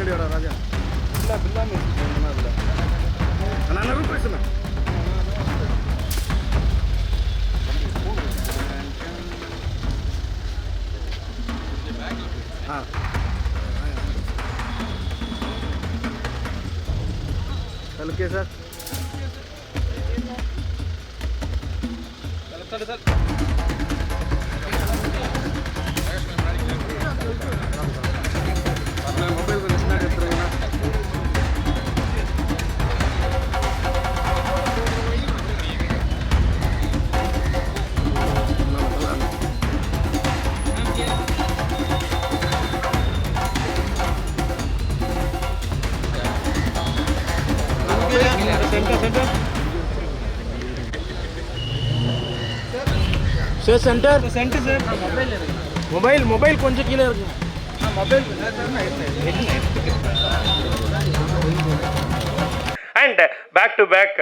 பின்னாடி வாடா ராஜா. இல்லை பில்லா மிஸ் இல்லை நான் நிறைய பேசுனேன். Okay sir. మొబైల్ గురించి చెప్తున్నా. சார் சென்டர் சார் மொபைல் கொஞ்சம் கீழே இருக்கு. Mobile and back to back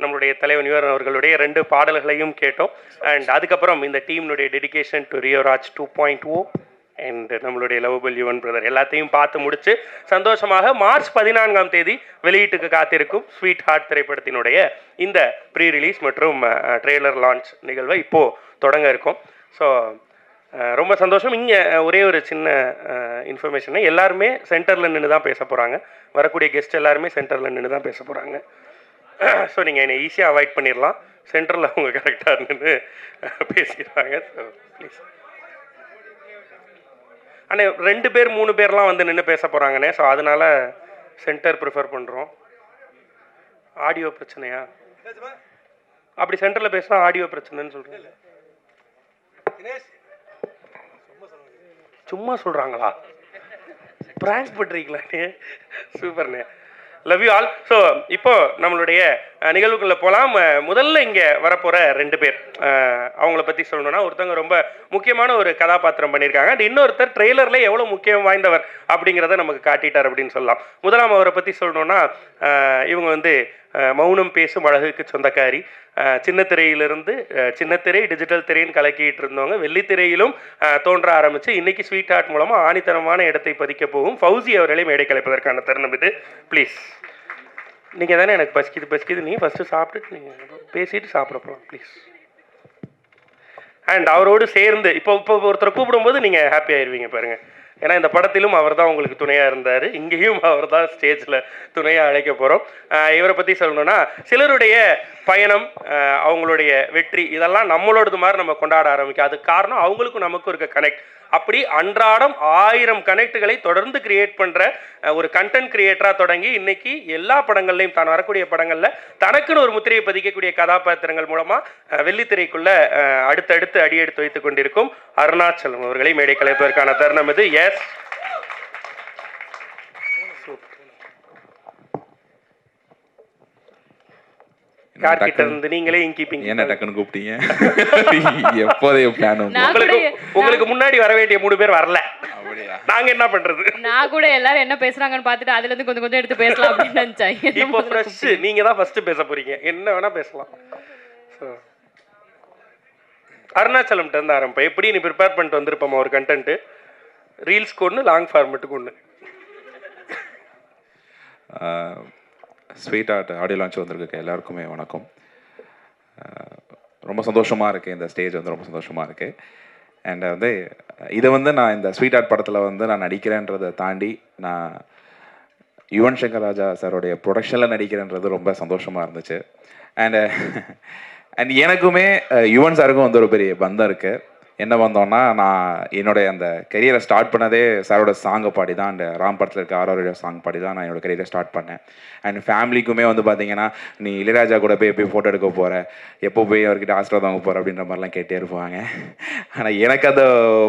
நம்மளுடைய தலைவன் யுவன் அவர்களுடைய 2 பாடல்களையும் கேட்டோம். அண்ட் அதுக்கப்புறம் இந்த டீம்னுடைய டெடிகேஷன் டு ரியோராஜ் 2.0 அண்ட் நம்மளுடைய லவபிள் யுவன் பிரதர் எல்லாத்தையும் பார்த்து முடிச்சு சந்தோஷமாக மார்ச் 14ஆம் தேதி வெளியீட்டுக்கு காத்திருக்கும் ஸ்வீட் ஹார்ட் திரைப்படத்தினுடைய இந்த ப்ரீ ரிலீஸ் மற்றும் ட்ரெய்லர் லான்ச் நிகழ்வை இப்போது தொடங்க இருக்கும். ஸோ ரொம்ப சந்தோஷம். இங்கே ஒரே ஒரு சின்ன இன்ஃபர்மேஷன், எல்லாருமே சென்டரில் நின்று தான் பேச போகிறாங்க. வரக்கூடிய கெஸ்ட் எல்லாருமே சென்டரில் நின்று தான் பேச போகிறாங்க. ஸோ நீங்கள் என்னை ஈஸியாக அவாய்ட் பண்ணிடலாம். சென்டரில் அவங்க கரெக்டாக நின்று பேசிடுறாங்க. ஸோ ப்ளீஸ் அண்ணே 2 பேர் 3 பேர்லாம் வந்து நின்று பேச போகிறாங்கண்ணே. ஸோ அதனால் சென்டர் ப்ரிஃபர் பண்ணுறோம். ஆடியோ பிரச்சனையா? அப்படி சென்டரில் பேசினா ஆடியோ பிரச்சனைன்னு சொல்கிறேன். சும்மா சொல்கிறாங்களா? ப்ராங்க் பண்ணுறீங்களாண்ணே? சூப்பர்ண்ணே, லவ் யூ ஆல். ஸோ இப்போ நம்மளுடைய நிகழ்வுக்குள்ளே போகலாம். முதல்ல இங்கே வரப்போகிற 2 பேர், அவங்கள பற்றி சொல்லணும்னா, ஒருத்தவங்க ரொம்ப முக்கியமான ஒரு கதாபாத்திரம் பண்ணியிருக்காங்க. அண்ட் இன்னொருத்தர் ட்ரெய்லரில் எவ்வளோ முக்கியம் வாய்ந்தவர் அப்படிங்கிறத நமக்கு காட்டிட்டார் அப்படின்னு சொல்லலாம். முதலாம் அவரை பற்றி சொல்லணும்னா, இவங்க வந்து மௌனம் பேசும் அழகுக்கு சொந்தக்காரி. சின்னத்திரையிலிருந்து சின்னத்திரை டிஜிட்டல் திரைன்னு கலக்கிட்டு இருந்தவங்க வெள்ளித்திரையிலும் தோன்ற ஆரம்பித்து இன்றைக்கி ஸ்வீட் ஹார்ட் மூலமாக ஆணித்தனமான இடத்தை பதிக்க போகும் ஃபௌசி அவர்களை மேடை கலைப்பதற்கான தருணம் இது. ப்ளீஸ், நீங்கள் தானே எனக்கு பசிக்குது நீ ஃபஸ்ட்டு சாப்பிட்டுட்டு நீங்கள் பேசிட்டு சாப்பிட போகலாம் ப்ளீஸ். அண்ட் அவரோடு சேர்ந்து இப்போ ஒருத்தரை கூப்பிடும்போது நீங்கள் ஹாப்பி ஆயிடுவீங்க பாருங்கள். ஏன்னா இந்த படத்திலும் அவர் தான் உங்களுக்கு துணையாக இருந்தார், இங்கேயும் அவர் தான் ஸ்டேஜில் துணையாக அழைக்க போகிறோம். இவரை பற்றி சொல்லணும்னா, சிலருடைய பயணம், அவங்களுடைய வெற்றி இதெல்லாம் நம்மளோடது மாதிரி நம்ம கொண்டாட ஆரம்பிக்கும். அதுக்கு காரணம் அவங்களுக்கும் நமக்கும் இருக்க கனெக்ட். அப்படி அன்றாடம் 1000 கனெக்டுகளை தொடர்ந்து கிரியேட் பண்ணுற ஒரு கண்டென்ட் கிரியேட்டராக தொடங்கி இன்னைக்கு எல்லா படங்கள்லையும் தான் வரக்கூடிய படங்களில் தனக்குன்னு ஒரு முத்திரையை பதிக்கக்கூடிய கதாபாத்திரங்கள் மூலமாக வெள்ளித்திரைக்குள்ளே அடுத்தடுத்து அடியெடுத்து வைத்துக் கொண்டிருக்கும் அருணாச்சலம் அவர்களை மேடை கலைப்பதற்கான தருணம் இது. எஸ், நீங்களே கூப்பிட்டீங்க. எப்போதைய பிளான்? உங்களுக்கு முன்னாடி வர வேண்டிய 3 பேர் வரல, நாங்க என்ன பண்றது? நான் கூட எல்லாரும் என்ன பேசுறாங்கன்னு பார்த்துட்டு அதுல இருந்து கொஞ்சம் எடுத்து பேசலாம் அப்படின்னு நினைச்சேன். இப்போ ஃப்ரெஷ் நீங்க தான் ஃபர்ஸ்ட் பேச போறீங்க, என்ன வேணா பேசலாம். அருணாச்சலம்ட்ட இருந்து ஆரம்பம். எப்படி நீ ப்ரிப்பேர் பண்ணிட்டு வந்திருப்போமா ஒரு கண்டென்ட்? ரீல்ஸ்க்கு ஒன்று, லாங் ஃபார்மெட்டுக்கு ஒன்று. ஸ்வீட் ஆர்ட் ஆடியோ லான்ச் வந்திருக்கு எல்லாருக்குமே வணக்கம். ரொம்ப சந்தோஷமாக இருக்குது, இந்த ஸ்டேஜ் வந்து ரொம்ப சந்தோஷமாக இருக்குது. அண்ட் வந்து இதை வந்து நான் இந்த ஸ்வீட் ஆர்ட் படத்தில் வந்து நான் நடிக்கிறேன்றதை தாண்டி நான் யுவன் சங்கர் ராஜா சாரோடைய ப்ரொடக்ஷனில் நடிக்கிறேன்றது ரொம்ப சந்தோஷமாக இருந்துச்சு. அண்ட் எனக்குமே யுவன் சாருக்கும் வந்து ஒரு பெரிய பந்தம் இருக்குது. என்ன வந்தோன்னா, நான் என்னுடைய அந்த கெரியரை ஸ்டார்ட் பண்ணதே சாரோட சாங்கை பாடி தான், அந்த ராம் படத்தில் இருக்க ஆரோட சாங் பாடி தான் நான் என்னோடய கெரியரை ஸ்டார்ட் பண்ணேன். அண்ட் ஃபேமிலிக்குமே வந்து பார்த்தீங்கன்னா, நீ இளையராஜா கூட போய் ஃபோட்டோ எடுக்க போகிற, எப்போ போய் அவர்கிட்ட ஆசீர்வாதம் வாங்க போகிற அப்படின்ற மாதிரிலாம் கேட்டே இருப்பாங்க. ஆனால் எனக்கு அந்த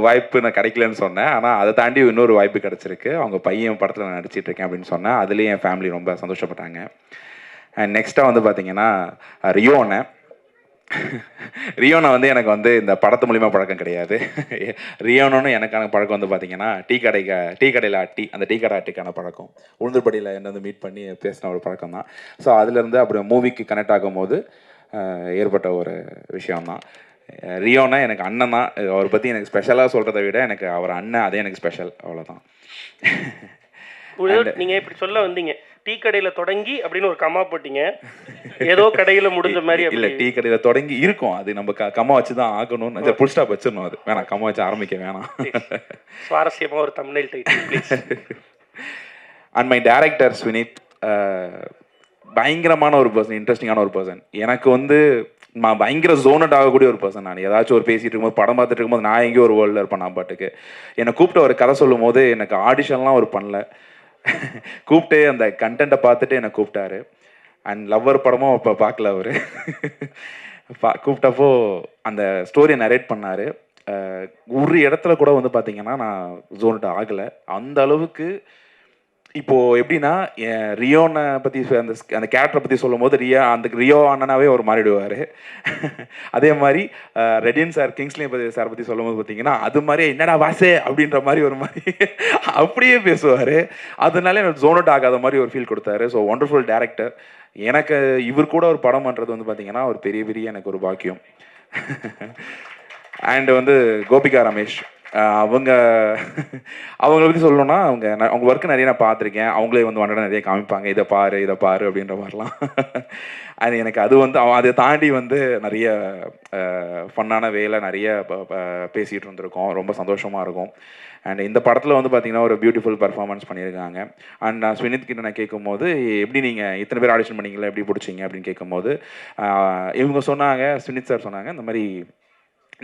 வாய்ப்பு நான் கிடைக்கலன்னு சொன்னேன். ஆனால் அதை தாண்டி இன்னொரு வாய்ப்பு கிடச்சிருக்கு. அவங்க பையன் படத்தில் நான் நடிச்சிட்டு இருக்கேன் அப்படின்னு சொன்னேன். அதுலேயும் என் ஃபேமிலி ரொம்ப சந்தோஷப்பட்டாங்க. அண்ட் நெக்ஸ்ட்டாக வந்து பார்த்தீங்கன்னா, ரியோனா வந்து எனக்கு வந்து இந்த படத்து மூலிமா பழக்கம் கிடையாது. ரியோனோன்னு எனக்கான பழக்கம் வந்து பார்த்தீங்கன்னா, டீ கடையில் அந்த டீ கடை ஆட்டிக்கான பழக்கம். உளுந்தூர்படியில் என்ன வந்து மீட் பண்ணி பேசின ஒரு பழக்கம் தான். ஸோ அதுலேருந்து அப்படி மூவிக்கு கனெக்ட் ஆகும்போது ஏற்பட்ட ஒரு விஷயம்தான். ரியோனா எனக்கு அண்ணன் தான். அவரை பற்றி எனக்கு ஸ்பெஷலாக சொல்கிறத விட எனக்கு அவர் அண்ணன், அதே எனக்கு ஸ்பெஷல், அவ்வளோதான். நீங்க இப்படி சொல்ல வந்தீங்க, டீ கடையில தொடங்கி அப்படின்னு ஒரு கம்மா போட்டீங்க, ஏதோ கடையில முடிஞ்ச மாதிரி. இல்ல, டீ கடையில தொடங்கி இருக்கும், அது நம்ம கம்மா வச்சுதான் ஆகணும்னு புல் ஸ்டாப் வச்சிடணும். அது வேணாம், கம்மா வச்சு ஆரம்பிக்க வேணாம். சுவாரஸ்யமா ஒரு thumbnail title please. And my director Swinith, பயங்கரமான ஒரு பர்சன், இன்ட்ரெஸ்டிங்கான ஒரு பர்சன். எனக்கு வந்து நான் பயங்கர ஜோனட் ஆகக்கூடிய ஒரு பர்சன். நான் ஏதாச்சும் ஒரு பேசிட்டு இருக்கும்போது, படம் பார்த்துட்டு இருக்கும்போது நான் எங்கேயோ ஒரு வேர்ல்டில் இருப்பேன். நான் பாட்டுக்கு என்னை கூப்பிட்டு ஒரு கதை சொல்லும் போது எனக்கு ஆடிஷன்லாம் ஒரு பண்ணல, கூப்பிட்டு அந்த கண்டென்ட்டை பார்த்துட்டு என்னை கூப்பிட்டாரு. அண்ட் லவ்வர் படமும் அப்போ பார்க்கல அவர். கூப்பிட்டப்போ அந்த ஸ்டோரியை நரேட் பண்ணார். ஒரு இடத்துல கூட வந்து பார்த்தீங்கன்னா நான் ஜோனட் ஆகலை. அந்த அளவுக்கு இப்போது எப்படின்னா, ரியோனை பற்றி அந்த கேரக்டரை பற்றி சொல்லும் போது ரியோ அண்ணனாவே அவர் மாறிடுவார். அதே மாதிரி ரெடின் சார், கிங்ஸ்லி சார் பற்றி சொல்லும் போது பார்த்தீங்கன்னா அது மாதிரி என்னடா வாசே அப்படின்ற மாதிரி ஒரு மாதிரி அப்படியே பேசுவார். அதனால எனக்கு ஜோனட் ஆகாத மாதிரி ஒரு ஃபீல் கொடுத்தாரு. So wonderful director. எனக்கு இவர் கூட ஒரு படம் பண்ணுறது வந்து பார்த்தீங்கன்னா ஒரு பெரிய எனக்கு ஒரு பாக்கியம். அண்ட் வந்து கோபிகா ரமேஷ், அவங்கள பற்றி சொல்லணும்னா அவங்க ஒர்க்கு நிறைய நான் பார்த்துருக்கேன். அவங்களே வந்து நிறைய காமிப்பாங்க, இதை பாரு அப்படின்ற மாதிரிலாம். அது எனக்கு அது வந்து அதை தாண்டி வந்து நிறைய ஃபன்னான வேலை நிறைய பேசிகிட்டு இருந்திருக்கோம். ரொம்ப சந்தோஷமாக இருக்கும். அண்ட் இந்த படத்தில் வந்து பார்த்தீங்கன்னா ஒரு பியூட்டிஃபுல் பர்ஃபார்மன்ஸ் பண்ணியிருக்காங்க. அண்ட் நான் ஸ்வினித் கிட்ட நான் கேட்கும்போது, எப்படி நீங்கள் இத்தனை பேர் ஆடிஷன் பண்ணீங்களா, எப்படி பிடிச்சிங்க அப்படின்னு கேட்கும்போது இவங்க சொன்னாங்க, ஸ்வினித் சார் சொன்னாங்க, இந்த மாதிரி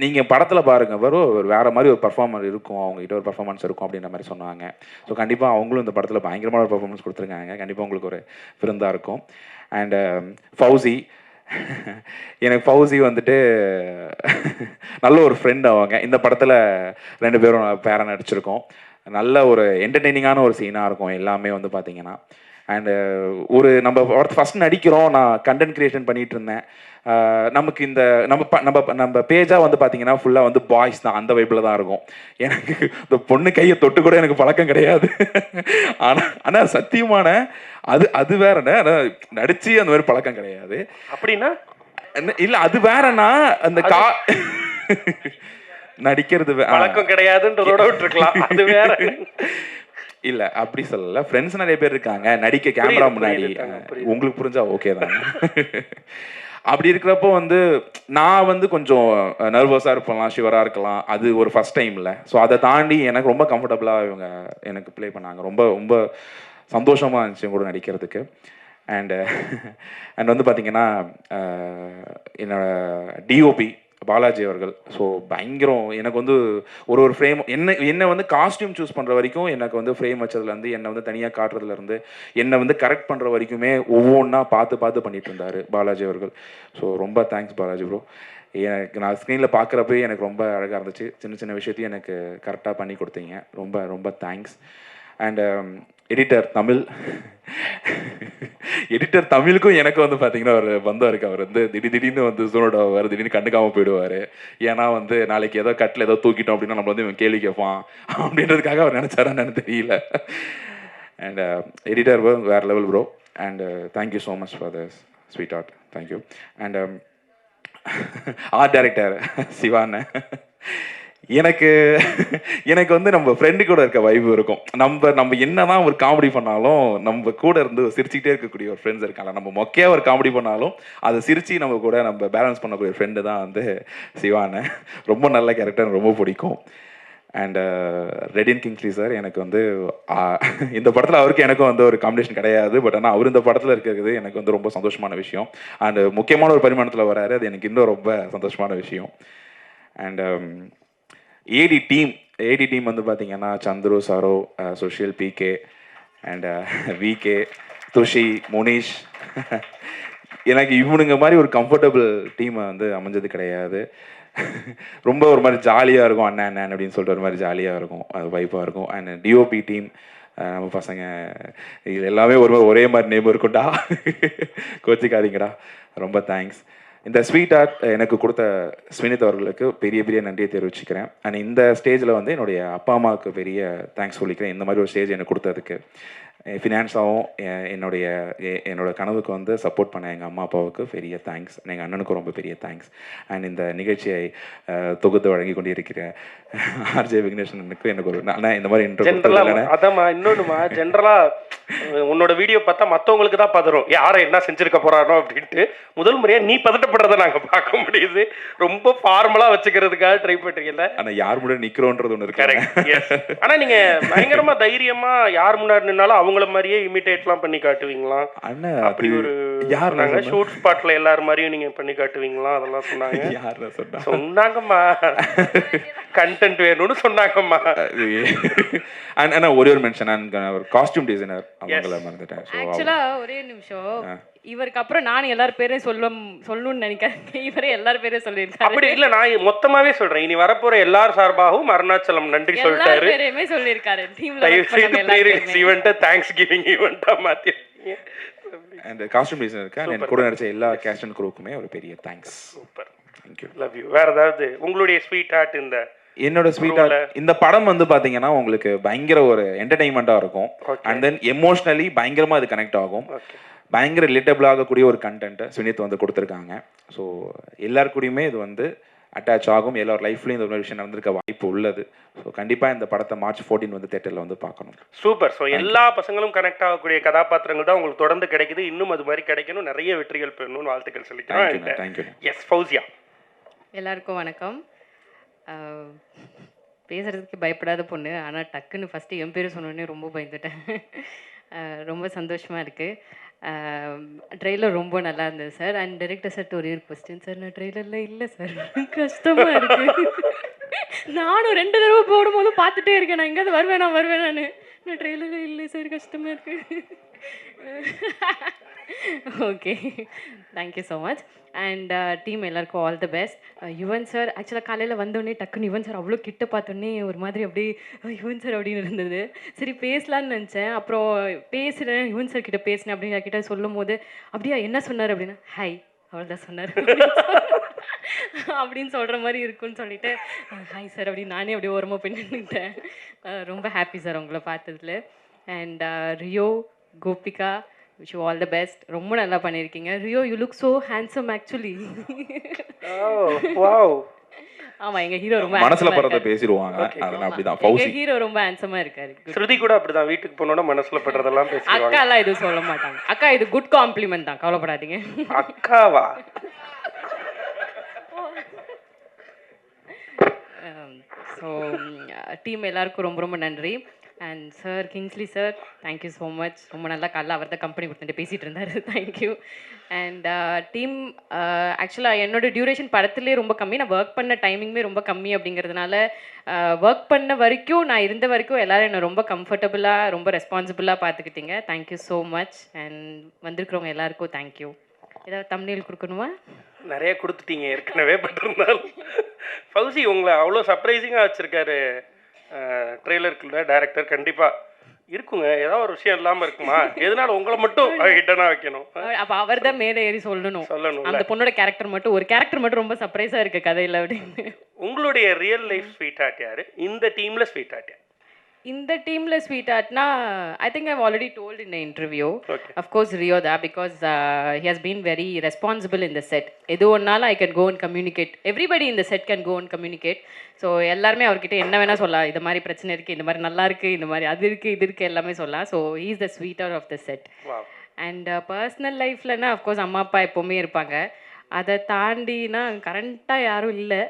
நீங்கள் படத்தில் பாருங்கள் ஒரு வேறு மாதிரி ஒரு பர்ஃபார்மர் இருக்கும், அவங்ககிட்ட ஒரு பர்ஃபார்மன்ஸ் இருக்கும் அப்படின்ற மாதிரி சொன்னாங்க. ஸோ கண்டிப்பாக அவங்களும் இந்த படத்தில் பயங்கரமான ஒரு பர்ஃபார்மன்ஸ் கொடுத்துருக்காங்க. கண்டிப்பாக உங்களுக்கு ஒரு விருந்தாக இருக்கும். அண்ட் ஃபௌசி, எனக்கு ஃபௌசி வந்துட்டு நல்ல ஒரு ஃப்ரெண்ட். அவங்க இந்த படத்தில் 2 பேரும் பேரை நடிச்சிருக்கோம். நல்ல ஒரு என்டர்டெய்னிங்கான ஒரு சீனாக இருக்கும் எல்லாமே வந்து பார்த்தீங்கன்னா. அண்டு ஒரு நம்ம ஃபஸ்ட் நடிக்கிறோம், நான் கண்டென்ட் க்ரியேஷன் பண்ணிகிட்டு இருந்தேன். நமக்கு இந்த நம்ம பேஜாக வந்து பார்த்தீங்கன்னா ஃபுல்லாக வந்து பாய்ஸ் தான், அந்த வைப்பில் தான் இருக்கும். எனக்கு இந்த பொண்ணு கையை தொட்டு கூட எனக்கு பழக்கம் கிடையாது. ஆனால் சத்தியமான அது வேறண்ணே, ஆனால் நடிச்சு அந்த மாதிரி பழக்கம் கிடையாது. அப்படின்னா இல்லை, அது வேறண்ணா, அந்த நடிக்கிறது பழக்கம் கிடையாதுன்றதோட விட்டுருக்கலாம், அது வேற. இல்லை அப்படி சொல்லலை, ஃப்ரெண்ட்ஸ் நிறைய பேர் இருக்காங்க நடிக்க கேமரா முன்னாடி. உங்களுக்கு புரிஞ்சா ஓகே தான். அப்படி இருக்கிறப்போ வந்து நான் வந்து கொஞ்சம் நர்வஸாக இருப்பலாம், ஷிவராக இருக்கலாம். அது ஒரு ஃபஸ்ட் டைம் இல்லை. ஸோ அதை தாண்டி எனக்கு ரொம்ப கம்ஃபர்டபுளாக இவங்க எனக்கு ப்ளே பண்ணாங்க. ரொம்ப ரொம்ப சந்தோஷமாக இருந்துச்சு கூட நடிக்கிறதுக்கு. அண்ட் வந்து பார்த்திங்கன்னா என்னோட டிஓபி பாலாஜி அவர்கள். ஸோ பயங்கரம். எனக்கு வந்து ஒரு ஃப்ரேம் என்னை வந்து காஸ்டியூம் சூஸ் பண்ணுற வரைக்கும், எனக்கு வந்து ஃப்ரேம் வச்சதுலேருந்து, என்னை வந்து தனியாக காட்டுறதுலேருந்து, என்னை வந்து கரெக்ட் பண்ணுற வரைக்குமே ஒவ்வொன்றா பார்த்து பண்ணிட்டு இருந்தார் பாலாஜி அவர்கள். ஸோ ரொம்ப தேங்க்ஸ் பாலாஜி ப்ரோ. எனக்கு நான் ஸ்க்ரீனில் பார்க்குறப்பே எனக்கு ரொம்ப அழகாக இருந்துச்சு. சின்ன விஷயத்தையும் எனக்கு கரெக்டாக பண்ணி கொடுத்தீங்க. ரொம்ப ரொம்ப தேங்க்ஸ். அண்ட் எடிட்டர் தமிழுக்கும் எனக்கு வந்து பார்த்தீங்கன்னா ஒரு பந்தம் இருக்குது. அவர் வந்து திடீர்னு வந்து ஜோனோட ஆவார், திடீர்னு கண்டுக்காமல் போயிடுவார். ஏன்னா வந்து நாளைக்கு ஏதோ கட்டில் ஏதோ தூக்கிட்டோம் அப்படின்னா நம்மள வந்து இவன் கேள்வி கேட்பான் அப்படின்றதுக்காக அவர் நினச்சாரான்னு தெரியல. அண்ட் எடிட்டர் வேறு level bro. And thank you so much for this sweetheart. Thank you. And art director Sivan. எனக்கு வந்து நம்ம ஃப்ரெண்டு கூட இருக்க வைப் இருக்கும். நம்ம என்னதான் ஒரு காமெடி பண்ணாலும் நம்ம கூட இருந்து சிரிச்சுக்கிட்டே இருக்கக்கூடிய ஒரு ஃப்ரெண்ட்ஸ் இருக்காங்க. நம்ம மொக்கையாக ஒரு காமெடி பண்ணாலும் அதை சிரித்து நம்ம கூட நம்ம பேலன்ஸ் பண்ணக்கூடிய ஃப்ரெண்டு தான் வந்து சிவானு. ரொம்ப நல்ல கேரக்டர், ரொம்ப பிடிக்கும். அண்ட் ரெடின் கிங்ஸ்லி சார், எனக்கு வந்து இந்த படத்தில் அவருக்கு எனக்கும் வந்து ஒரு காம்பினேஷன் கிடையாது. பட் ஆனால் அவர் இந்த படத்தில் இருக்கிறது எனக்கு வந்து ரொம்ப சந்தோஷமான விஷயம். அண்ட் முக்கியமான ஒரு பரிமாணத்தில் வராரு, அது எனக்கு இன்னும் ரொம்ப சந்தோஷமான விஷயம். அண்ட் ஏடி டீம் வந்து பார்த்தீங்கன்னா Chandru, Saro, Sushil, PK and VK, Thushi, Munish. எனக்கு இவனுங்க மாதிரி ஒரு கம்ஃபர்டபுள் டீமை வந்து அமைஞ்சது கிடையாது. ரொம்ப ஒரு மாதிரி ஜாலியாக இருக்கும், அண்ணன் அப்படின்னு சொல்லிட்டு ஒரு மாதிரி ஜாலியாக இருக்கும், அது வைப்பாக இருக்கும். அண்ட் டிஓபி டீம், நம்ம பசங்க இது எல்லாமே ஒரே மாதிரி நேம் இருக்கும்டா, கோச்சிக்காதீங்கடா. ரொம்ப தேங்க்ஸ். இந்த ஸ்வீட் ஆர்ட் எனக்கு கொடுத்த ஸ்வினித் அவர்களுக்கு பெரிய நன்றியை தெரிவிச்சுக்கிறேன். அண்ட் இந்த ஸ்டேஜில் வந்து என்னுடைய அப்பா அம்மாவுக்கு பெரிய தேங்க்ஸ் சொல்லிக்கிறேன், இந்த மாதிரி ஒரு ஸ்டேஜ் எனக்கு கொடுத்ததுக்கு. ஃபினான்ஸாகவும் என்னோட கனவுக்கு வந்து சப்போர்ட் பண்ண எங்கள் அம்மா அப்பாவுக்கு பெரிய தேங்க்ஸ், எங்கள் அண்ணனுக்கும் ரொம்ப பெரிய தேங்க்ஸ். அண்ட் இந்த நிகழ்ச்சியை தொகுத்து வழங்கி கொண்டிருக்கிற ஆர்ஜே விக்னேஷனுக்கு எனக்கு ஒரு நான் இந்த மாதிரி ஜென்ரலாக அதாம்மா இன்னொன்றுமா ஜென்ரலாக உன்னோட வீடியோ பார்த்தா மற்றவங்களுக்கு தான் பதறும், யாரை என்ன செஞ்சுருக்க போகிறானோ அப்படின்ட்டு. முதல் முறையாக நீ பதட்டப்படுறதை நாங்கள் பார்க்க முடியுது. ரொம்ப ஃபார்மலாக வச்சுக்கிறதுக்காக ட்ரை பண்ணுறீங்கல்ல. ஆனால் யார் முன்னாடி நிற்கிறோன்றது ஒன்று இருக்கு. கரெக்ட். ஆனால் நீங்கள் பயங்கரமாக தைரியமாக யார் முன்னாடி நின்னாலும் அவங்கள மாதிரியே இமிட்டேட்லாம் பண்ணி காட்டுவீங்களா? அண்ணன் அப்படி ஒரு யார் நாங்கள் ஷூட் ஸ்பாட்டில் எல்லாரும் மாதிரியும் நீங்கள் பண்ணி காட்டுவீங்களா? அதெல்லாம் சொன்னாங்க. யார் சொன்னாங்கம்மா கண்டென்ட் வேணும்னு சொன்னாங்கம்மா. ஆனால் ஒரே ஒரு மென்ஷன், ஒரு காஸ்டியூம் டிசைனர் அவங்கள மறந்துட்டேன். ஆக்சுவலா ஒரே நிமிஷம், இவருக்கு அப்புறம் நான் எல்லாரும் பேரையும் சொல்லணும்னு நினைக்காதீங்க, இவரே எல்லாரும் பேரையும் சொல்லியிருக்காரு. அப்படி இல்ல, நான் மொத்தமாவே சொல்றேன். இனி வரப்போற எல்லார் சார்பாகவும் அருணாச்சலம் நன்றி சொல்லிட்டாரு. எல்லாரும் பேரையுமே சொல்லியிருக்காரு. டீம்ல தேங்க்ஸ் கிவிங் ஈவென்ட்டா மாத்தி. அந்த காஸ்டியூம் டிசைனருக்கு அண்ட் கூட நடிச்ச எல்லா கேஸ்ட் அண்ட் க்ரூக்குமே ஒரு பெரிய thanks. Super, thank you, love you. வேற ஏதாவது உங்களுடைய ஸ்வீட் ஹார்ட்? என்னோட ஸ்வீட் ஹார்ட் இந்த படம் வந்து பாத்தீங்கன்னா உங்களுக்கு பயங்கர ஒரு என்டர்டெயின்மெண்டா இருக்கும். அண்ட் தென் எமோஷனலி பயங்கரமா அது கனெக்ட் ஆகும். பயங்கர ரிலேட்டபிள் ஆகக்கூடிய ஒரு கண்டென்ட்டை சுனித் வந்து கொடுத்துருக்காங்க. ஸோ எல்லாருக்கூடயுமே இது வந்து அட்டாச் ஆகும். எல்லார் லைஃப்லையும் இந்த ஒரு விஷயம் நடந்திருக்க வாய்ப்பு உள்ளது. ஸோ கண்டிப்பாக இந்த படத்தை March 14 வந்து தேட்டரில் வந்து பார்க்கணும். சூப்பர். ஸோ எல்லா பசங்களும் கனெக்ட் ஆகக்கூடிய கதாபாத்திரங்கள் தான் உங்களுக்கு தொடர்ந்து கிடைக்குது. இன்னும் அது மாதிரி கிடைக்கணும், நிறைய வெற்றிகள் பெறணும்னு வாழ்த்துக்கள் சொல்லிக்கிறேன். தேங்க்யூ. எஸ் ஃபௌசியா. எல்லாருக்கும் வணக்கம். பேசுறதுக்கு பயப்படாத பொண்ணு, ஆனால் டக்குன்னு ஃபஸ்ட்டு என் பேர் சொன்னோடனே ரொம்ப பயந்துட்டேன். ரொம்ப சந்தோஷமாக இருக்குது. ட்ரெய்லர் ரொம்ப நல்லா இருந்தது சார். அண்ட் டைரக்டர் சார் ஒரே ஒரு கொஸ்டின் சார், நான் ட்ரெய்லரில் இல்லை சார், கஷ்டமாக இருக்குது. நானும் 2 தடவை போடும்போது பார்த்துட்டே இருக்கேன், நான் எங்கேயாவது வருவேன் நான் ட்ரெய்லரில் இல்லை சார், கஷ்டமாக இருக்குது. Okay, thank you so much. And team எல்லாருக்கும் all the best. Yuvan sir ஆக்சுவலாக காலையில் வந்தோடனே டக்குன்னு யுவன் சார் அவ்வளோ கிட்ட பார்த்தோன்னே ஒரு மாதிரி அப்படியே யுவன் சார் அப்படின்னு இருந்தது. சரி பேசலான்னு நினச்சேன். அப்புறம் பேசுகிறேன், யுவன் சார் கிட்ட பேசினேன் அப்படின்னு கிட்ட சொல்லும் போது அப்படியா என்ன சொன்னார் அப்படின்னா, ஹாய் அவ்வளோதான் சொன்னார் அப்படின்னு சொல்கிற மாதிரி இருக்குன்னு சொல்லிட்டு ஹாய் சார் அப்படின்னு நானே அப்படியே ஓரமாக பண்ணிட்டேன். ரொம்ப ஹாப்பி சார் உங்களை பார்த்ததுல. And Rio, Gopika, wish you all the best. ரொம்ப நல்லா பண்ணியிருக்கீங்க. Rio, you look so handsome actually. Wow. ஆமா, எங்க ஹீரோ ரொம்ப மனசுல படுறத பேசிடுவாங்க. அதனால அப்படிதான் ஃபௌசி. எங்க ஹீரோ ரொம்ப ஹேண்ட்ஸமா இருக்காரு. ஸ்ருதி கூட அப்படிதான், வீட்டுக்கு போனோட மனசுல படுறதெல்லாம் பேசுவாங்க. அக்கா எல்லாம் எதுவும் சொல்ல மாட்டாங்க. அக்கா இது குட் காம்ப்ளிமெண்ட் தான், கவலைப்படாதீங்க. அக்காவா? ஸோ டீம் எல்லாருக்கும் ரொம்ப ரொம்ப நன்றி. And sir, Kingsley sir, thank you so much. ரொம்ப நல்லா காலைல அவர் தான் கம்பெனி கொடுத்துட்டு பேசிகிட்டு இருந்தார். தேங்க்யூ. அண்ட் டீம், ஆக்சுவலாக என்னோட டியூரேஷன் படத்துலேயே ரொம்ப கம்மி, நான் ஒர்க் பண்ண டைமிங்குமே ரொம்ப கம்மி. அப்படிங்கிறதுனால ஒர்க் பண்ண வரைக்கும், நான் இருந்த வரைக்கும் எல்லோரும் என்னை ரொம்ப கம்ஃபர்டபுளாக ரொம்ப ரெஸ்பான்சிபிளாக பார்த்துக்கிட்டீங்க. Thank you so much. அண்ட் வந்திருக்கிறவங்க எல்லாருக்கும் தேங்க்யூ. ஏதாவது தம்ப்நெயில் கொடுக்கணுமா? நிறைய கொடுத்துட்டீங்க ஏற்கனவே. பட் இருந்தாலும் ஃபௌசி உங்களை அவ்வளோ சர்ப்ரைசிங்காக வச்சுருக்காரு ட்ரெய்லருக்குள்ள டைரக்டர். கண்டிப்பாக இருக்குங்க, ஏதாவது ஒரு விஷயம் இல்லாமல் இருக்குமா? எதனால உங்களை மட்டும் ஹிட்டனாக வைக்கணும்? அப்போ அவர் தான் மேலே ஏறி சொல்லணும். அந்த பொண்ணோட கேரக்டர் மட்டும், ஒரு கேரக்டர் மட்டும் ரொம்ப சர்ப்ரைஸாக இருக்குது கதையில் அப்படின்னு. உங்களுடைய ரியல் லைஃப் ஸ்வீட் ஹார்ட் யார்? இந்த டீமில் ஸ்வீட் ஹார்ட் யார்? இந்த டீமில் ஸ்வீட் ஆர்ட்னா I think I've already told in interview. Of course Rio தான், because he has been very responsible in the set. எது ஒன்றாலும் I can go and communicate, everybody in the set can go and communicate. So எல்லாருமே அவர்கிட்ட என்ன வேணால் சொல்லலாம், இந்த மாதிரி பிரச்சனை இருக்குது, இந்த மாதிரி நல்லா இருக்குது, இந்த மாதிரி அது இருக்குது, இது இருக்குது, எல்லாமே சொல்லலாம். So he is the sweeter of the set. And personal லைஃப்லன்னா அஃப்கோர்ஸ் அம்மா அப்பா எப்போவுமே இருப்பாங்க. அதை தாண்டினா கரண்ட்டாக யாரும் இல்லை.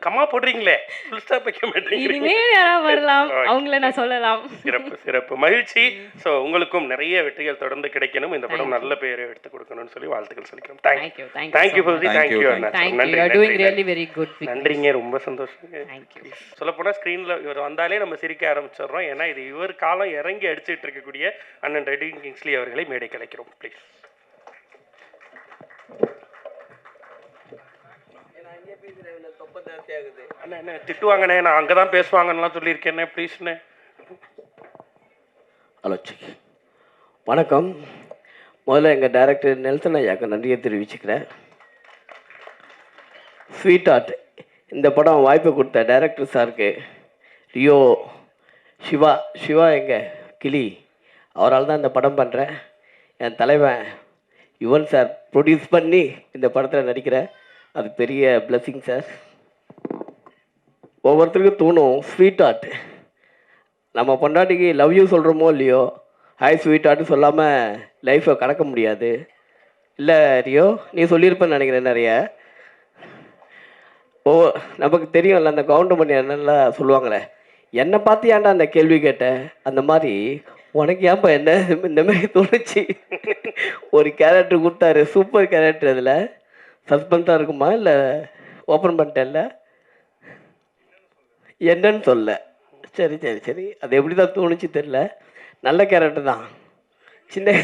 கம்மா போடுறீங்களே, ஃபுல் ஸ்டாப் வைக்க மாட்டீங்க. இனிமேல் யாராவது வரலாம், அவங்கள நான் சொல்லலாம். சிறப்பு சிறப்பு, மகிழ்ச்சி. ஸோ உங்களுக்கும் நிறைய வெற்றிகள் தொடர்ந்து கிடைக்கணும், இந்த படம் நல்ல பேரை எடுத்து கொடுக்கணும்னு சொல்லி வாழ்த்துக்கள் சொல்லிக்கிறோம். Thank you Fauci, thank you. நன்றிங்க, ரொம்ப சந்தோஷம். சொல்லப்போனால் ஸ்க்ரீனில் இவர் வந்தாலே நம்ம சிரிக்க ஆரம்பிச்சிடுறோம். ஏன்னா இது இவர் காலம் இறங்கி அடிச்சுட்டு இருக்கக்கூடிய அண்ணன் ரெட்டி கிங்ஸ்லி அவர்களை மேடை கலைக்கிறோம். ப்ளீஸ். அண்ணா என்ன திட்டுவாங்கண்ணே, நான் அங்கே தான் பேசுவாங்கன்னெலாம் சொல்லியிருக்கேண்ணே, ப்ளீஸ்ண்ணே. ஹலோ, வணக்கம். முதல்ல எங்கள் டைரக்டர் நெல்சன் ஐயாக்கு நன்றியை தெரிவிச்சுக்கிறேன். ஸ்வீட் ஹார்ட் இந்த படம் வாய்ப்பு கொடுத்த டைரக்டர் சாருக்கு, ரியோ, சிவா சிவா எங்கள் கிளி அவரால் தான் இந்த படம் பண்ணுறேன். என் தலைவன் யுவன் சார் ப்ரொடியூஸ் பண்ணி இந்த படத்தில் நடிக்கிறேன். அது பெரிய பிளெஸிங் சார். ஒவ்வொருத்தருக்கும் தோணும் ஸ்வீட் ஆர்ட். நம்ம பொண்டாட்டிக்கு லவ் யூ சொல்கிறோமோ இல்லையோ, ஹாய் ஸ்வீட் ஆர்ட்னு சொல்லாமல் லைஃப்பை கடக்க முடியாது. இல்லை ரியோ, நீ சொல்லியிருப்பேன்னு நினைக்கிறேன் நிறைய. நமக்கு தெரியும்ல அந்த கவுண்டமணி என்னெல்லாம் சொல்லுவாங்களே, என்னை பார்த்து ஏன்டா அந்த கேள்வி கேட்டேன், அந்த மாதிரி உனக்கு ஏன்பா என்ன இந்த மாதிரி தோணுச்சு. ஒரு கேரக்டர் கொடுத்தாரு, சூப்பர் கேரக்டர். அதில் சஸ்பென்ஸாக இருக்குமா இல்லை ஓப்பன் பண்ணிட்டேன்ல, என்னன்னு சொல்ல. சரி சரி சரி, அது எப்படி தான் தோணுச்சு தெரில. நல்ல கேரக்டர் தான். சின்ன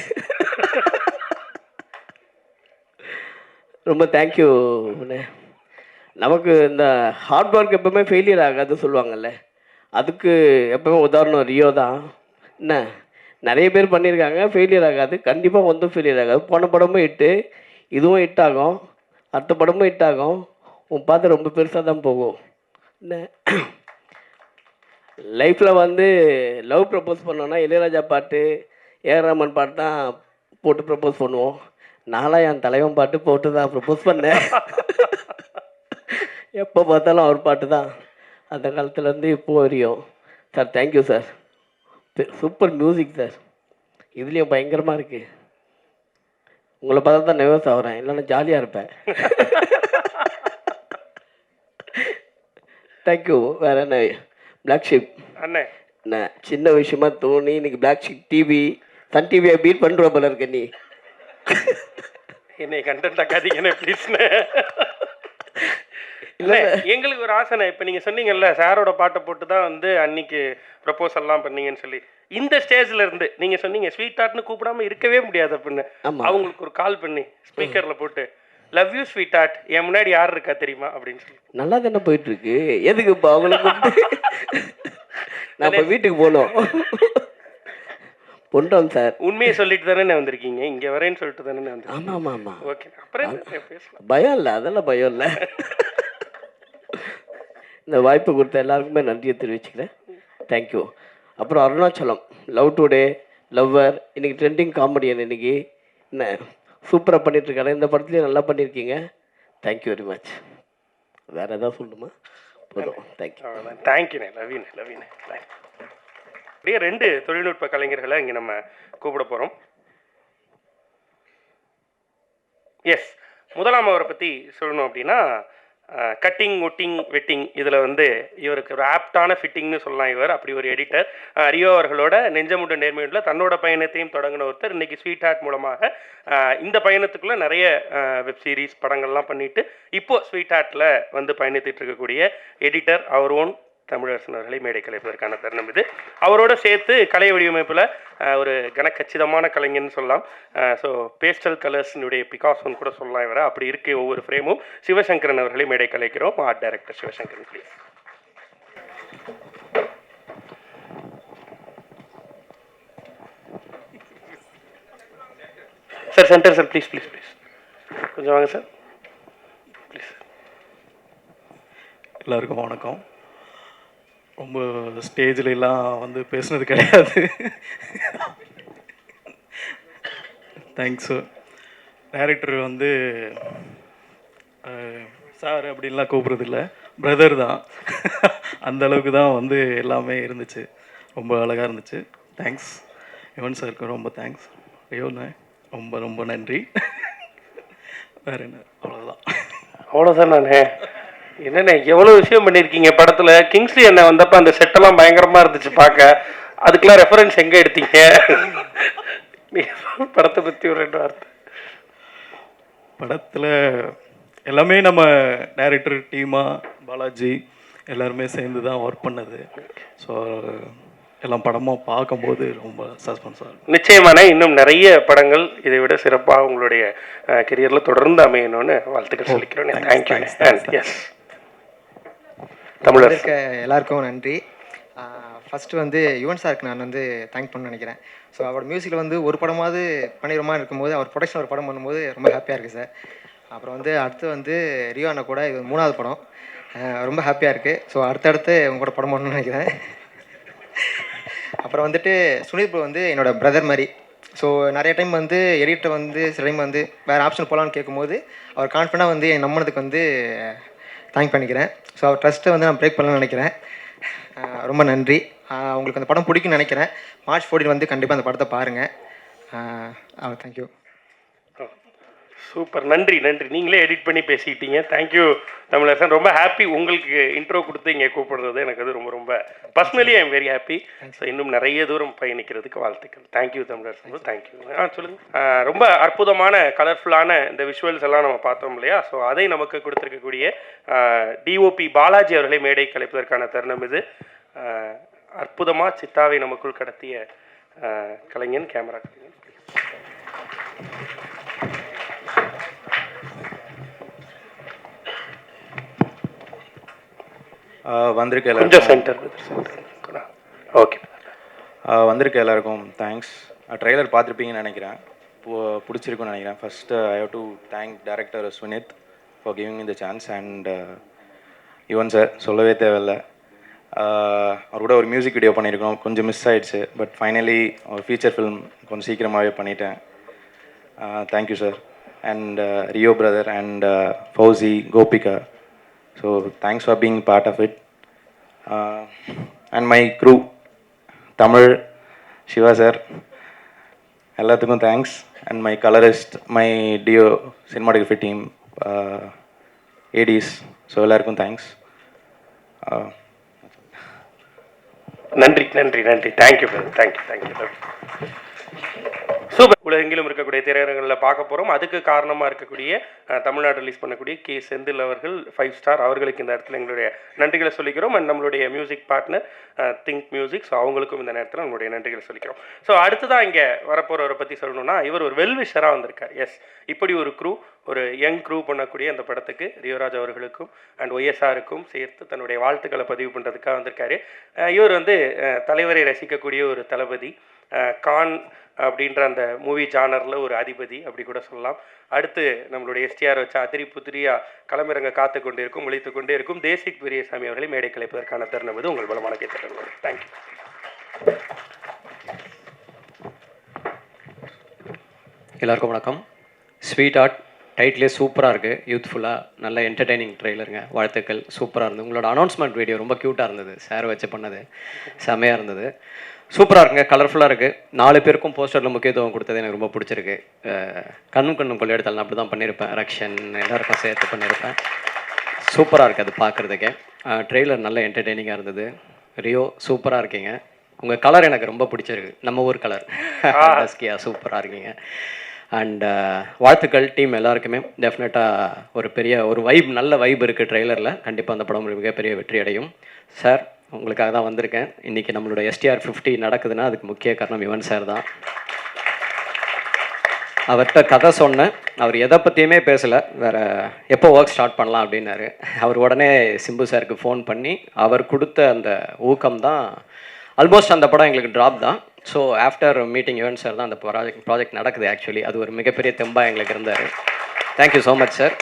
ரொம்ப தேங்க்யூ. நமக்கு இந்த ஹார்ட் ஒர்க் எப்பவுமே ஃபெயிலியர் ஆகாதுன்னு சொல்லுவாங்கல்ல, அதுக்கு எப்பவுமே உதாரணம் ரியோ தான். என்ன நிறைய பேர் பண்ணியிருக்காங்க, ஃபெயிலியர் ஆகாது. கண்டிப்பாக ஒன்றும் ஃபெயிலியர் ஆகாது. போன படமும் ஹிட்டு, இதுவும் ஹிட் ஆகும், அடுத்த படமும் ஹிட் ஆகும். உன் பார்த்து ரொம்ப பெருசாக தான் போகும். என்ன லைஃப்பில் வந்து லவ் ப்ரப்போஸ் பண்ணோன்னா இளையராஜா பாட்டு, ஏஆர் ரஹ்மான் பாட்டு தான் போட்டு ப்ரப்போஸ் பண்ணுவோம். நான்லாம் என் தலைவன் பாட்டு போட்டு தான் ப்ரப்போஸ் பண்ணேன். எப்போ பார்த்தாலும் அவர் பாட்டு தான் அந்த காலத்துலேருந்து இப்போ வரையும். Sir thank you sir. Super music sir. இதுலேயும் பயங்கரமாக இருக்குது. உங்களை பார்த்தா தான் நர்வஸ் ஆகிறேன், இல்லைன்னா ஜாலியாக இருப்பேன். தேங்க்யூ. வேறு என்ன, பிளாக் ஷிப் அண்ணே என்ன சின்ன விஷயமா தோணி இன்னைக்கு பிளாக் ஷிப் டிவி சன் டிவியை பீட் பண்ணுற போல இருக்க. நீ என்னை கண்டென்ட் ஆக்காதீங்கண்ணே ப்ளீஸ்ண்ணே. இல்லை எங்களுக்கு ஒரு ஆசைண்ணே, இப்போ நீங்கள் சொன்னீங்கல்ல சாரோட பாட்டை போட்டு தான் வந்து அன்னைக்கு ப்ரப்போசல்லாம் பண்ணீங்கன்னு சொல்லி, இந்த ஸ்டேஜில் இருந்து நீங்கள் சொன்னீங்க ஸ்வீட் ஆர்ட்னு கூப்பிடாம இருக்கவே முடியாது அப்படின்னு. அவங்களுக்கு ஒரு கால் பண்ணி ஸ்பீக்கரில் போட்டு லவ் யூ ஸ்வீட் ஆர்ட், என் முன்னாடி யார் இருக்கா தெரியுமா அப்படின்னு சொல்லி. நல்லா தானே போயிட்டு இருக்கு. எதுக்கு இப்போ அவங்களுக்கு நான் இப்போ வீட்டுக்கு போகணும். பொண்டோம் சார். உண்மையை சொல்லிட்டு தானே வந்திருக்கீங்க, இங்கே வரேன்னு சொல்லிட்டு தானே வந்து. ஆமாம் ஆமாம் ஆமாம். ஓகே, அப்புறம் பேசலாம். பயம் இல்லை, அதெல்லாம் பயம் இல்லை. இந்த வாய்ப்பு கொடுத்த எல்லாருக்குமே நன்றியை தெரிவிச்சுக்கிறேன். தேங்க்யூ. அப்புறம் அருணாச்சலம் லவ் டுடே, லவ்வர், இன்னைக்கு ட்ரெண்டிங் காமெடியன். இன்னைக்கு என்ன சூப்பராக பண்ணிட்டுருக்காரு. இந்த படத்துலேயும் நல்லா பண்ணியிருக்கீங்க. Thank you very much. வேறு எதாவது சொல்லணுமா? போதும். தேங்க்யூ. தேங்க்யூண்ணே. லவ்யூண்ணே. அப்படியே 2 தொழில்நுட்ப கலைஞர்களை இங்கே நம்ம கூப்பிட போகிறோம். எஸ், முதலாம் அவரை பற்றி சொல்லணும் அப்படின்னா, கட்டிங், ஒட்டிங், வெட்டிங் இதில் வந்து இவருக்கு ஒரு ஆப்டான ஃபிட்டிங்னு சொல்லலாம். இவர் அப்படி ஒரு எடிட்டர். ரியோ அவர்களோட நெஞ்சமுண்ட நேர்மையுள்ள தன்னோட பயணத்தையும் தொடங்கின ஒருத்தர். இன்றைக்கி ஸ்வீட் ஆர்ட் மூலமாக இந்த பயணத்துக்குள்ளே நிறைய வெப் சீரிஸ் படங்கள்லாம் பண்ணிவிட்டு இப்போது ஸ்வீட் ஆர்ட்டில் வந்து பயணித்துட்டு இருக்கக்கூடிய எடிட்டர் அவர் ஓன் தமிழரசன் அவர்களை மேடை கலைப்பதற்கான தருணம் இது. அவரோட சேர்த்து கலை வடிவமைப்பில் ஒரு கனக்கச்சிதமான கலைஞர்னு சொல்லலாம். ஸோ பேஸ்டல் கலர்ஸ்னுடைய பிகாசோன்னு கூட சொல்லலாம் இவரை. அப்படி இருக்கு ஒவ்வொரு ஃப்ரேமும். சிவசங்கரன் அவர்களை மேடை கலைக்கிறோம். Art director Sivasankaran please. Sir centre sir, please please please கொஞ்சம் வாங்க சார் ப்ளீஸ். எல்லாருக்கும் வணக்கம். ரொம்ப ஸ்டேஜ்லாம் வந்து பேசுனது கிடையாது. தேங்க்ஸு. டைரக்டர் வந்து சார் அப்படின்லாம் கூப்பிட்றதில்ல, பிரதர் தான். அந்த அளவுக்கு தான் வந்து எல்லாமே இருந்துச்சு. ரொம்ப அழகாக இருந்துச்சு. தேங்க்ஸ். யுவன் சாருக்கு ரொம்ப தேங்க்ஸ். ரியோண்ணே ரொம்ப ரொம்ப நன்றி. வேறு என்ன, அவ்வளோதான். நான் என்னண்ணே எவ்வளோ விஷயம் பண்ணியிருக்கீங்க படத்தில். கிங்ஸ்லி என்ன வந்தப்போ அந்த செட்டெல்லாம் பயங்கரமாக இருந்துச்சு பார்க்க. அதுக்கெல்லாம் ரெஃபரன்ஸ் எங்கே எடுத்தீங்க? படத்தை பற்றி ஒரு 2 வார்த்தை. படத்தில் எல்லாமே நம்ம டைரக்டர் டீமாக பாலாஜி எல்லாருமே சேர்ந்து தான் ஒர்க் பண்ணது. ஸோ எல்லாம் படமாக பார்க்கும்போது ரொம்ப சஸ்பென்ஸாக இருக்கும். நிச்சயமான இன்னும் நிறைய படங்கள் இதை விட சிறப்பாக உங்களுடைய கெரியரில் தொடர்ந்து அமையணும்னு வாழ்த்துக்கள் சொல்லிக்கிறோம். தேங்க்யூ. எஸ், தமிழர் இருக்க எல்லாருக்கும் நன்றி. ஃபஸ்ட்டு வந்து யுவன் சாருக்கு நான் வந்து தேங்க் பண்ண நினைக்கிறேன். ஸோ அவரோட மியூசிக்கில் வந்து ஒரு படமாவது பண்ணிடுமா இருக்கும்போது அவர் ப்ரொடக்ஷன் ஒரு படம் பண்ணும்போது ரொம்ப ஹாப்பியாக இருக்குது சார். அப்புறம் வந்து அடுத்து வந்து ரியோ அண்ணா கூட இது 3வது படம், ரொம்ப ஹாப்பியாக இருக்குது. ஸோ அடுத்தடுத்து உங்க கூட படம் பண்ணணும்னு நினைக்கிறேன். அப்புறம் வந்துட்டு சுனில் ப்ரோ வந்து என்னோட பிரதர் மாதிரி. ஸோ நிறைய டைம் வந்து எடிட்டர் வந்து சில டைம் வந்து வேறு ஆப்ஷன் போகலான்னு கேட்கும்போது அவர் கான்ஃபிடண்டாக வந்து என் நம்பினதுக்கு வந்து தேங்க் பண்ணிக்கிறேன். ஸோ அவர் ட்ரஸ்ட்டை வந்து நான் பிரேக் பண்ணலாம்னு நினைக்கிறேன். ரொம்ப நன்றி. உங்களுக்கு அந்த படம் பிடிக்கும்னு நினைக்கிறேன். மார்ச் 14 வந்து கண்டிப்பாக அந்த படத்தை பாருங்கள். தேங்க்யூ. சூப்பர், நன்றி நன்றி. நீங்களே எடிட் பண்ணி பேசிக்கிட்டீங்க. தேங்க்யூ தமிழரசன். ரொம்ப ஹாப்பி உங்களுக்கு இன்ட்ரோ கொடுத்து இங்கே கூப்பிடுறது. எனக்கு அது ரொம்ப ரொம்ப personally I am very happy. So இன்னும் நிறைய தூரம் பயணிக்கிறதுக்கு வாழ்த்துக்கள். தேங்க்யூ தமிழரசன். தேங்க்யூ. சொல்லுங்கள். ரொம்ப அற்புதமான கலர்ஃபுல்லான இந்த விஷுவல்ஸ் எல்லாம் நம்ம பார்த்தோம் இல்லையா? ஸோ அதை நமக்கு கொடுத்துருக்கக்கூடிய டிஓபி பாலாஜி அவர்களை மேடை கலைப்பதற்கான தருணம் இது. அற்புதமாக சித்தாவை நமக்குள் கடத்திய கலைஞன், கேமரா கலைஞன். வந்திருக்க கொஞ்சம் சென்டர். ஓகே. வந்திருக்க எல்லாருக்கும் தேங்க்ஸ். ட்ரெய்லர் பார்த்துருப்பீங்கன்னு நினைக்கிறேன். பிடிச்சிருக்குன்னு நினைக்கிறேன். First I have to thank director Sunith for giving me the chance and Yuvan sir சொல்லவே தேவையில்லை. அவர் கூட ஒரு மியூசிக் வீடியோ பண்ணியிருக்கோம், கொஞ்சம் மிஸ் ஆகிடுச்சு. பட் ஃபைனலி ஒரு ஃபீச்சர் ஃபிலிம் கொஞ்சம் சீக்கிரமாகவே பண்ணிட்டேன். Thank you sir. And Rio brother and Fauci, Gopika. So thanks for being part of it. And my crew, Tamil, Shiva sir, எல்லாத்துக்கும் thanks. And my colourist, my DOP cinematography team, ADs, so எல்லாருக்கும் thanks. நன்றி நன்றி நன்றி. Thank you brother. Thank you thank you. Super. உலகெங்கிலும் இருக்கக்கூடிய திரையரங்களில் பார்க்க போகிறோம். அதுக்கு காரணமாக இருக்கக்கூடிய தமிழ்நாடு ரிலீஸ் பண்ணக்கூடிய கே செந்தில் அவர்கள் 5 ஸ்டார் அவர்களுக்கு இந்த இடத்துல எங்களுடைய நன்றிகளை சொல்லிக்கிறோம். அண்ட் நம்மளுடைய music partner think music, so அவங்களுக்கும் இந்த நேரத்தில் நம்மளுடைய நன்றிகளை சொல்லிக்கிறோம். ஸோ அடுத்ததான் இங்கே வரப்போகிறவரை பற்றி சொல்லணும்னா, இவர் ஒரு வெல்விஷராக வந்திருக்கார். எஸ், இப்படி ஒரு க்ரூ, ஒரு யங் க்ரூ பண்ணக்கூடிய அந்த படத்துக்கு ரியோராஜ் அவர்களுக்கும் அண்ட் ஒய்எஸ்ஆருக்கும் சேர்த்து தன்னுடைய வாழ்த்துக்களை பதிவு பண்ணுறதுக்காக வந்திருக்காரு. இவர் வந்து தலைவரை ரசிக்கக்கூடிய ஒரு தளபதி, கான் அப்படின்ற அந்த மூவி ஜானரில் ஒரு அதிபதி அப்படி கூட சொல்லலாம். அடுத்து நம்மளுடைய எஸ்டிஆர் வச்சா அதிரி புத்திரியா களமிறங்க காத்து கொண்டே இருக்கும், ஒழித்து கொண்டே இருக்கும் தேசிக் பெரியசாமி அவர்களை மேடை கலைப்பதற்கான தருணம் இது. உங்கள் பலமான கேட்டுக்கொள்கிறேன். தேங்க்யூ. எல்லாருக்கும் வணக்கம். ஸ்வீட் ஆர்ட் டைட்டிலே சூப்பராக இருக்குது, யூத்ஃபுல்லாக நல்ல என்டர்டெய்னிங் ட்ரெய்லருங்க. வாழ்த்துக்கள், சூப்பராக இருந்தது. உங்களோட அனௌன்ஸ்மெண்ட் வீடியோ ரொம்ப க்யூட்டாக இருந்தது, சார் வச்சு பண்ணது செம்மையாக இருந்தது. சூப்பராக இருக்குங்க, கலர்ஃபுல்லாக இருக்குது. 4 பேருக்கும் போஸ்டரில் முக்கியத்துவம் கொடுத்தது எனக்கு ரொம்ப பிடிச்சிருக்கு. கண்ணும் கொள்ளையெடுத்தால் நான் அப்படி தான் பண்ணியிருப்பேன், ரக்ஷன் எல்லாருக்கும் சேர்த்து பண்ணியிருப்பேன். சூப்பராக இருக்குது அது பார்க்குறதுக்கே. ட்ரெய்லர் நல்ல என்டர்டெய்னிங்காக இருந்தது. ரியோ சூப்பராக இருக்கீங்க. உங்கள் கலர் எனக்கு ரொம்ப பிடிச்சிருக்கு, நம்ம ஊர் கலர். டஸ்கியா சூப்பராக இருக்கீங்க. அண்ட் வாழ்த்துக்கள் டீம் எல்லாருக்குமே. டெஃபினட்டாக ஒரு வைப், நல்ல வைப் இருக்குது ட்ரெய்லரில். கண்டிப்பாக அந்த படம் மிகப்பெரிய வெற்றி அடையும். சார், உங்களுக்காக தான் வந்திருக்கேன். இன்றைக்கி நம்மளோட எஸ்டிஆர் 50 நடக்குதுன்னா அதுக்கு முக்கிய காரணம் யுவன் சார் தான். அவர்கிட்ட கதை சொன்னேன், அவர் எதை பற்றியுமே பேசலை, வேறு எப்போ ஒர்க் ஸ்டார்ட் பண்ணலாம் அப்படின்னாரு. அவர் உடனே சிம்பு சாருக்கு ஃபோன் பண்ணி அவர் கொடுத்த அந்த ஊக்கம் தான் ஆல்மோஸ்ட் அந்த படம் எங்களுக்கு ட்ராப் தான். So after meeting Yuvan sir தான் அந்த ப்ராஜெக்ட் நடக்குது. ஆக்சுவலி அது ஒரு மிகப்பெரிய தெம்பாக எங்களுக்கு இருந்தார். Thank you so much sir.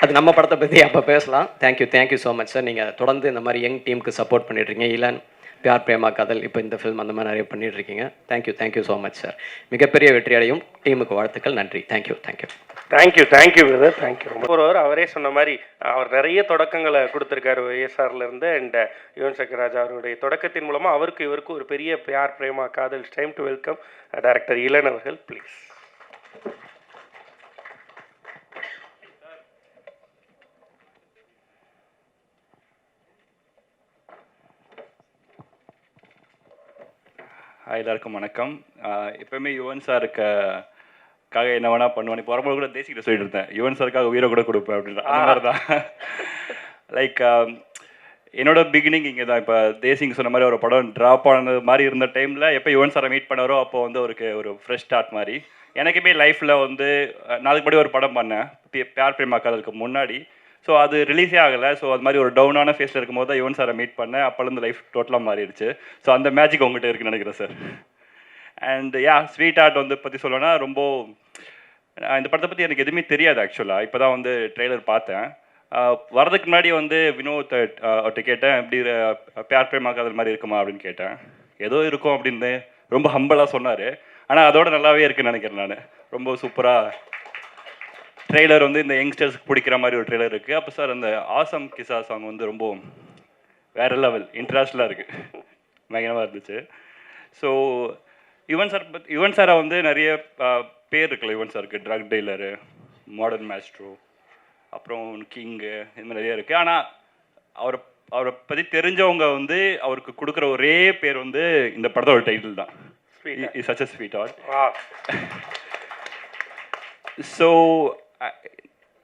அது நம்ம படத்தை பற்றி அப்போ பேசலாம். Thank you so much sir. நீங்கள் தொடர்ந்து இந்த மாதிரி யங் டீமுக்கு சப்போர்ட் பண்ணிட்டுருக்கீங்க. இளன், பியார் பிரேமா காதல், இப்போ இந்த ஃபில்ம், அந்த மாதிரி நிறைய பண்ணிகிட்ருக்கீங்க. Thank you so much sir. மிகப்பெரிய வெற்றி அடையும். டீமுக்கு வாழ்த்துக்கள். நன்றி. Thank you brother. தேங்க்யூ ரொம்ப. அவரே சொன்ன மாதிரி அவர் நிறைய தொடக்கங்களை கொடுத்துருக்காரு OSRலேருந்து. அண்ட் யுவன் சங்கர் ராஜா அவருடைய தொடக்கத்தின் மூலமாக இவருக்கு ஒரு பெரிய பியார் பிரேமா காதல். Time to welcome director Ilan அவர்கள், ப்ளீஸ். எல்லாருக்கும் வணக்கம். எப்போவுமே யுவன் சாருக்காக என்ன வேணால் பண்ணுவேன். இப்போ வரும்போது கூட தேசிக்கிட்ட சொல்லிட்டு இருந்தேன், யுவன் சாருக்காக உயிரை கூட கொடுப்பேன் அப்படின்ற அந்த மாதிரி தான். லைக் என்னோட பிகினிங் இங்கே தான். இப்போ தேசிங்க சொன்ன மாதிரி ஒரு படம் ட்ராப் ஆனது மாதிரி இருந்த டைமில் எப்போ யுவன் சாரை மீட் பண்ணாரோ அப்போ வந்து அவருக்கு ஒரு ஃப்ரெஷ் ஸ்டார்ட் மாதிரி. எனக்குமே லைஃப்பில் வந்து நாளைக்கு முன்னாடி ஒரு படம் பண்ணேன், பியார் பிரேமா காதலுக்கு முன்னாடி. ஸோ அது ரிலீஸே ஆகலை. ஸோ அது மாதிரி ஒரு டவுனான ஃபேஸில் இருக்கும்போது தான் யுவன் சாரை மீட் பண்ணேன். அப்போலேருந்து லைஃப் டோட்டலாக மாறிடுச்சு. ஸோ அந்த மேஜிக் உங்கள்கிட்ட இருக்குன்னு நினைக்கிறேன் சார். அண்ட் ஸ்வீட் ஆர்ட் வந்து பற்றி சொல்லணும்னா, ரொம்ப இந்த படத்தை பற்றி எனக்கு எதுவுமே தெரியாது ஆக்சுவலாக. இப்போ தான் வந்து ட்ரெய்லர் பார்த்தேன். வரதுக்கு முன்னாடி வந்து வினோத் கேட்டேன், எப்படி பியார் பிரேமா காதல் மாதிரி இருக்குமா அப்படின்னு கேட்டேன். ஏதோ இருக்கும் அப்படின்னு ரொம்ப ஹம்பலாக சொன்னார். ஆனால் அதோட நல்லாவே இருக்குன்னு நினைக்கிறேன் நான். ரொம்ப சூப்பராக ட்ரெய்லர் வந்து இந்த யங்ஸ்டர்ஸ்க்கு பிடிக்கிற மாதிரி ஒரு ட்ரெய்லர் இருக்குது. அப்போ சார் அந்த ஆசம் கிசா சாங் வந்து ரொம்ப வேறு லெவல் இன்ட்ரெஸ்டலாக இருக்குது, பயங்கரமாக இருந்துச்சு. ஸோ யுவன் சாரை வந்து நிறைய பேர் இருக்குல்ல யுவன் சாருக்கு, ட்ரக் டீலரு, மாடர்ன் மேஸ்ட்ரோ, அப்புறம் கிங்கு, இது மாதிரி நிறைய இருக்குது. ஆனால் அவரை பற்றி தெரிஞ்சவங்க வந்து அவருக்கு கொடுக்குற ஒரே பேர் வந்து இந்த படத்தோட டைட்டில் தான், is such a sweetheart. So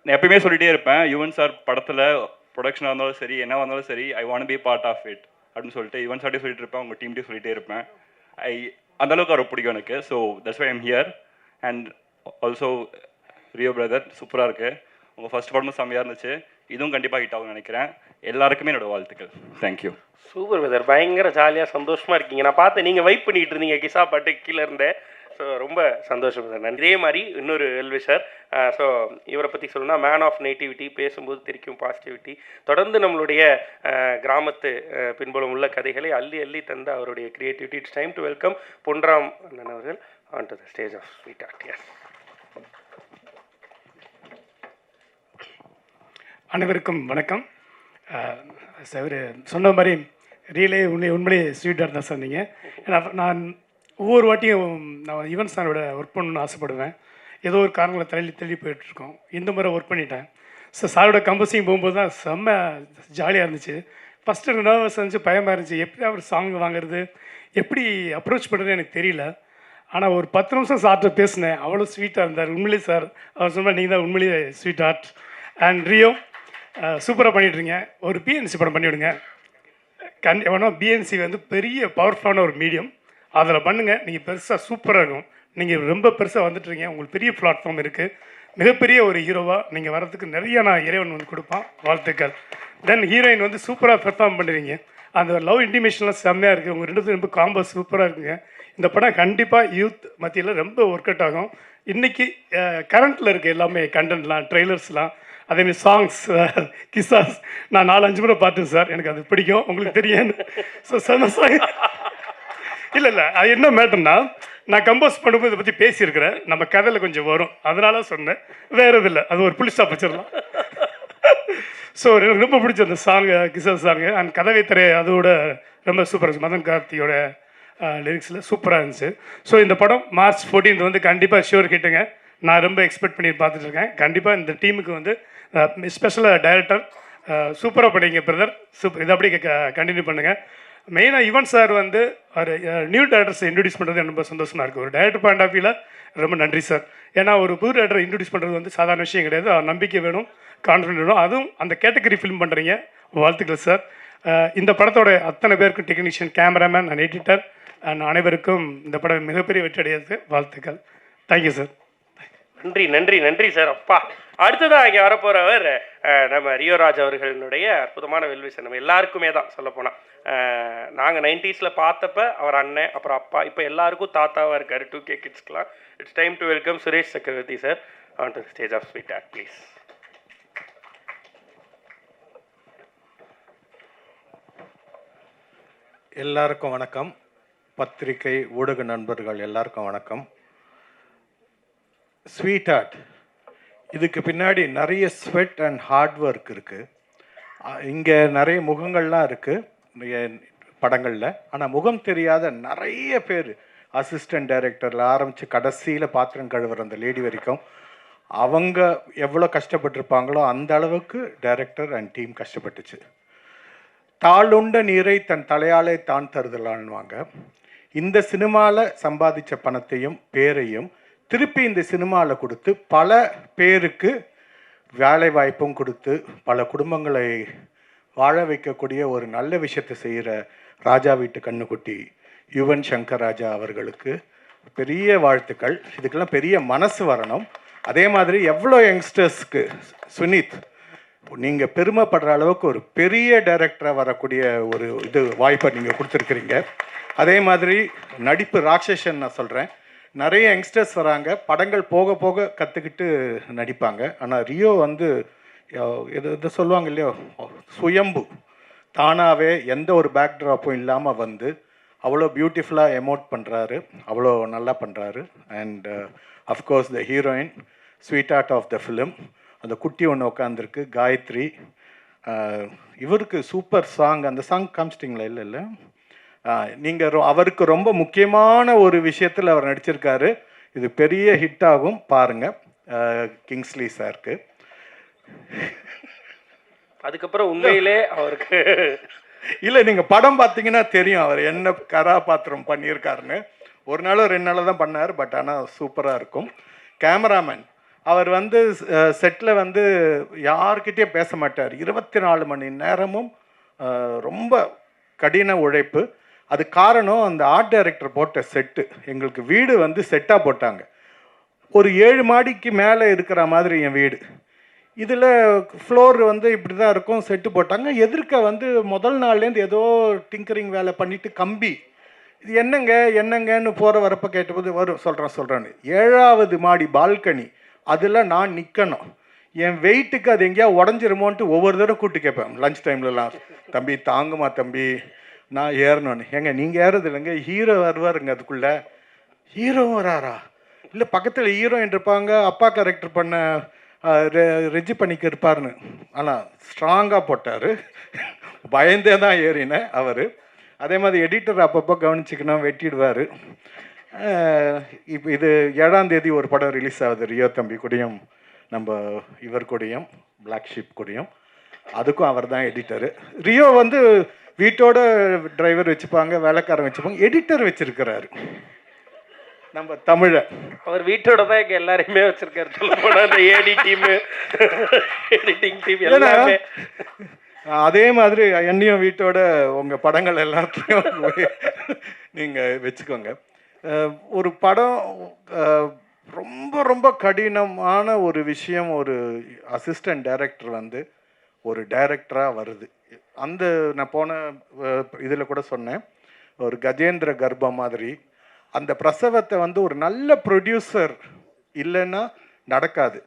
நான் எப்பயுமே சொல்லிகிட்டே இருப்பேன், யுவன் சார் படத்தில் ப்ரொடக்ஷனாக இருந்தாலும் சரி என்ன வந்தாலும் சரி, I want be part of it அப்படின்னு சொல்லிட்டு யுவன் சார்ட்டே சொல்லிட்டு இருப்பேன், உங்கள் டீம்கிட்டே சொல்லிகிட்டே இருப்பேன். அந்தளவுக்கு அவரை பிடிக்கும் எனக்கு. So that's why I'm here. And also Rio brother சூப்பராக இருக்குது. உங்கள் ஃபர்ஸ்ட் படமும் செம்மையாக இருந்துச்சு, இதுவும் கண்டிப்பாக ஹிட் ஆகும்னு நினைக்கிறேன். எல்லாருக்குமே என்னோடய வாழ்த்துக்கள். தேங்க்யூ. சூப்பர் பிரதர், பயங்கர ஜாலியாக சந்தோஷமாக இருக்கீங்க. நான் பார்த்தேன் நீங்கள் வைப் பண்ணிகிட்டு இருந்தீங்க கிசா பாட்டு கீழே இருந்தேன். ஸோ ரொம்ப சந்தோஷம் பிரதர். நன்றி. இதே மாதிரி இன்னொரு வெல்விஷர். ஸோ இவரை பற்றி சொல்லணும்னா மேன் ஆஃப் நேட்டிவிட்டி, பேசும்போது தெரிக்கும் பாசிட்டிவிட்டி, தொடர்ந்து நம்மளுடைய கிராமத்து பின்புலம் உள்ள கதைகளை அள்ளி அள்ளி தந்த அவருடைய creativity. It's time to welcome Ponram அண்ணன் அவர்கள் on to the stage of sweet art. Yes. அனைவருக்கும் வணக்கம். சார் சொன்ன மாதிரி ரியலே உண்மையிலே ஸ்வீட்டாக தான் சார் நீங்கள். ஏன்னா நான் ஒவ்வொரு வாட்டியும் நான் யுவன் சாரோட ஒர்க் பண்ணணும்னு ஆசைப்படுவேன். ஏதோ ஒரு காரணங்களை தள்ளி போயிட்டுருக்கோம். இந்த முறை ஒர்க் பண்ணிட்டேன். ஸோ சாரோட கம்போசிங் போகும்போது தான் செம்ம ஜாலியாக இருந்துச்சு. ஃபஸ்ட்டு நர்வஸ் இருந்துச்சு, பயமாக இருந்துச்சு, எப்படி அவர் சாங் வாங்குறது, எப்படி அப்ரோச் பண்ணுறது எனக்கு தெரியல. ஆனால் ஒரு 10 நிமிஷம் சார்கிட்ட பேசினேன், அவ்வளோ ஸ்வீட்டாக இருந்தார். உண்மையிலே சார் அவர் சொன்னால் நீங்கள் தான் உண்மையிலேயே ஸ்வீட் ஆர்ட். அண்ட் ரியோ சூப்பராக பண்ணிட்டுருங்க. ஒரு பிஎன்சி படம் பண்ணிவிடுங்க. எவனோ பிஎன்சி வந்து பெரிய பவர்ஃபுல்லான ஒரு மீடியம், அதில் பண்ணுங்கள். நீங்கள் பெருசாக சூப்பராக இருக்கும். நீங்கள் ரொம்ப பெருசாக வந்துட்டுருங்க. உங்களுக்கு பெரிய பிளாட்ஃபார்ம் இருக்குது. மிகப்பெரிய ஒரு ஹீரோவாக நீங்கள் வரதுக்கு நிறைய நான் இறைவன் வந்து கொடுப்பான். வாழ்த்துக்கள். தென் ஹீரோயின் வந்து சூப்பராக பெர்ஃபார்ம் பண்ணுறீங்க. அந்த லவ் இன்டிமேஷன்லாம் செம்மையாக இருக்குது. உங்கள் ரெண்டு ரொம்ப காம்போ சூப்பராக இருக்குங்க. இந்த படம் கண்டிப்பாக யூத் மத்தியில் ரொம்ப ஒர்க் அவுட் ஆகும். இன்றைக்கி கரண்ட்டில் இருக்க எல்லாமே கண்டென்ட்லாம், ட்ரெய்லர்ஸ்லாம், அதேமாதிரி சாங்ஸ், கிசாஸ் நான் 4-5 முறை பார்த்தேன் சார். எனக்கு அது பிடிக்கும், உங்களுக்கு தெரியும். ஸோ செம்ம சாங். இல்லை அது என்ன மேட்டர்னா, நான் கம்போஸ் பண்ணும்போது இதை பற்றி பேசியிருக்கிறேன். நம்ம கதையில் கொஞ்சம் வரும், அதனால சொன்னேன், வேறு எதுவும் இல்லை. அது ஒரு புலி ஸ்டாப் வச்சிடலாம். ஸோ எனக்கு ரொம்ப பிடிச்ச அந்த சாங்கு, கிசாஸ் சாங்கு. அண்ட் கதவை தரே அதோட ரொம்ப சூப்பராக இருந்துச்சு. மதன் கார்த்தியோட லிரிக்ஸில் சூப்பராக இருந்துச்சு. ஸோ இந்த படம் March 14 வந்து கண்டிப்பாக ஷியோர் ஹிட்டுங்க. நான் ரொம்ப எக்ஸ்பெக்ட் பண்ணி பார்த்துட்ருக்கேன். கண்டிப்பாக இந்த டீமுக்கு வந்து ஸ்பெஷலாக டைரக்டர் சூப்பராக பண்ணிங்க பிரதர். சூப்பர், இதை அப்படியே கண்டினியூ பண்ணுங்கள். மெயினாக யுவன் சார் வந்து ஒரு நியூ டேரக்டர்ஸை இன்ட்ரடியூஸ் பண்ணுறது எனக்கு ரொம்ப சந்தோஷமாக இருக்குது. ஒரு டேரக்டர் பாயிண்ட் ஆஃப் வியூவில் ரொம்ப நன்றி சார். ஏன்னா ஒரு புது டேரக்டரை இன்ட்ரடியூஸ் பண்ணுறது வந்து சாதாரண விஷயம் கிடையாது. நம்பிக்கை வேணும், கான்ஃபிடென்ட் வேணும். அதுவும் அந்த கேட்டகரி ஃபிலிம் பண்ணுறீங்க, வாழ்த்துக்கள் சார். இந்த படத்தோட அத்தனை பேருக்கும், technician, cameraman and editor and அனைவருக்கும் இந்த படம் மிகப்பெரிய வெற்றி அடையாது. வாழ்த்துக்கள். Thank you sir. நன்றி நன்றி நன்றி சார். அப்பா, அடுத்ததான் இங்கே வரப்போகிறவர் நம்ம ரியோராஜ் அவர்களுடைய அற்புதமான வெல்விஷன். நம்ம எல்லாருக்குமே தான் சொல்லப்போனால், நாங்கள் 90s பார்த்தப்ப அவர் அண்ணன், அப்புறம் அப்பா, இப்போ எல்லாருக்கும் தாத்தாவாக இருக்கார் 2K கிட்ஸ்க்கெலாம். It's time to welcome Suresh Chakravarthy sir on to stage of sweet art please. எல்லாருக்கும் வணக்கம். பத்திரிகை ஊடக நண்பர்கள் எல்லாருக்கும் வணக்கம். ஸ்வீட் ஆர்ட், இதுக்கு பின்னாடி நிறைய ஸ்வெட் அண்ட் ஹார்ட் ஒர்க் இருக்குது. இங்கே நிறைய முகங்கள்லாம் இருக்குது படங்களில். ஆனால் முகம் தெரியாத நிறைய பேர், அசிஸ்டன்ட் டைரக்டரில் ஆரம்பித்து கடைசியில் பாத்திரம் கழுவுற அந்த லேடி வரைக்கும், அவங்க எவ்வளோ கஷ்டப்பட்டிருப்பாங்களோ அந்த அளவுக்கு டைரக்டர் அண்ட் டீம் கஷ்டப்பட்டுச்சு. தாளுண்ட நீரை தன் தலையாலே தான் தருதலான்வாங்க. இந்த சினிமாவில் சம்பாதிச்ச பணத்தையும் பேரையும் திருப்பி இந்த சினிமாவில் கொடுத்து பல பேருக்கு வேலை வாய்ப்பும் கொடுத்து பல குடும்பங்களை வாழ வைக்கக்கூடிய ஒரு நல்ல விஷயத்தை செய்கிற ராஜா வீட்டு கண்ணுக்குட்டி யுவன் சங்கர் ராஜா அவர்களுக்கு பெரிய வாழ்த்துக்கள். இதுக்கெல்லாம் பெரிய மனசு வரணும். அதே மாதிரி எவ்வளோ யங்ஸ்டர்ஸ்க்கு சுனித், நீங்கள் பெருமைப்படுற அளவுக்கு ஒரு பெரிய டைரக்டராக வரக்கூடிய ஒரு வாய்ப்பை நீங்கள் கொடுத்துருக்குறீங்க. அதே மாதிரி நடிப்பு ராட்சசன் நான் சொல்கிறேன். நிறைய யங்ஸ்டர்ஸ் வராங்க, படங்கள் போக போக கற்றுக்கிட்டு நடிப்பாங்க. ஆனால் ரியோ வந்து எது சொல்லுவாங்க இல்லையோ, சுயம்பு, தானாகவே எந்த ஒரு பேக்ட்ராப்பும் இல்லாமல் வந்து அவ்வளோ பியூட்டிஃபுல்லாக எமோட் பண்ணுறாரு, அவ்வளோ நல்லா பண்ணுறாரு. And of course the heroine, sweetheart of the film, அந்த குட்டி ஒன்று உட்காந்துருக்கு, காயத்ரி. இவருக்கு சூப்பர் சாங், அந்த சாங் காமிச்சிட்டிங்களா? இல்லை நீங்கள் அவருக்கு ரொம்ப முக்கியமான ஒரு விஷயத்தில் அவர் நடிச்சிருக்காரு. இது பெரிய ஹிட் ஆகும், பாருங்கள். கிங்ஸ்லி சாருக்கு அதுக்கப்புறம் உண்மையிலே அவருக்கு இல்லை, நீங்கள் படம் பார்த்தீங்கன்னா தெரியும் அவர் என்ன கதாபாத்திரம் பண்ணியிருக்காருன்னு. ஒரு நாளோ 2 நாளோ தான் பண்ணார், பட் ஆனால் சூப்பராக இருக்கும். கேமராமேன் அவர் வந்து செட்டில் வந்து யார்கிட்டயே பேச மாட்டார். 24 மணி நேரமும் ரொம்ப கடின உழைப்பு. அது காரணம் அந்த ஆர்ட் டைரக்டர் போட்ட செட்டு. எங்களுக்கு வீடு வந்து செட்டாக போட்டாங்க. ஒரு 7 மாடிக்கு மேலே இருக்கிற மாதிரி என் வீடு. இதில் ஃப்ளோர் வந்து இப்படி தான் இருக்கும், செட்டு போட்டாங்க. எதிர்க்க வந்து முதல் நாள்லேருந்து ஏதோ டிங்கரிங் வேலை பண்ணிவிட்டு கம்பி, இது என்னங்கன்னு போகிற வரப்போ கேட்டபோது சொல்கிறேன்னு 7வது மாடி பால்கனி, அதில் நான் நிற்கணும். என் வெயிட்டுக்கு அது எங்கேயா உடஞ்சிருமோன்ட்டு ஒவ்வொரு தடவை கூப்பிட்டு கேட்பேன் லஞ்ச் டைம்லலாம். தம்பி தாங்குமா தம்பி, நான் ஏறணும்னு. ஏங்க நீங்கள் ஏறது இல்லைங்க, ஹீரோ வருவாருங்க அதுக்குள்ளே. ஹீரோ வராரா? இல்லை பக்கத்தில் ஹீரோயின் இருப்பாங்க, அப்பா கேரக்டர் பண்ண ரெஜி பண்ணிக்க இருப்பார்னு. ஆனால் ஸ்ட்ராங்காக போட்டார், பயந்தே தான் ஏறினேன் அவர். அதே மாதிரி எடிட்டர் அப்பப்போ கவனிச்சிக்கணும், வெட்டிடுவார். இப்போ இது 7ஆம் தேதி ஒரு படம் ரிலீஸ் ஆகுது, ரியோ தம்பி கூடயும் நம்ம இவர் கூடயும் பிளாக் ஷிப் கூடயும். அதுக்கும் அவர் தான் எடிட்டரு. ரியோ வந்து வீட்டோட டிரைவர் வச்சுப்பாங்க, வேலைக்காரன் வச்சுப்பாங்க, எடிட்டர் வச்சிருக்கிறாரு நம்ம தமிழை. அவர் வீட்டோட தான் எங்க எல்லாரையுமே வச்சிருக்காரு. சொல்ல போனா அந்த ஏடி டீம், எடிட்டிங் டீம் எல்லாமே. அதே மாதிரி என்னையும் வீட்டோட உங்கள் படங்கள் எல்லாத்தையும் நீங்கள் வச்சுக்கோங்க. ஒரு படம் ரொம்ப ரொம்ப கடினமான ஒரு விஷயம். ஒரு அசிஸ்டன்ட் டைரக்டர் வந்து ஒரு டைரக்டராக வருது. அந்த நான் போன இதில் கூட சொன்னேன், ஒரு கஜேந்திர கர்ப்பம் மாதிரி அந்த பிரசவத்தை வந்து ஒரு நல்ல ப்ரொடியூசர் இல்லைன்னா நடக்காது.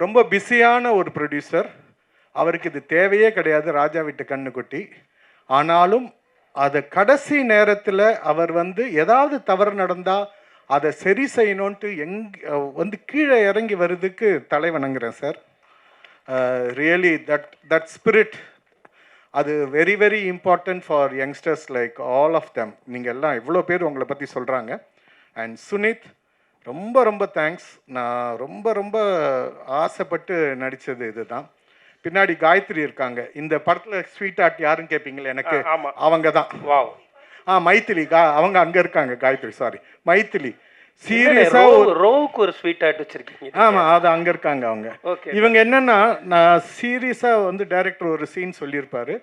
ரொம்ப பிஸியான ஒரு ப்ரொடியூசர், அவருக்கு இது தேவையே கிடையாது, ராஜா வீட்டு கண்ணுக்குட்டி. ஆனாலும் அதை கடைசி நேரத்தில் அவர் வந்து ஏதாவது தவறு நடந்தால் அதை சரி செய்யணுன்ட்டு வந்து கீழே இறங்கி வர்றதுக்கு தலை வணங்குறேன் சார். ரியலி தட் ஸ்பிரிட், அது very very important for youngsters like all of them. நீங்கள் எல்லாம் இவ்வளோ பேர் உங்களை பற்றி சொல்கிறாங்க. அண்ட் சுனித், ரொம்ப ரொம்ப தேங்க்ஸ். நான் ரொம்ப ரொம்ப ஆசைப்பட்டு நடித்தது இதுதான். பின்னாடி காயத்ரி இருக்காங்க. இந்த படத்தில் ஸ்வீட் ஆர்ட் யாருன்னு கேட்பீங்களே, எனக்கு அவங்க தான். மைத்திலி, அவங்க அங்கே இருக்காங்க. காயத்ரி, சாரி, மைத்திலி. சீரியஸாக ரோவுக்கு ஒரு ஸ்வீட் ஆர்ட் வச்சிருக்கீங்க. ஆமாம், அது அங்கே இருக்காங்க அவங்க. இவங்க என்னென்னா, நான் சீரியஸாக வந்து டைரக்டர் ஒரு சீன் சொல்லியிருப்பார்,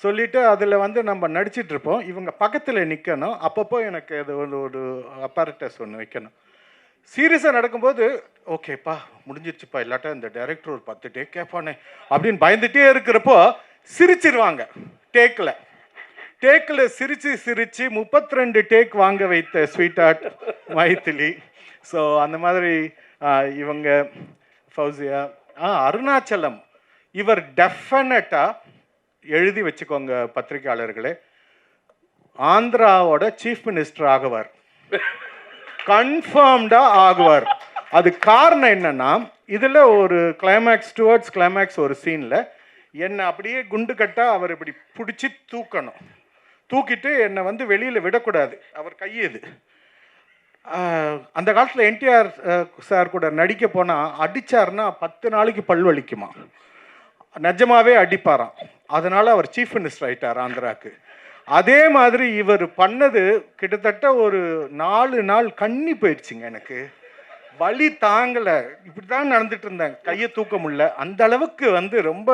சொல்லிவிட்டு அதில் வந்து நம்ம நடிச்சிட்ருப்போம், இவங்க பக்கத்தில் நிற்கணும். அப்பப்போ எனக்கு அது ஒரு அப்பாரட்டஸ் ஒன்று வைக்கணும். சீரியஸாக நடக்கும்போது ஓகேப்பா முடிஞ்சிருச்சுப்பா, இல்லாட்டா இந்த டைரக்டர் ஒரு 10 டேக் கேட்பானே அப்படின்னு பயந்துகிட்டே இருக்கிறப்போ சிரிச்சிருவாங்க. டேக்கில் சிரித்து 32 டேக் வாங்க வைத்த ஸ்வீட் ஆர்ட் மைத்திலி. ஸோ அந்த மாதிரி இவங்க ஃபௌசியா, அருணாச்சலம், இவர் டெஃபினட்டாக எழுதி வச்சுக்கோங்க பத்திரிகையாளர்களே, ஆந்திராவோட சீஃப் மினிஸ்டர் ஆகுவார், கன்ஃபார்ம்டாக ஆகுவார். அது காரணம் என்னன்னா, இதில் ஒரு கிளைமேக்ஸ் ஒரு சீனில் என்னை அப்படியே குண்டு கட்டாக அவர் இப்படி பிடிச்சி தூக்கிட்டு என்னை வந்து வெளியில் விடக்கூடாது, அவர் கையது. அந்த காலத்தில் என்டிஆர் சார் கூட நடிக்க போனால் அடித்தார்னா 10 நாளைக்கு பல்வலிக்குமா, நிஜமாவே அடிப்பாராம். அதனால் அவர் சீஃப் மினிஸ்டர் ஆகிட்டார் ஆந்திராவுக்கு. அதே மாதிரி இவர் பண்ணது கிட்டத்தட்ட ஒரு 4 நாள் கண்ணி போயிடுச்சுங்க. எனக்கு வலி தாங்கலை, இப்படி தான் நடந்துட்டு இருந்தேன், கையை தூக்க முடியல. அந்த அளவுக்கு வந்து ரொம்ப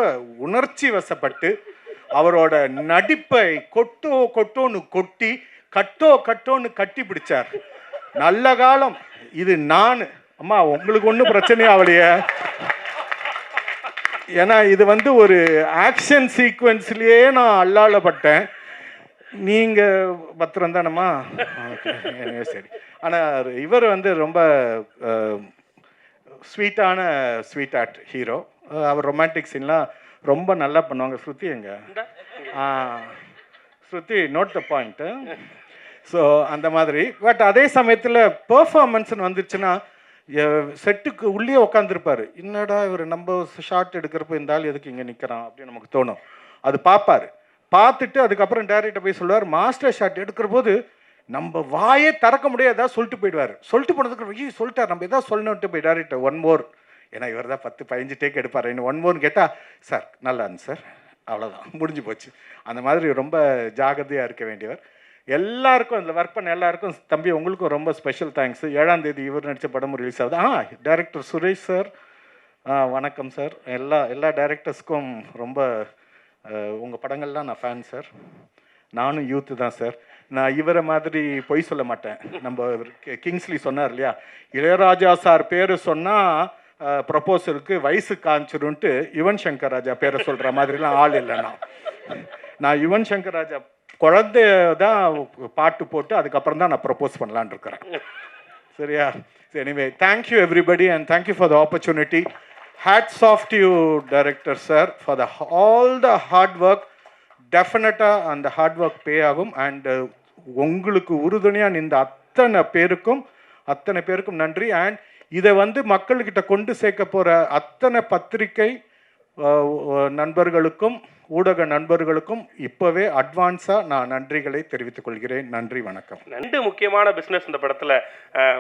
உணர்ச்சி வசப்பட்டு அவரோட நடிப்பை கொட்டோன்னு கொட்டி கட்டோன்னு கட்டி பிடிச்சார். நல்ல காலம் இது. நான் அம்மா உங்களுக்கு ஒன்றும் பிரச்சனையே ஆகலையே, ஏன்னா இது வந்து ஒரு ஆக்ஷன் சீக்வன்ஸ்லேயே நான் அல்லாளப்பட்டேன். நீங்கள் பத்திரம் தானம்மா? சரி. ஆனால் இவர் வந்து ரொம்ப ஸ்வீட் ஆர்ட் ஹீரோ. அவர் ரொமான்டிக் சீன்லாம் ரொம்ப நல்லா பண்ணுவாங்க. ஸ்ருதி எங்க? ஸ்ருதி, நோட் த பாயிண்ட்டு. ஸோ அந்த மாதிரி. பட் அதே சமயத்தில் பெர்ஃபார்மன்ஸ்னு வந்துச்சுன்னா செட்டுக்கு உள்ளே உட்காந்துருப்பார். என்னடா இவர் நம்ம ஷார்ட் எடுக்கிறப்ப இந்த ஆள் எதுக்கு இங்கே நிற்கிறான் அப்படின்னு நமக்கு தோணும். அது பார்ப்பார். பார்த்துட்டு அதுக்கப்புறம் டேரக்டர் போய் சொல்லுவார், மாஸ்டர் ஷாட் எடுக்கிற போது நம்ம வாயே திறக்க முடியாது, ஏதாவது சொல்லிட்டு போயிடுவார். சொல்லிட்டு போனதுக்கு சொல்லிட்டார், நம்ம எதாவது சொல்லணுன்ட்டு போய் டேரக்டர் 1 more, ஏன்னா இவர் தான் 10-15 டேக் எடுப்பார், இன்னும் 1 more கேட்டால் சார் நல்லா இருந்துச்சு சார், அவ்வளோதான் முடிஞ்சு போச்சு. அந்த மாதிரி ரொம்ப ஜாகிரதையாக இருக்க வேண்டியவர். எல்லாருக்கும் அதில் ஒர்க் பண்ண எல்லாருக்கும் தம்பி உங்களுக்கும் ரொம்ப ஸ்பெஷல் தேங்க்ஸ். 7ஆம் தேதி இவர் நடித்த படமும் ரிலீஸ் ஆகுது. டைரக்டர் சுரேஷ் சார் வணக்கம் சார். எல்லா டைரக்டர்ஸ்க்கும் ரொம்ப உங்கள் படங்கள்லாம் நான் ஃபேன் சார். நானும் யூத்து தான் சார். நான் இவரை மாதிரி பொய் சொல்ல மாட்டேன். நம்ம கிங்ஸ்லி சொன்னார் இல்லையா, இளையராஜா சார் பேர் சொன்னால் ப்ரப்போசலுக்கு வயசு காமிச்சிருன்ட்டு யுவன் சங்கர் ராஜா பேரை சொல்கிற மாதிரிலாம் ஆள் இல்லை. நான் யுவன் சங்கர் ராஜா குழந்தைய தான் பாட்டு போட்டு அதுக்கப்புறம் தான் நான் ப்ரப்போஸ் பண்ணலான் இருக்கிறேன். சரியா? Anyway thank you everybody and thank you for the opportunity. Hats off to you, director sir, for all the hard work. டெஃபினட்டாக அந்த ஹார்ட் ஒர்க் பே ஆகும். அண்ட் உங்களுக்கு உறுதுணையாக இந்த அத்தனை பேருக்கும் நன்றி. அண்ட் இதை மக்கள்கிட்ட கொண்டு சேர்க்க போகிற அத்தனை பத்திரிகை நண்பர்களுக்கும் ஊடக நண்பர்களுக்கும் இப்போவே அட்வான்ஸாக நான் நன்றிகளை தெரிவித்துக் கொள்கிறேன். நன்றி, வணக்கம். 2 முக்கியமான பிஸ்னஸ் இந்த படத்தில்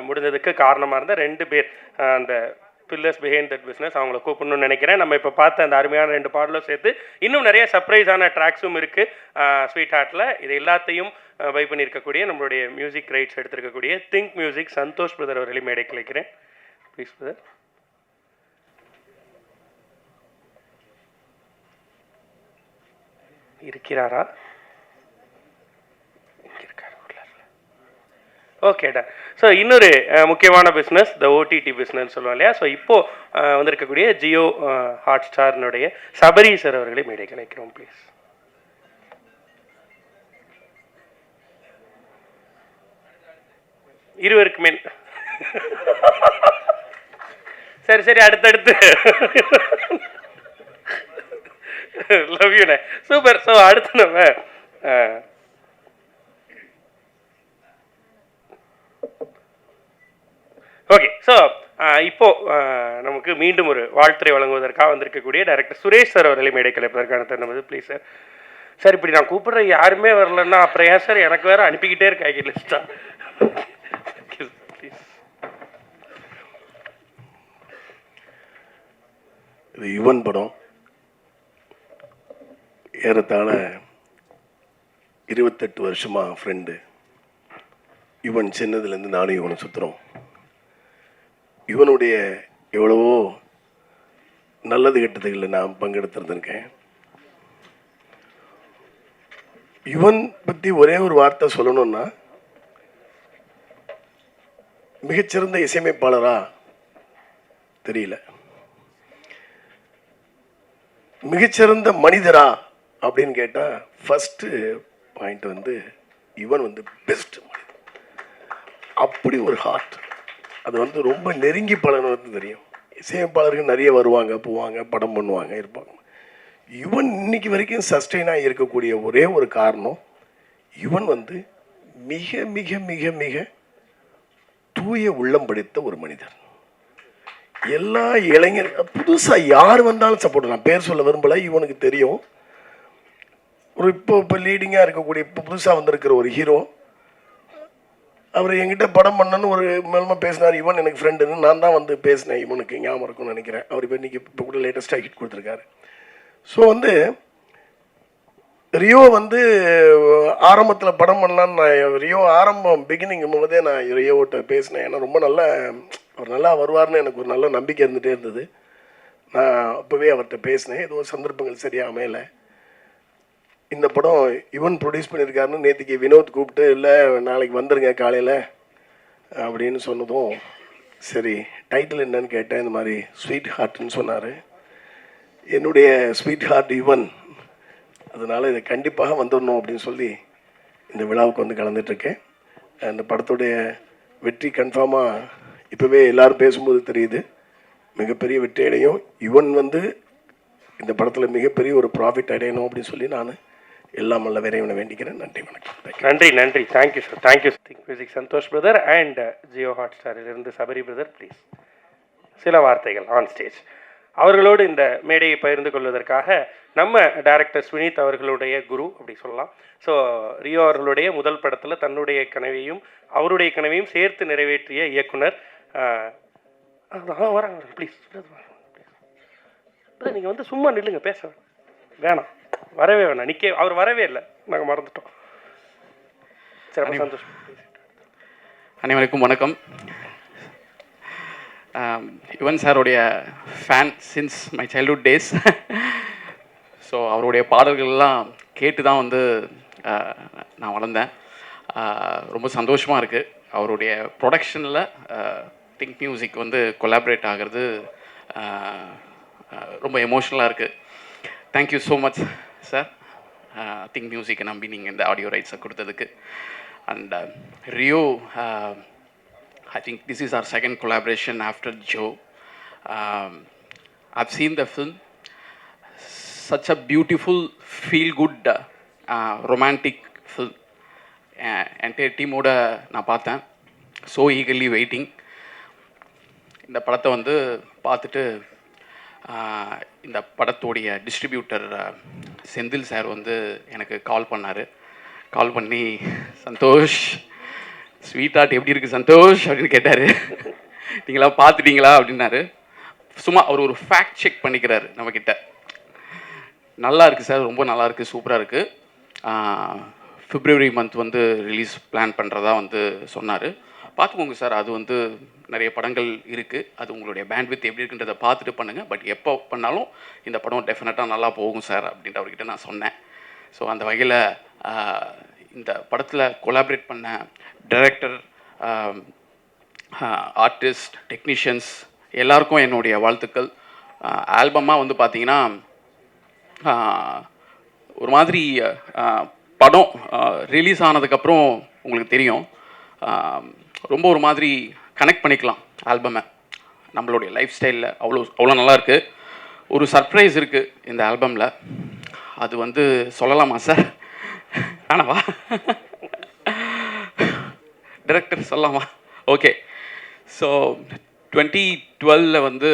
முடிஞ்சதுக்கு காரணமாக இருந்த 2 பேர், அந்த பில்லர்ஸ் பிஹைண்ட் தட் பிஸ்னஸ், அவங்கள கூப்பிடணும்னு நினைக்கிறேன். நம்ம இப்போ பார்த்த அந்த அருமையான 2 பாடலும் சேர்த்து இன்னும் நிறைய சர்ப்ரைஸான ட்ராக்ஸும் இருக்குது ஸ்வீட் ஹார்ட்டில். இது எல்லாத்தையும் பை பண்ணியிருக்கக்கூடிய நம்மளுடைய மியூசிக் ரைட்ஸ் எடுத்திருக்கக்கூடிய திங்க் மியூசிக் சந்தோஷ் பிரதர் அவர்களையும் மேடை கலைக்கிறேன். Please brother. இருக்கிறாரா? ஓகேடா. ஸோ இன்னொரு முக்கியமான பிஸ்னஸ் த ஓடிடி பிஸ்னஸ் சொல்லுவோம் இல்லையா. ஸோ இப்போது வந்திருக்கக்கூடிய ஜியோ ஹாட் ஸ்டார்னுடைய சபரி சார் அவர்களை மேடை கலைக்கிறோம் ப்ளீஸ். இருவருக்குமே சரி அடுத்தடுத்து லவ் யூண்ணே, சூப்பர். ஸோ அடுத்து நம்ம ஓகே. ஸோ இப்போது நமக்கு மீண்டும் ஒரு வாழ்த்துறை வழங்குவதற்காக வந்திருக்கக்கூடிய டைரக்டர் சுரேஷ் சார் அவர்களை மேடை கலைப்பதற்கான தருணம் ப்ளீஸ் சார். சார் இப்படி நான் கூப்பிட்ற யாருமே வரலன்னா அப்புறம் ஏன் சார் எனக்கு வேறு அனுப்பிக்கிட்டே இருக்காங்க லிஸ்டா. இது யுவன் படம். ஏறத்தாழ 28 வருஷமாக ஃப்ரெண்டு. யுவன் சின்னதுலேருந்து நானும் யுவனை சுற்றுறோம். இவனுடைய எவ்வளவோ நல்லது கெட்டதுகளில் நான் பங்கெடுத்திருந்திருக்கேன். யுவன் பற்றி ஒரே ஒரு வார்த்தை சொல்லணும்னா, மிகச்சிறந்த இசையமைப்பாளரா தெரியல, மிகச்சிறந்த மனிதரா அப்படின்னு கேட்டால் ஃபஸ்ட்டு பாயிண்ட் யுவன் பெஸ்ட் மனிதன். அப்படி ஒரு ஹார்ட். அது ரொம்ப நெருங்கி பழகிறது தெரியும். இசையமைப்பாளர்கள் நிறைய வருவாங்க போவாங்க, படம் பண்ணுவாங்க, இருப்பாங்க. யுவன் இன்னைக்கு வரைக்கும் சஸ்டெயினாக இருக்கக்கூடிய ஒரே ஒரு காரணம், யுவன் மிக மிக மிக மிக தூய உள்ளம் படித்த ஒரு மனிதர். எல்லா இளைஞர்கள் புதுசாக யார் வந்தாலும் சப்போர்ட். நான் பேர் சொல்ல விரும்பலை, இவனுக்கு தெரியும். ஒரு இப்போ லீடிங்காக இருக்கக்கூடிய இப்போ புதுசாக வந்திருக்கிற ஒரு ஹீரோ, அவர் என்கிட்ட படம் பண்ணணுன்னு ஒரு மேலமாக பேசினார். யுவன் எனக்கு ஃப்ரெண்டுன்னு நான் தான் பேசினேன். இவனுக்கு ஞாபகம் இருக்கும்னு நினைக்கிறேன். அவர் இப்போ இன்றைக்கி இப்போ கூட லேட்டஸ்ட்டாக ஹிட் கொடுத்துருக்காரு. ஸோ ரியோ ஆரம்பத்தில் படம் பண்ணலான்னு நான் ரியோ ஆரம்பம் பிகினிங் போதே நான் ரியோட்ட பேசினேன். ஏன்னா ரொம்ப அவர் நல்லா வருவார்னு எனக்கு ஒரு நல்ல நம்பிக்கை இருந்துகிட்டே இருந்தது. நான் அப்போவே அவர்கிட்ட பேசினேன். ஏதோ சந்தர்ப்பங்கள் சரியாக அமையலை. இந்த படம் யுவன் ப்ரொடியூஸ் பண்ணியிருக்காருன்னு நேற்றுக்கு வினோத் கூப்பிட்டு, இல்லை நாளைக்கு வந்துடுங்க காலையில் அப்படின்னு சொன்னதும், சரி டைட்டில் என்னன்னு கேட்டேன். இந்த மாதிரி ஸ்வீட் ஹார்ட்னு சொன்னார். என்னுடைய ஸ்வீட் ஹார்ட் யுவன், அதனால் இதை கண்டிப்பாக வந்துடணும் அப்படின்னு சொல்லி இந்த விழாவுக்கு கலந்துட்டுருக்கேன். அந்த படத்துடைய வெற்றி கன்ஃபார்மாக இப்போவே எல்லோரும் பேசும்போது தெரியுது, மிகப்பெரிய வெற்றி அடையும். யுவன் இந்த படத்தில் மிகப்பெரிய ஒரு ப்ராஃபிட் அடையணும் அப்படின்னு சொல்லி நான் எல்லாம் நல்ல இறைவனை வேண்டிக்கிறேன். நன்றி, வணக்கம். நன்றி நன்றி, thank you sir, thank you. Think music Santhosh brother and Jio hot ஸ்டாரிலிருந்து சபரி பிரதர், ப்ளீஸ் சில வார்த்தைகள் ஆன் ஸ்டேஜ். அவர்களோடு இந்த மேடையை பகிர்ந்து கொள்வதற்காக நம்ம டைரக்டர் ஸ்வினித் அவர்களுடைய குரு அப்படி சொல்லலாம். ஸோ ரியோ அவர்களுடைய முதல் படத்தில் தன்னுடைய கனவையும் அவருடைய கனவையும் சேர்த்து நிறைவேற்றிய இயக்குனர் வராங்க. ப்ளீஸ் நீங்கள் வந்து சும்மா நில்லுங்க, பேச வேணாம், வரவே வேணாம், அவர் வரவே இல்லை, நாங்கள் மறந்துட்டோம். சரி, சந்தோஷம். அனைவருக்கும் வணக்கம். யுவன் சாருடைய fan since my childhood days. So அவருடைய பாடல்கள்லாம் கேட்டு தான் வந்து நான் வளர்ந்தேன். ரொம்ப சந்தோஷமாக இருக்குது. அவருடைய ப்ரொடக்ஷனில் திங்க் மியூசிக் வந்து கொலாபரேட் ஆகிறது ரொம்ப எமோஷ்னலாக இருக்குது. Thank you so much sir, think மியூசிக்கை நம்பி நீங்கள் இந்த ஆடியோ ரைட்ஸை கொடுத்ததுக்கு. And Rio, I think this is our second collaboration after Joe. I've seen the film. Such a beautiful, feel-good, romantic film. Entire team-ஓட நான் பார்த்தேன். So eagerly waiting. இந்த படத்தை வந்து பார்த்துட்டு இந்த படத்தோடைய டிஸ்ட்ரிபியூட்டர் செந்தில் சார் வந்து எனக்கு கால் பண்ணார். கால் பண்ணி, சந்தோஷ் ஸ்வீட் ஆர்ட் எப்படி இருக்குது சந்தோஷ் அப்படின்னு கேட்டார். நீங்களாம் பார்த்துட்டீங்களா அப்படின்னாரு. சும்மா அவர் ஒரு ஃபேக்ட் செக் பண்ணிக்கிறாரு நம்மக்கிட்ட. நல்லா இருக்குது சார், ரொம்ப நல்லா இருக்குது, சூப்பராக இருக்குது. February மந்த் வந்து ரிலீஸ் பிளான் பண்ணுறதா வந்து சொன்னார். பார்த்துக்கோங்க சார், அது வந்து நிறைய படங்கள் இருக்குது, அது உங்களுடைய பேண்ட்வித் எப்படி இருக்குன்றதை பார்த்துட்டு பண்ணுங்கள், பட் எப்போ பண்ணாலும் இந்த படம் டெஃபினட்டாக நல்லா போகும் சார் அப்படின்ற அவர்கிட்ட நான் சொன்னேன். ஸோ அந்த வகையில் இந்த படத்தில் கொலாபரேட் பண்ண டைரக்டர், ஆர்டிஸ்ட், டெக்னீஷியன்ஸ் எல்லாருக்கும் என்னுடைய வாழ்த்துக்கள். ஆல்பமாக வந்து பார்த்திங்கன்னா ஒரு மாதிரி படம் ரிலீஸ் ஆனதுக்கப்புறம் உங்களுக்கு தெரியும், ரொம்ப ஒரு மாதிரி கனெக்ட் பண்ணிக்கலாம் ஆல்பமை நம்மளுடைய லைஃப் ஸ்டைலில். அவ்வளோ நல்லாயிருக்கு. ஒரு சர்ப்ரைஸ் இருக்குது இந்த ஆல்பமில், அது வந்து சொல்லலாமா சார்? ஆனவா டைரக்டர் சொல்லலாமா? ஓகே. ஸோ 2012 வந்து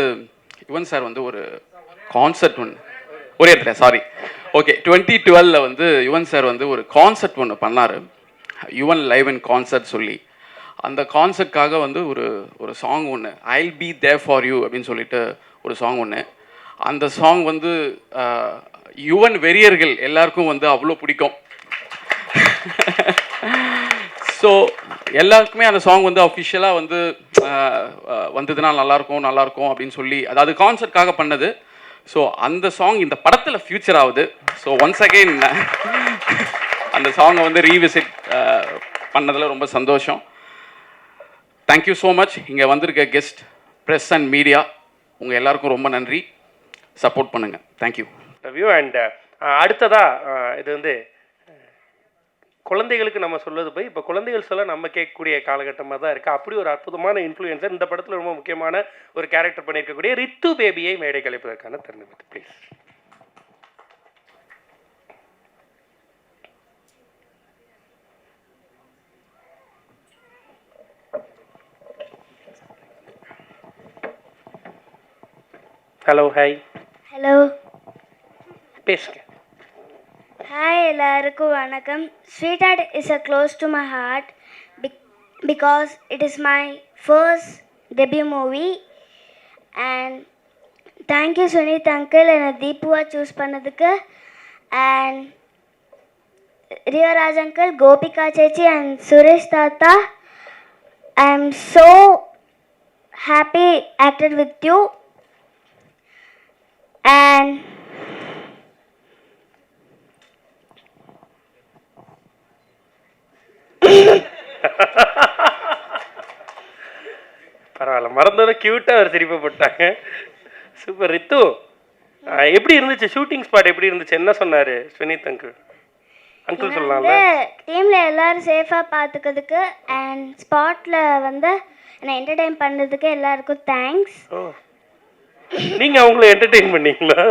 யுவன் சார் வந்து ஒரு கான்சர்ட் ஒரே இடத்துல சாரி ஓகே 2012 வந்து யுவன் சார் வந்து ஒரு கான்சர்ட் ஒன்று பண்ணார், யுவன் லைவ் அண்ட் கான்சர்ட் சொல்லி. அந்த கான்சர்ட்காக வந்து ஒரு சாங் ஒன்று, I'll be there for you அப்படின்னு சொல்லிட்டு ஒரு சாங் ஒன்று. அந்த சாங் வந்து யுவன் வெறியர்கள் எல்லாருக்கும் வந்து அவ்வளோ பிடிக்கும். ஸோ எல்லாருக்குமே அந்த சாங் வந்து அஃபிஷியலாக வந்து வந்ததுன்னா நல்லாயிருக்கும் அப்படின்னு சொல்லி, அதாவது கான்சர்ட்காக பண்ணது. ஸோ அந்த சாங் இந்த படத்தில் ஃபியூச்சர் ஆகுது. ஸோ ஒன்ஸ் அகெயின் அந்த சாங்கை வந்து ரீவிசிட் பண்ணதில் ரொம்ப சந்தோஷம். Thank you so much. இங்கே வந்திருக்க கெஸ்ட், ப்ரெஸ் அண்ட் மீடியா, உங்கள் எல்லாருக்கும் ரொம்ப நன்றி. சப்போர்ட் பண்ணுங்கள். தேங்க்யூ. அண்ட் அடுத்ததாக இது வந்து குழந்தைகளுக்கு நம்ம சொல்வது போய் இப்போ குழந்தைகள் சொல்ல நம்ம கேட்கக்கூடிய காலகட்டமாக தான் இருக்குது. அப்படி ஒரு அற்புதமான இன்ஃப்ளூயன்சர் இந்த படத்தில் ரொம்ப முக்கியமான ஒரு கேரக்டர் பண்ணியிருக்கக்கூடிய ரித்து பேபியை மேடை கலைப்பதற்கான தருணம் ப்ளீஸ். Hello, hi. ஹலோ, பேசுங்க. ஹாய், எல்லாருக்கும் வணக்கம். Sweet art is a close to my heart because it is my first debut movie. And thank you Sunith uncle என்னை தீபுவா சூஸ் பண்ணதுக்கு. அண்ட் ரியோராஜ் அங்கிள், கோபிகா சேச்சி அண்ட் சுரேஷ் தாத்தா, I am so happy acted with you. And பரவாயில்ல, மறந்ததும் க்யூட்டாக ஒரு சிரிப்பு போட்டாங்க. சூப்பர். ரித்து, எப்படி இருந்துச்சு ஷூட்டிங் ஸ்பாட்? எப்படி இருந்துச்சு? என்ன சொன்னார் ஸ்வினித் அங்கிள் சொல்லலாம்ல? டீமில் எல்லோரும் சேஃபாக பார்த்துக்கிறதுக்கு அண்ட் ஸ்பாட்டில் வந்து என்னை என்டர்டெயின் பண்ணுறதுக்கு எல்லாருக்கும் தேங்க்ஸ். நீங்கள் அவங்கள என்டர்டெயின் பண்ணீங்களா?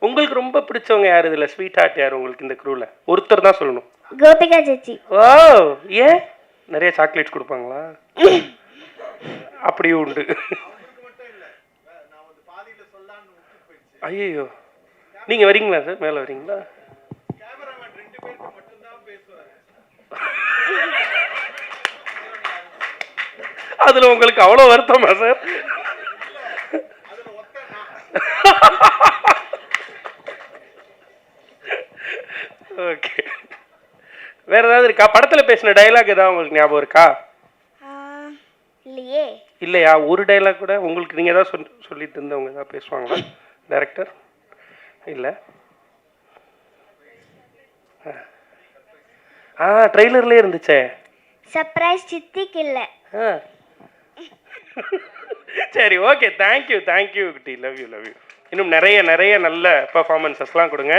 உங்களுக்கு ரொம்ப பிடிச்சவங்க யார் இதில்? ஸ்வீட் ஹார்ட் யார் உங்களுக்கு இந்த க்ரூவில்? ஒருத்தர் தான் சொல்லணும். கோபிகா சேச்சி. ஓ, ஏன் நிறைய சாக்லேட்ஸ் கொடுப்பாங்களா? அப்படியும் உண்டு. ஐயோ, நீங்கள் வரீங்களா சார்? மேலே வரீங்களா? அதில் உங்களுக்கு அவ்வளோ வருத்தமா சார்? ஓகே, வேற ஏதாவது இருக்கா? படத்தில் பேசின டைலாக் ஏதாவது உங்களுக்கு ஞாபகம் இருக்கா? இல்லையே. இல்லையா? ஒரு டைலாக் கூட உங்களுக்கு நீங்கள் ஏதாவது சொல்லிட்டு இருந்தவங்க ஏதாவது பேசுவாங்களா டைரக்டர்? இல்லை. ட்ரெய்லர்லேயே இருந்துச்சே. சர்ப்ரைஸ் சித்திக்கு இல்லை. சரி, ஓகே, தேங்க்யூ குட்டி. Love you. இன்னும் நிறைய நல்ல பர்ஃபார்மன்ஸஸ்லாம் கொடுங்க,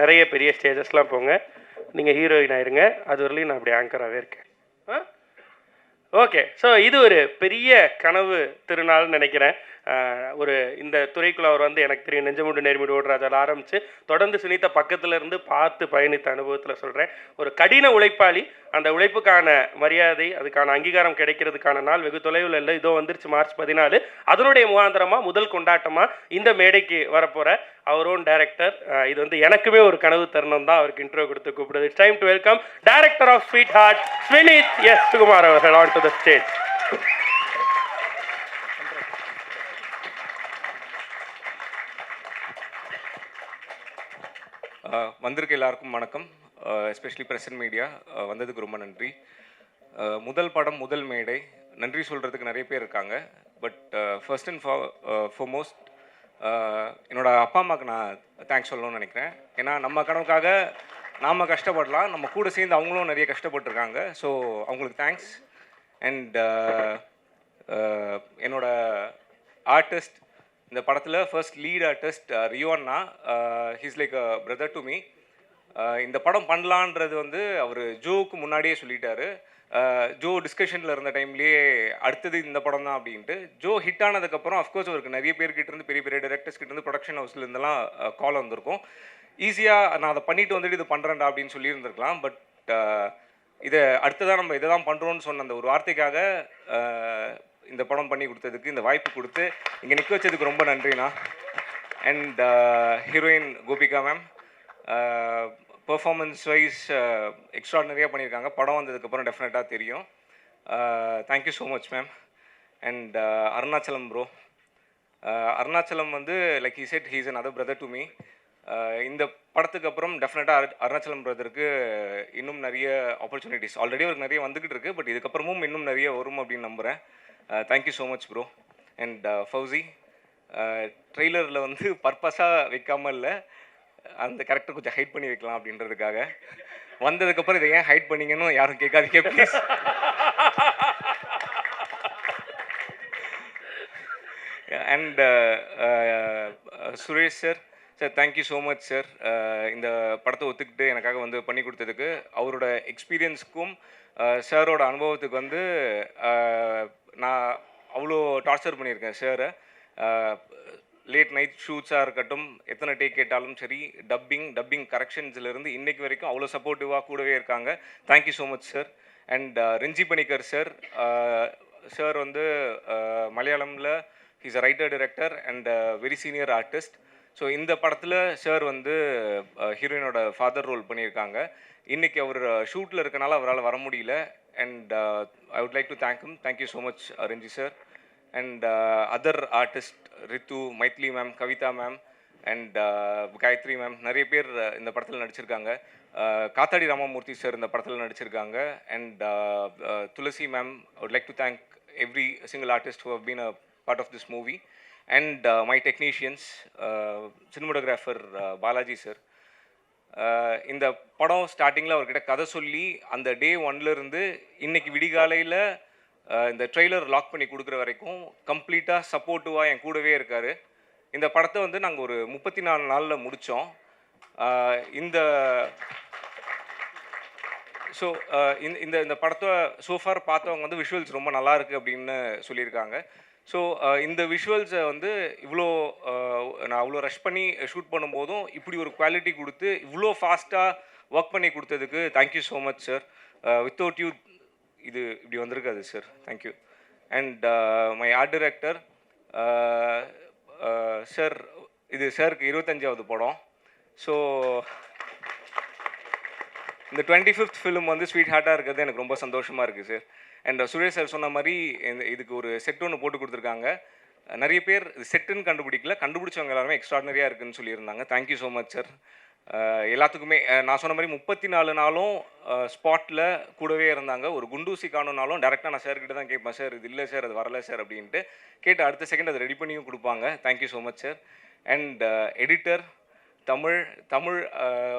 நிறைய பெரிய ஸ்டேஜஸ்லாம் போங்க. நீங்கள் ஹீரோயின் ஆயிருங்க, அது வரலையும் நான் அப்படி ஆங்கராகவே இருக்கேன். ஓகே, ஸோ இது ஒரு பெரிய கனவு திருநாள்னு நினைக்கிறேன். ஒரு இந்த துறைக்குள்ள அவர் வந்து எனக்கு தெரியும் நெஞ்சமுண்டு நேர்முடி ஓடுறாதால் ஆரம்பித்து தொடர்ந்து சுனிதா பக்கத்தில் இருந்து பார்த்து பயணித்த அனுபவத்தில் சொல்கிறேன். ஒரு கடின உழைப்பாளி. அந்த உழைப்புக்கான மரியாதை, அதுக்கான அங்கீகாரம் கிடைக்கிறதுக்கான நாள் வெகு தொலைவில் இல்லை. இதோ வந்துருச்சு மார்ச் 14. அதனுடைய முகாந்திரமாக முதல் கொண்டாட்டமாக இந்த மேடைக்கு வரப்போகிற அவரோன் டைரக்டர். இது வந்து எனக்குமே ஒரு கனவு தருணம் தான் அவருக்கு இன்ட்ரோ கொடுத்து கூப்பிடுது. It's time to welcome director of sweet heart Swinith S Sukumar அவர்கள் ஆன் டு த ஸ்டேஜ். வந்திருக்க எல்லாருக்கும் வணக்கம். எஸ்பெஷலி பிரசன்ட் மீடியா வந்ததுக்கு ரொம்ப நன்றி. முதல் படம் முதல் மேடை, நன்றி சொல்கிறதுக்கு நிறைய பேர் இருக்காங்க. பட் ஃபர்ஸ்ட் அண்ட் ஃபார்மோஸ்ட் என்னோட அப்பா அம்மாவுக்கு நான் தேங்க்ஸ் சொல்லணும்னு நினைக்கிறேன். ஏன்னா நம்ம கனவுக்காக நாம் கஷ்டப்படலாம், நம்ம கூட சேர்ந்து அவங்களும் நிறைய கஷ்டப்பட்டுருக்காங்க. ஸோ அவங்களுக்கு தேங்க்ஸ். அண்ட் என்னோட ஆர்டிஸ்ட், இந்த படத்தில் ஃபர்ஸ்ட் லீட் ஆர்டிஸ்ட் ரியோன்னா, he's like a brother to me. இந்த படம் பண்ணலான்றது வந்து அவர் ஜோவுக்கு முன்னாடியே சொல்லிட்டாரு. ஜோ டிஸ்கஷனில் இருந்த டைம்லேயே அடுத்தது இந்த படம் தான் அப்படின்ட்டு. ஜோ ஹிட் ஆனதுக்கப்புறம் அஃப்கோர்ஸ் அவருக்கு நிறைய பேர்கிட்டேருந்து, பெரிய பெரிய டைரக்டர்ஸ் கிட்டேருந்து, ப்ரொடக்ஷன் ஹவுஸ்லேருந்துலாம் கால் வந்திருக்கும். ஈஸியாக நான் அதை பண்ணிட்டு வந்துட்டு இது பண்ணுறேன்டா அப்படின்னு சொல்லியிருந்திருக்கலாம். பட் இதை அடுத்ததான் நம்ம இதை தான் பண்ணுறோன்னு சொன்ன அந்த ஒரு வார்த்தைக்காக இந்த படம் பண்ணி கொடுத்ததுக்கு, இந்த வாய்ப்பு கொடுத்து இங்கே நிற்க வச்சதுக்கு ரொம்ப நன்றிண்ணா. And heroine Gopika ma'am performance wise எக்ஸ்ட்ராடனரியாக பண்ணியிருக்காங்க. படம் வந்ததுக்கப்புறம் டெஃபினட்டாக தெரியும். Thank you so much ma'am. And Arunachalam bro, Arunachalam வந்து like he said he's another brother to me. இந்த படத்துக்கு அப்புறம் டெஃபினட்டாக அருணாச்சலம் பிரதருக்கு இன்னும் நிறைய ஆப்பர்ச்சுனிட்டிஸ் ஆல்ரெடி அவருக்கு நிறைய வந்துக்கிட்டு இருக்குது. பட் இதுக்கப்புறமும் இன்னும் நிறைய வரும் அப்படின்னு நம்புகிறேன். Thank you so much bro. And Fauci, ட்ரெய்லரில் வந்து பர்பஸாக வைக்காமல் இல்லை, அந்த கேரக்டர் கொஞ்சம் ஹைட் பண்ணி வைக்கலாம் அப்படின்றதுக்காக. வந்ததுக்கப்புறம் இதை ஏன் ஹைட் பண்ணிங்கன்னு யாரும் கேட்காதீங்க please. And Suresh sir, thank you so much sir. இந்த படத்தை ஒத்துக்கிட்டு எனக்காக வந்து பண்ணி கொடுத்ததுக்கு, அவரோட எக்ஸ்பீரியன்ஸுக்கும் சாரோட அனுபவத்துக்கு வந்து நான் அவ்வளோ டார்ச்சர் பண்ணியிருக்கேன் சாரை. லேட் நைட் ஷூட்ஸாக இருக்கட்டும், எத்தனை டேக் கேட்டாலும் சரி, டப்பிங் கரெக்ஷன்ஸ்லேருந்து இன்றைக்கு வரைக்கும் அவ்வளோ சப்போர்ட்டிவாக கூடவே இருக்காங்க. Thank you so much sir. And Renji Panicker sir, sir வந்து மலையாளமில் he's a writer director and very senior artist. So இந்த படத்தில் சார் வந்து ஹீரோயினோட ஃபாதர் ரோல் பண்ணியிருக்காங்க. இன்றைக்கி அவர் ஷூட்டில் இருக்கனால அவரால் வர முடியல. And I would like to thank you so much Renji sir. And other artist Rithu, Maithili ma'am, Kavitha ma'am and Gayathri ma'am, நிறைய பேர் இந்த படத்தில் நடிச்சிருக்காங்க. காத்தாடி ராமமூர்த்தி சார் இந்த படத்தில் நடிச்சிருக்காங்க. And Thulasi ma'am, I would like to thank every single artist who have been a part of this movie. And my technicians, cinematographer Balaji sir. இந்த படம் ஸ்டார்டிங்கில் அவர்கிட்ட கதை சொல்லி அந்த டே 1லேருந்து இன்னைக்கு விடிகாலையில் இந்த ட்ரெய்லர் லாக் பண்ணி கொடுக்குற வரைக்கும் கம்ப்ளீட்டாக சப்போர்ட்டிவாக என் கூடவே இருக்கார். இந்த படத்தை வந்து நாங்கள் ஒரு 34 நாளில் முடித்தோம். இந்த ஸோ இந்த படத்தை சோஃபார் பார்த்தவங்க வந்து விஷுவல்ஸ் ரொம்ப நல்லா இருக்குது அப்படின்னு சொல்லியிருக்காங்க. ஸோ இந்த விஷுவல்ஸை வந்து இவ்வளோ நான் அவ்வளோ ரஷ் பண்ணி ஷூட் பண்ணும்போதும் இப்படி ஒரு குவாலிட்டி கொடுத்து இவ்வளோ ஃபாஸ்ட்டாக ஒர்க் பண்ணி கொடுத்ததுக்கு thank you so much sir. Without you இது இப்படி வந்திருக்காது sir. Thank you. And my art director sir, இது சாருக்கு 25வது படம். ஸோ இந்த 25th ஃபிலிம் வந்து ஸ்வீட் ஹார்ட்டாக இருக்கிறது எனக்கு ரொம்ப சந்தோஷமாக இருக்குது சார். அண்ட் சுரேஷ் சார் சொன்ன மாதிரி இதுக்கு ஒரு செட் ஒன்று போட்டு கொடுத்துருக்காங்க. நிறைய பேர் செட்டுன்னு கண்டுபிடிச்சவங்க எல்லாருமே எக்ஸ்ட்ராடனரியாக இருக்குதுன்னு சொல்லியிருந்தாங்க. Thank you so much sir. எல்லாத்துக்குமே நான் சொன்ன மாதிரி 34 நாளும் ஸ்பாட்டில் கூடவே இருந்தாங்க. ஒரு குண்டூசி காணுனாலும் டேரெக்டாக நான் சார்கிட்ட தான் கேட்பேன், சார் இது இல்லை சார், அது வரலை சார் அப்படின்ட்டு கேட்டு அடுத்த செகண்ட் அதை ரெடி பண்ணியும் கொடுப்பாங்க. Thank you so much sir. And editor Tamil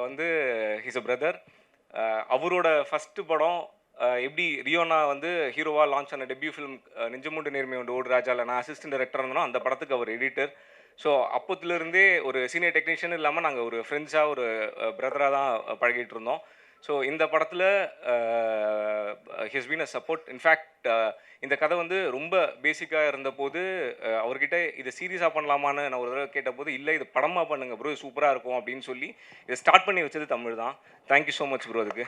வந்து ஹிஸ் அ பிரதர். அவரோட ஃபஸ்ட்டு படம் எப்படி ரியோனா வந்து ஹீரோவாக லான்ச் ஆன டெபியூ ஃபிலிம் நெஞ்சமுண்டு நேர்மை உண்டு ஓடு ராஜாவில் நான் அசிஸ்டன்ட் டைரக்டர் இருந்தோம். அந்த படத்துக்கு அவர் எடிட்டர். ஸோ அப்போத்துலேருந்தே ஒரு சீனியர் டெக்னீஷியன் இல்லாமல் நாங்கள் ஒரு ஃப்ரெண்ட்ஸாக ஒரு பிரதராக தான் பழகிட்டு இருந்தோம். ஸோ இந்த படத்தில் his been a support. In fact இந்த கதை வந்து ரொம்ப பேசிக்காக இருந்தபோது அவர்கிட்ட இதை சீரியஸாக பண்ணலாமான்னு நான் ஒரு தடவை கேட்டபோது, இல்லை இது படமாக பண்ணுங்க ப்ரோ, சூப்பராக இருக்கும் அப்படின்னு சொல்லி இதை ஸ்டார்ட் பண்ணி வச்சது தமிழ் தான். தேங்க்யூ ஸோ மச் ப்ரோ அதுக்கு.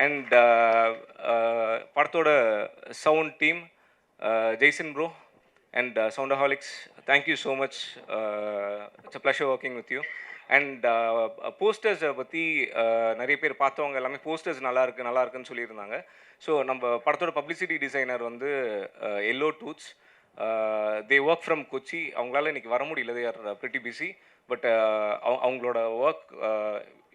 அண்ட் படத்தோட sound team Jaison bro and Soundaholics, thank you so much. It's a pleasure working with you. And posters பற்றி நிறைய பேர் பார்த்தவங்க எல்லாமே போஸ்டர்ஸ் நல்லா இருக்குன்னு சொல்லியிருந்தாங்க. ஸோ நம்ம படத்தோட பப்ளிசிட்டி டிசைனர் வந்து yellow tooths, they work from Kochi. அவங்களால இன்றைக்கி வர முடியல, they are pretty busy. But அவங்களோட ஒர்க்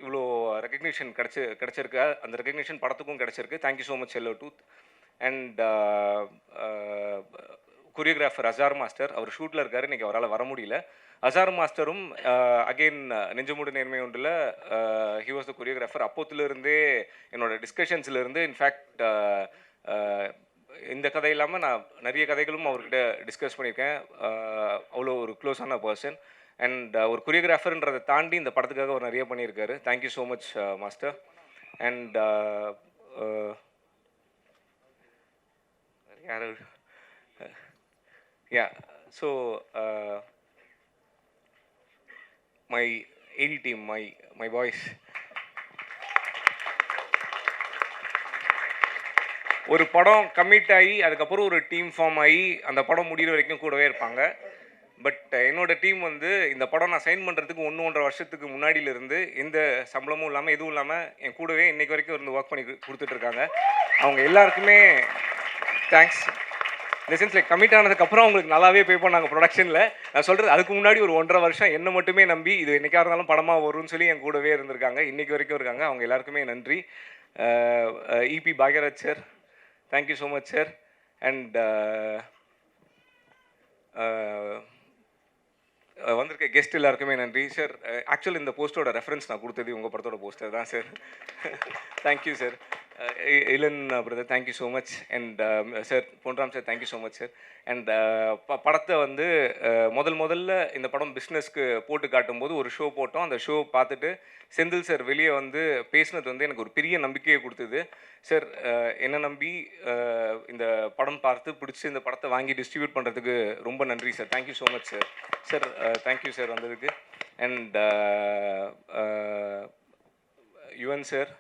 இவ்வளோ ரெக்கக்னிஷன் கிடச்சிருக்கு. அந்த ரெக்கக்னிஷன் படத்துக்கும் கிடச்சிருக்கு. Thank you so much yellow tooth. And choreographer Azhar master, அவர் ஷூட்டில் இருக்கார், இன்றைக்கி அவரால் வர முடியல. அசார் மாஸ்டரும் அகெயின் நெஞ்சமுடு நேர்மை ஒன்றில் ஹி வாஸ் த கொரியோகிராஃபர். அப்போத்துலேருந்தே என்னோடய டிஸ்கஷன்ஸ்லேருந்து இன்ஃபேக்ட் இந்த கதை இல்லாமல் நான் நிறைய கதைகளும் அவர்கிட்ட டிஸ்கஸ் பண்ணியிருக்கேன். அவ்வளோ ஒரு க்ளோஸான பர்சன். அண்ட் ஒரு கொரியோகிராஃபர்ன்றதை தாண்டி இந்த படத்துக்காக அவர் நிறைய பண்ணியிருக்காரு. Thank you so much master. And யார் yeah, so my AD team, my boys, ஒரு படம் கமிட் ஆகி அதுக்கப்புறம் ஒரு டீம் ஃபார்ம் ஆகி அந்த படம் முடிகிற வரைக்கும் கூடவே இருப்பாங்க. பட் என்னோடய டீம் வந்து இந்த படம் நான் சைன் பண்ணுறதுக்கு 1.5 வருஷத்துக்கு முன்னாடியிலேருந்து எந்த சம்பளமும் இல்லாமல் எதுவும் இல்லாமல் என் கூடவே இன்றைக்கு வரைக்கும் இருந்து ஒர்க் பண்ணி கொடுத்துட்ருக்காங்க. அவங்க எல்லாருக்குமே தேங்க்ஸ். இந்த சென்ஸ் லைக் கமிட் ஆனதுக்கப்புறம் அவங்களுக்கு நல்லாவே பே பண்ணாங்க ப்ரொடக்ஷனில். நான் சொல்கிறது அதுக்கு முன்னாடி ஒரு 1.5 வருஷம் என்னை மட்டுமே நம்பி இது என்றைக்காக இருந்தாலும் படமாக வரும்னு சொல்லி என் கூடவே இருந்திருக்காங்க. இன்றைக்கி வரைக்கும் இருக்காங்க. அவங்க எல்லாருக்குமே நன்றி. EB Bhagyaraj sir, thank you so much sir. And வந்திருக்க கெஸ்ட் எல்லாருக்குமே நன்றி சார். ஆக்சுவலி இந்த போஸ்டரோட ரெஃபரன்ஸ் நான் கொடுத்தது உங்கள் படத்தோட போஸ்டர் தான் sir. Thank you sir. Elan brother, thank you so much. And sir Ponram sir, thank you so much sir. And படத்தை வந்து முதல்ல இந்த படம் பிஸ்னஸ்க்கு போட்டு காட்டும்போது ஒரு ஷோ போட்டோம். அந்த ஷோ பார்த்துட்டு செந்தில் சார் வெளியே வந்து பேசினது வந்து எனக்கு ஒரு பெரிய நம்பிக்கையை கொடுத்தது. சார் என்னை நம்பி இந்த படம் பார்த்து பிடிச்சி இந்த படத்தை வாங்கி டிஸ்ட்ரிபியூட் பண்ணுறதுக்கு ரொம்ப நன்றி sir. Thank you so much sir. Sir thank you sir வந்ததுக்கு. அண்ட் யுவன் சார்,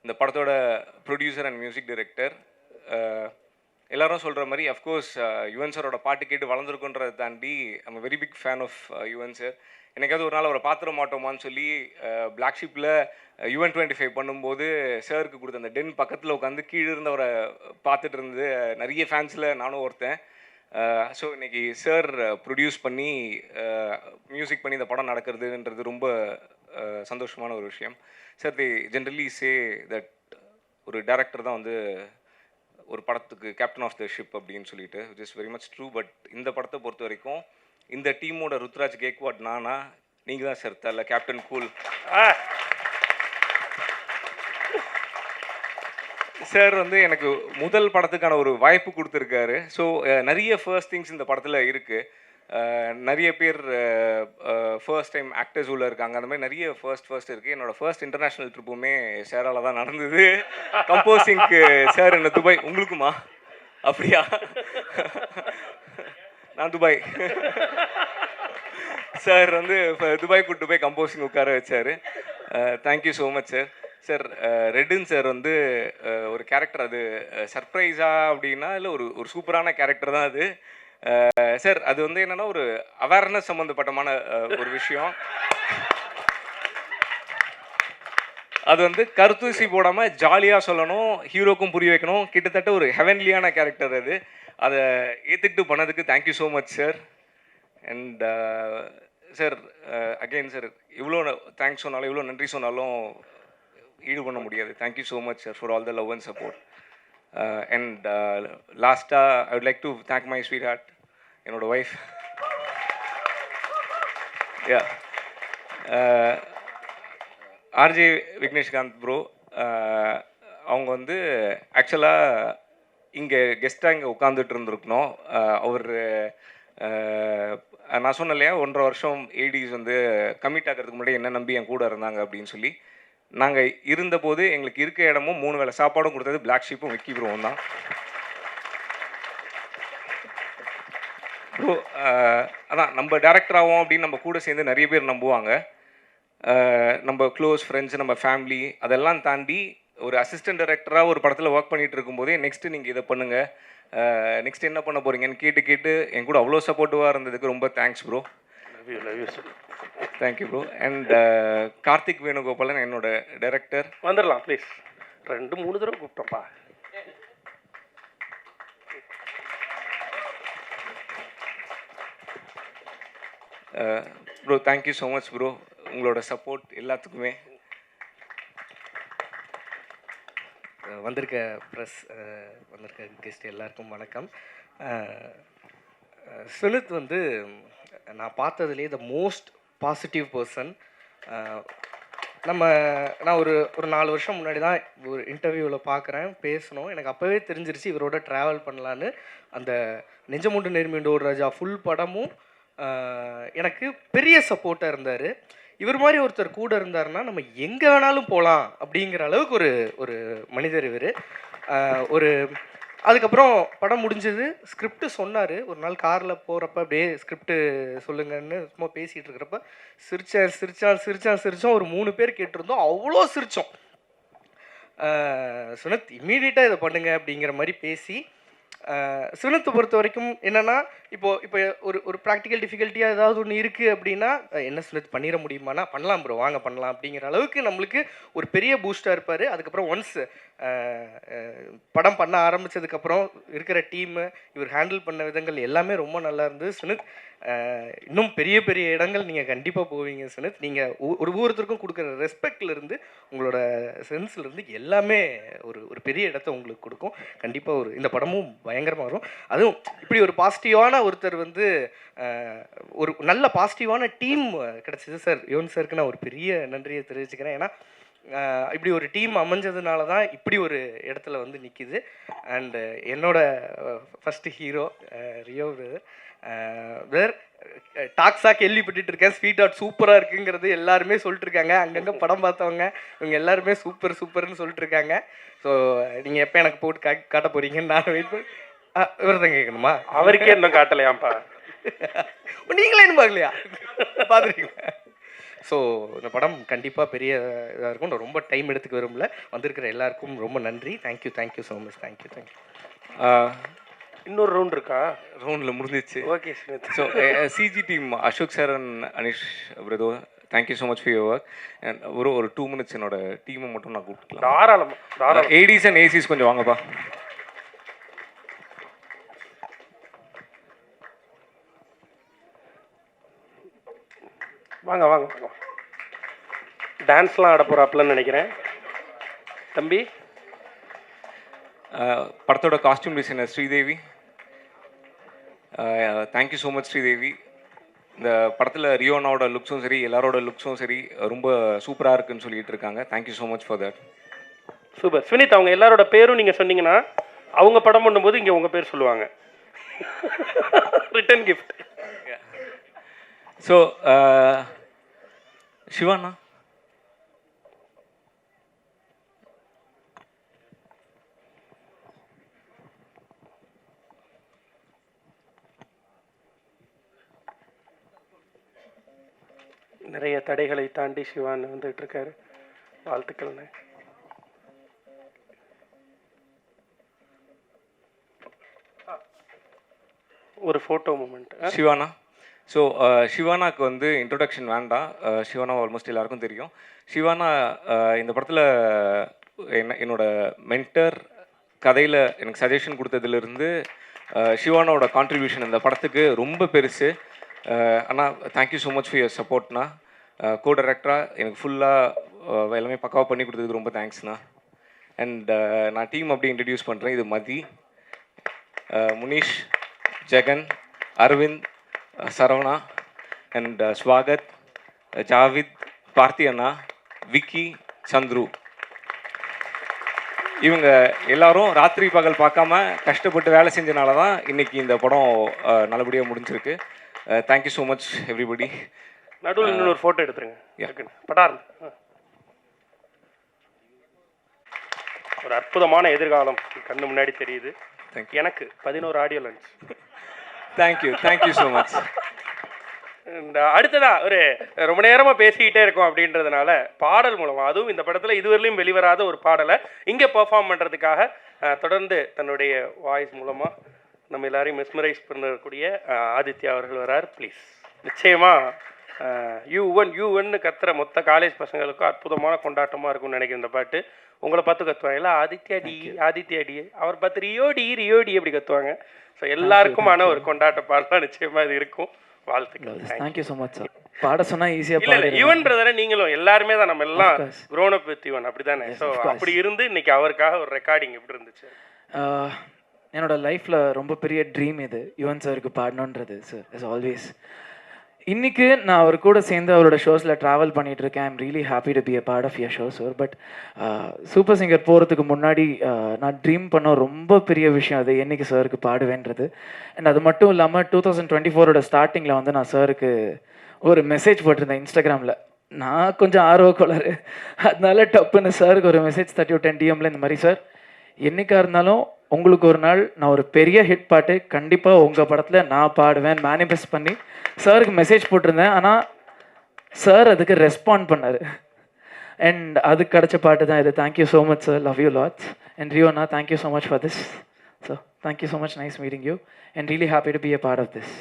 இந்த படத்தோட ப்ரொடியூசர் அண்ட் மியூசிக் டைரக்டர். எல்லாரும் சொல்கிற மாதிரி அஃப்கோர்ஸ் யுவன் சாரோட பாட்டு கேட்டு வளர்ந்துருக்குன்றதை தாண்டி I'm very big fan of Yuvan sir. எனக்காவது ஒரு நாள் அவரை பார்த்துட மாட்டோமான்னு சொல்லி பிளாக் ஷிப்பில் UN 25 பண்ணும்போது சாருக்கு கொடுத்த அந்த டென் பக்கத்தில் உட்காந்து கீழே இருந்து அவரை பார்த்துட்டு இருந்தது நிறைய ஃபேன்ஸில் நானும் ஒருத்தன். ஸோ இன்றைக்கி சார் ப்ரொடியூஸ் பண்ணி மியூசிக் பண்ணி இந்த படம் நடக்கிறதுன்றது ரொம்ப சந்தோஷமான ஒரு விஷயம். Sir the generally say that ஒரு டேரக்டர் தான் வந்து ஒரு படத்துக்கு கேப்டன் ஆஃப் த ஷிப் அப்படின்னு சொல்லிட்டு, which is very much true. But இந்த படத்தை பொறுத்த வரைக்கும் இந்த டீமோட ருத்ராஜ் கேக்வாட் நானா, நீங்கள் தான் சார் தரல கேப்டன் கூல். சார் வந்து எனக்கு முதல் படத்துக்கான ஒரு வாய்ப்பு கொடுத்துருக்காரு. ஸோ நிறைய ஃபர்ஸ்ட் திங்ஸ் இந்த படத்தில் இருக்குது. நிறைய பேர் ஃபர்ஸ்ட் டைம் ஆக்டர்ஸ் உள்ள இருக்காங்க. அந்த மாதிரி நிறைய ஃபர்ஸ்ட் இருக்குது. என்னோடய ஃபர்ஸ்ட் இன்டர்நேஷ்னல் ட்ரிப்புமே சாரால் தான் நடந்தது. கம்போசிங்க்கு சார் என்ன துபாய். உங்களுக்குமா? அப்படியா? நான் துபாய். சார் வந்து இப்போ துபாய் கூப்பிட்டு போய் கம்போசிங் உட்கார வச்சார். Thank you so much sir. Sir Redin sir வந்து ஒரு கேரக்டர், அது சர்ப்ரைஸா அப்படின்னா இல்லை ஒரு ஒரு சூப்பரான கேரக்டர் தான் அது. சார் அது வந்து என்னென்னா ஒரு அவேர்னஸ் சம்மந்தப்பட்டமான ஒரு விஷயம். அது வந்து கருத்தூசி போடாமல் ஜாலியாக சொல்லணும், ஹீரோக்கும் புரிய வைக்கணும். கிட்டத்தட்ட ஒரு ஹெவன்லியான கேரக்டர் அது. அதை ஏற்றுக்கிட்டு பண்ணதுக்கு thank you so much sir. And sir again sir, இவ்வளோ தேங்க்ஸ் சொன்னாலும் இவ்வளோ நன்றி சொன்னாலும் ஈடு பண்ண முடியாது. Thank you so much sir for all the love and support. And லாஸ்ட்டாக I would like to thank my sweetheart, என்னோட ஒய்ஃப். Yeah, RJ Vigneshkanth bro. அவங்க வந்து ஆக்சுவலாக இங்கே கெஸ்ட்டாக இங்கே உட்காந்துட்டு இருந்திருக்கணும். அவர் நான் சொன்னேன் இல்லையா, 1.5 வருஷம் ஏடிஸ் வந்து கமிட் ஆகிறதுக்கு முன்னாடி என்ன நம்பி என் கூட இருந்தாங்க அப்படின்னு சொல்லி. நாங்கள் இருந்தபோது எங்களுக்கு இருக்க இடமும் 3 வேளை சாப்பாடும் கொடுத்தது பிளாக் ஷீப்பும் விக்கி ப்ரோவும் தான். ப்ரோ அதான் நம்ம டேரக்டர் ஆகும் அப்படின்னு நம்ம கூட சேர்ந்து நிறைய பேர் நம்புவாங்க. நம்ம க்ளோஸ் ஃப்ரெண்ட்ஸ், நம்ம ஃபேமிலி, அதெல்லாம் தாண்டி ஒரு அசிஸ்டன்ட் டைரக்டராக ஒரு படத்தில் ஒர்க் பண்ணிகிட்டு இருக்கும்போதே நெக்ஸ்ட்டு நீங்கள் இதை பண்ணுங்கள், நெக்ஸ்ட் என்ன பண்ண போகிறீங்கன்னு கேட்டு என் கூட அவ்வளோ சப்போர்ட்டிவாக இருந்ததுக்கு ரொம்ப thanks bro. Thank you bro. And Karthik Venugopalan என்னோட டைரக்டர். வந்துடலாம் ப்ளீஸ். 2-3 தடவை கூப்பிட்டோம்ப்பா. Bro thank you so much bro, உங்களோட சப்போர்ட் எல்லாத்துக்குமே. வந்திருக்க ப்ரெஸ், வந்திருக்க கெஸ்ட் எல்லாருக்கும் வணக்கம். சுனித் வந்து நான் பார்த்ததுலேயே த மோஸ்ட் பாசிட்டிவ் பர்சன். நான் ஒரு 4 வருஷம் முன்னாடி தான் ஒரு இன்டர்வியூவில் பார்க்குறேன், பேசணும். எனக்கு அப்போவே தெரிஞ்சிருச்சு இவரோட ட்ராவல் பண்ணலான்னு. அந்த நெஞ்சமுண்டு நேர்மையுண்டு ஒரு ராஜா ஃபுல் படமும் எனக்கு பெரிய சப்போர்ட்டாக இருந்தார். இவர் மாதிரி ஒருத்தர் கூட இருந்தாருன்னா நம்ம எங்கே வேணாலும் போகலாம் அப்படிங்கிற அளவுக்கு ஒரு மனிதர் இவர். அதுக்கப்புறம் படம் முடிஞ்சது, ஸ்கிரிப்ட் சொன்னார். ஒரு நாள் காரில் போகிறப்ப அப்படியே ஸ்கிரிப்ட் சொல்லுங்கன்னு சும்மா பேசிகிட்டு இருக்கிறப்ப சிரித்தோம். ஒரு 3 பேர் கேட்டிருந்தோம், அவ்வளோ சிரித்தோம். சுனித் இம்மீடியட்டாக இதை பண்ணுங்க அப்படிங்கிற மாதிரி பேசி, சுனித்தை பொறுத்த வரைக்கும் என்னென்னா, இப்போ ஒரு ப்ராக்டிக்கல் டிஃபிகல்ட்டியாக ஏதாவது ஒன்று இருக்குது அப்படின்னா, என்ன சுனித் பண்ணிட முடியுமானா, பண்ணலாம் ப்ரோ வாங்க பண்ணலாம் அப்படிங்கிற அளவுக்கு நம்மளுக்கு ஒரு பெரிய பூஸ்டாக இருப்பார். அதுக்கப்புறம் ஒன்ஸ் படம் பண்ண ஆரம்பித்ததுக்கப்புறம் இருக்கிற டீமு, இவர் ஹேண்டில் பண்ண விதங்கள் எல்லாமே ரொம்ப நல்லா இருந்தது. சுனித் இன்னும் பெரிய பெரிய இடங்கள் நீங்கள் கண்டிப்பாக போவீங்க சுனித். நீங்கள் ஒவ்வொருத்தருக்கும் கொடுக்குற ரெஸ்பெக்ட்லேருந்து, உங்களோட சென்ஸ்லேருந்து எல்லாமே ஒரு பெரிய இடத்த உங்களுக்கு கொடுக்கும். கண்டிப்பாக இந்த படமும் பயங்கரமாக வரும். அதுவும் இப்படி ஒரு பாசிட்டிவான ஒருத்தர் வந்து ஒரு நல்ல பாசிட்டிவான டீம் கிடச்சிது சார். யுவன் சாருக்கு நான் ஒரு பெரிய நன்றியை தெரிவிச்சுக்கிறேன். ஏன்னா இப்படி ஒரு டீம் அமைஞ்சதுனால தான் இப்படி ஒரு இடத்துல வந்து நிற்கிது. அண்டு என்னோட ஃபஸ்ட்டு ஹீரோ ரியோ பிரதர், டாக்ஸாக கேள்விப்பட்டு இருக்கேன். ஸ்வீட் ஹார்ட் சூப்பராக இருக்குங்கிறது எல்லாருமே சொல்லிட்டு இருக்காங்க. அங்கங்கே படம் பார்த்தவங்க இவங்க எல்லாருமே சூப்பர்னு சொல்லிட்டு இருக்காங்க. ஸோ நீங்கள் எப்போ எனக்கு போட்டு காட்ட போகிறீங்கன்னு நான் வெயிட் பண்ணி விரதம் கேட்கணுமா? அவருக்கே இன்னும் காட்டலையாம்ப்பா. நீங்களே இன்னும் பார்க்கலையா? பார்த்துருக்கீங்களா? ஸோ இந்த படம் கண்டிப்பாக பெரிய இதாக இருக்கும். நான் ரொம்ப டைம் எடுத்துக்க விரும்பல. வந்திருக்கிற எல்லாருக்கும் ரொம்ப நன்றி. Thank you so much. தேங்க்யூ. இன்னொரு ரவுண்ட் இருக்கா? ரவுண்டில் முடிஞ்சிச்சு. Okay Sunith. So CG team Ashok sir and Anish பிரதோ, thank you so much for your work. And ஒரு 2 minutes என்னோட டீமை மட்டும் நான் கூப்பிட்டுக்கலாம். தாராளமாக. ஏடிஸ் அண்ட் ஏசிஸ் கொஞ்சம் வாங்கப்பா. வாங்க. டான்ஸ்லாம் ஆட போகிறாப்புலன்னு நினைக்கிறேன் தம்பி. படத்தோட costume designer Sridevi, thank you so much Sridevi. இந்த படத்தில் ரியோனாவோட லுக்ஸும் சரி, எல்லாரோட லுக்ஸும் சரி ரொம்ப சூப்பராக இருக்குன்னு சொல்லிட்டு இருக்காங்க. Thank you so much for that. Super. Sunith, அவங்க எல்லாரோட பேரும் நீங்கள் சொன்னீங்கன்னா அவங்க படம் பண்ணும்போது இங்கே உங்கள் பேர் சொல்லுவாங்க. Return gift. ஸோ சிவானா, நிறைய தடைகளை தாண்டி சிவான் வந்துட்டு இருக்காரு. வாழ்த்துக்கள்ண்ணே. ஒரு ஃபோட்டோ மூமெண்ட். சிவானா. ஸோ சிவானாக்கு வந்து இன்ட்ரொடக்ஷன் வேண்டாம். சிவானா ஆல்மோஸ்ட் எல்லாருக்கும் தெரியும். சிவானா இந்த படத்தில் என்னோட மென்டர், கதையில் எனக்கு சஜஷன் கொடுத்ததுலேருந்து சிவானாவோட கான்ட்ரிபியூஷன் இந்த படத்துக்கு ரொம்ப பெருசு. ஆனால் thank you so much for your சப்போர்ட்ண்ணா. கோ டைரக்டராக எனக்கு ஃபுல்லாக எல்லாமே பக்காவாக பண்ணி கொடுத்ததுக்கு ரொம்ப தேங்க்ஸ்ண்ணா. அண்ட் நான் டீம் அப்படி இன்ட்ரடியூஸ் பண்ணுறேன். இது மதி, முனீஷ், ஜெகன், அரவிந்த், சரவணா அண்ட் ஸ்வாகத், ஜாவித், பார்த்தி அண்ணா, விக்கி, சந்துரு. இவங்க எல்லாரும் ராத்திரி பகல் பார்க்காம கஷ்டப்பட்டு வேலை செஞ்சனால தான் இன்றைக்கி இந்த படம் நல்லபடியாக முடிஞ்சிருக்கு. Thank you so much everybody. நடுவில் இன்னொரு ஃபோட்டோ எடுத்துருங்க. படார். ஒரு அற்புதமான எதிர்காலம் கண்ணு முன்னாடி தெரியுது. எனக்கு 11 audio lunch. Thank you so much. அடுத்ததா ஒரு ரொம்ப நேரமாக பேசிக்கிட்டே இருக்கோம் அப்படின்றதுனால பாடல் மூலமாக, அதுவும் இந்த படத்தில் இதுவரையிலும் வெளிவராத ஒரு பாடலை இங்கே பெர்ஃபார்ம் பண்ணுறதுக்காக தொடர்ந்து தன்னுடைய வாய்ஸ் மூலமாக நம்ம எல்லாரையும் மெஸ்மரைஸ் பண்ணக்கூடிய ஆதித்யா அவர்கள் வரார். ப்ளீஸ். நிச்சயமாக யூன்னு கத்துற மொத்த காலேஜ் பசங்களுக்கும் அற்புதமான கொண்டாட்டமாக இருக்கும்னு நினைக்கிறேன் இந்த பாட்டு. உங்களை பார்த்து கத்துவாங்க ஆதித்யா டி, அவர் பார்த்து ரியோடி அப்படி கத்துவாங்க. ஸோ எல்லாருக்குமான ஒரு கொண்டாட்ட பாடலாம் நிச்சயமாக இது இருக்கும். வாழ்த்துக்கள். Thank you so much sir. பாட சொன்னால் ஈஸியாக இல்லை யுவன் பிரதரை நீங்களும் எல்லாருமே தான், நம்ம எல்லாம் க்ரோன் அப் வித் யுவன் அப்படி தானே. ஸோ அப்படி இருந்து இன்னைக்கு அவருக்காக ஒரு ரெக்கார்டிங் எப்படி இருந்துச்சு? என்னோட லைஃப்பில் ரொம்ப பெரிய ட்ரீம் இது, யுவன் சாருக்கு பாடணுன்றது சார். Is always. இன்றைக்கி நான் அவர் கூட சேர்ந்து அவரோட ஷோஸில் ட்ராவல் பண்ணிகிட்ருக்கேன். I'm really happy to be a part of your show sir. But super singer போகிறதுக்கு முன்னாடி நான் ட்ரீம் பண்ண ரொம்ப பெரிய விஷயம் அது, என்னைக்கு சாருக்கு பாடுவேன்றது. அண்ட் அது மட்டும் இல்லாமல் 2024 ஸ்டார்டிங்கில் வந்து நான் சாருக்கு ஒரு மெசேஜ் போட்டிருந்தேன் இன்ஸ்டாகிராமில். நான் கொஞ்சம் ஆர்வக்கோளாறு, அதனால டப்புன்னு சாருக்கு ஒரு மெசேஜ் 10 DM இந்த மாதிரி, சார் என்றைக்காக இருந்தாலும் உங்களுக்கு ஒரு நாள் நான் ஒரு பெரிய ஹிட் பாட்டு கண்டிப்பாக உங்கள் படத்தில் நான் பாடுவேன் மேனிஃபெஸ்ட் பண்ணி சாருக்கு மெசேஜ் போட்டிருந்தேன். ஆனால் சார் அதுக்கு ரெஸ்பாண்ட் பண்ணார். அண்ட் அதுக்கு கிடச்ச பாட்டு தான் இது. Thank you so much sir. Love you lots. And Riyona, thank you so much for this. So thank you so much. Nice meeting you and really happy to be a part of this.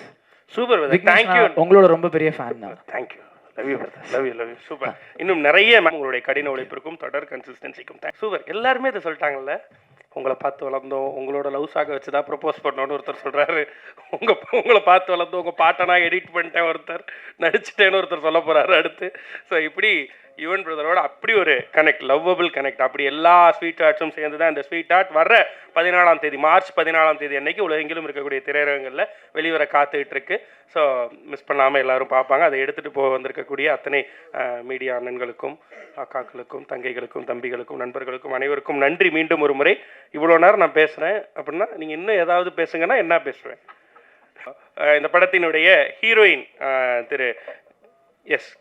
Super. Thank you. உங்களோட ரொம்ப பெரிய fan தான். Thank you. Love you. Super. இன்னும் நிறைய உங்களுடைய கடின உழைப்பிற்கும் தொடர் கன்சிஸ்டன்சிக்கும் super. எல்லாருமே இதை சொல்லிட்டாங்கல்ல, உங்களை பார்த்து வளர்ந்தோம், உங்களோட லவ் சாக வச்சு தான் ப்ரப்போஸ் பண்ணோன்னு ஒருத்தர் சொல்கிறாரு. உங்களை பார்த்து வளர்ந்தோம், உங்கள் பாட்டை நான் எடிட் பண்ணிட்டேன் ஒருத்தர், நடிச்சிட்டேன்னு ஒருத்தர் சொல்ல போகிறாரு அடுத்து. ஸோ இப்படி யுவன் பிரதரோட அப்படி ஒரு கனெக்ட், லவ்வபிள் கனெக்ட். அப்படி எல்லா ஸ்வீட் ஆர்ட்ஸும் சேர்ந்து தான் இந்த ஸ்வீட் ஆர்ட் வர்ற 14ஆம் தேதி, மார்ச் 14ஆம் தேதி அன்னைக்கு உலகெங்கிலும் இருக்கக்கூடிய திரையரங்களில் வெளிவர காத்துக்கிட்டு இருக்கு. ஸோ மிஸ் பண்ணாமல் எல்லாரும் பார்ப்பாங்க. அதை எடுத்துகிட்டு போக வந்திருக்கக்கூடிய அத்தனை மீடியா அண்ணன்களுக்கும், அக்காக்களுக்கும், தங்கைகளுக்கும், தம்பிகளுக்கும், நண்பர்களுக்கும் அனைவருக்கும் நன்றி. மீண்டும் ஒரு முறை. இவ்வளோ நேரம் நான் பேசுகிறேன் அப்படின்னா நீங்கள் இன்னும் ஏதாவது பேசுங்கன்னா என்ன பேசுவேன்? இந்த படத்தினுடைய ஹீரோயின் திரு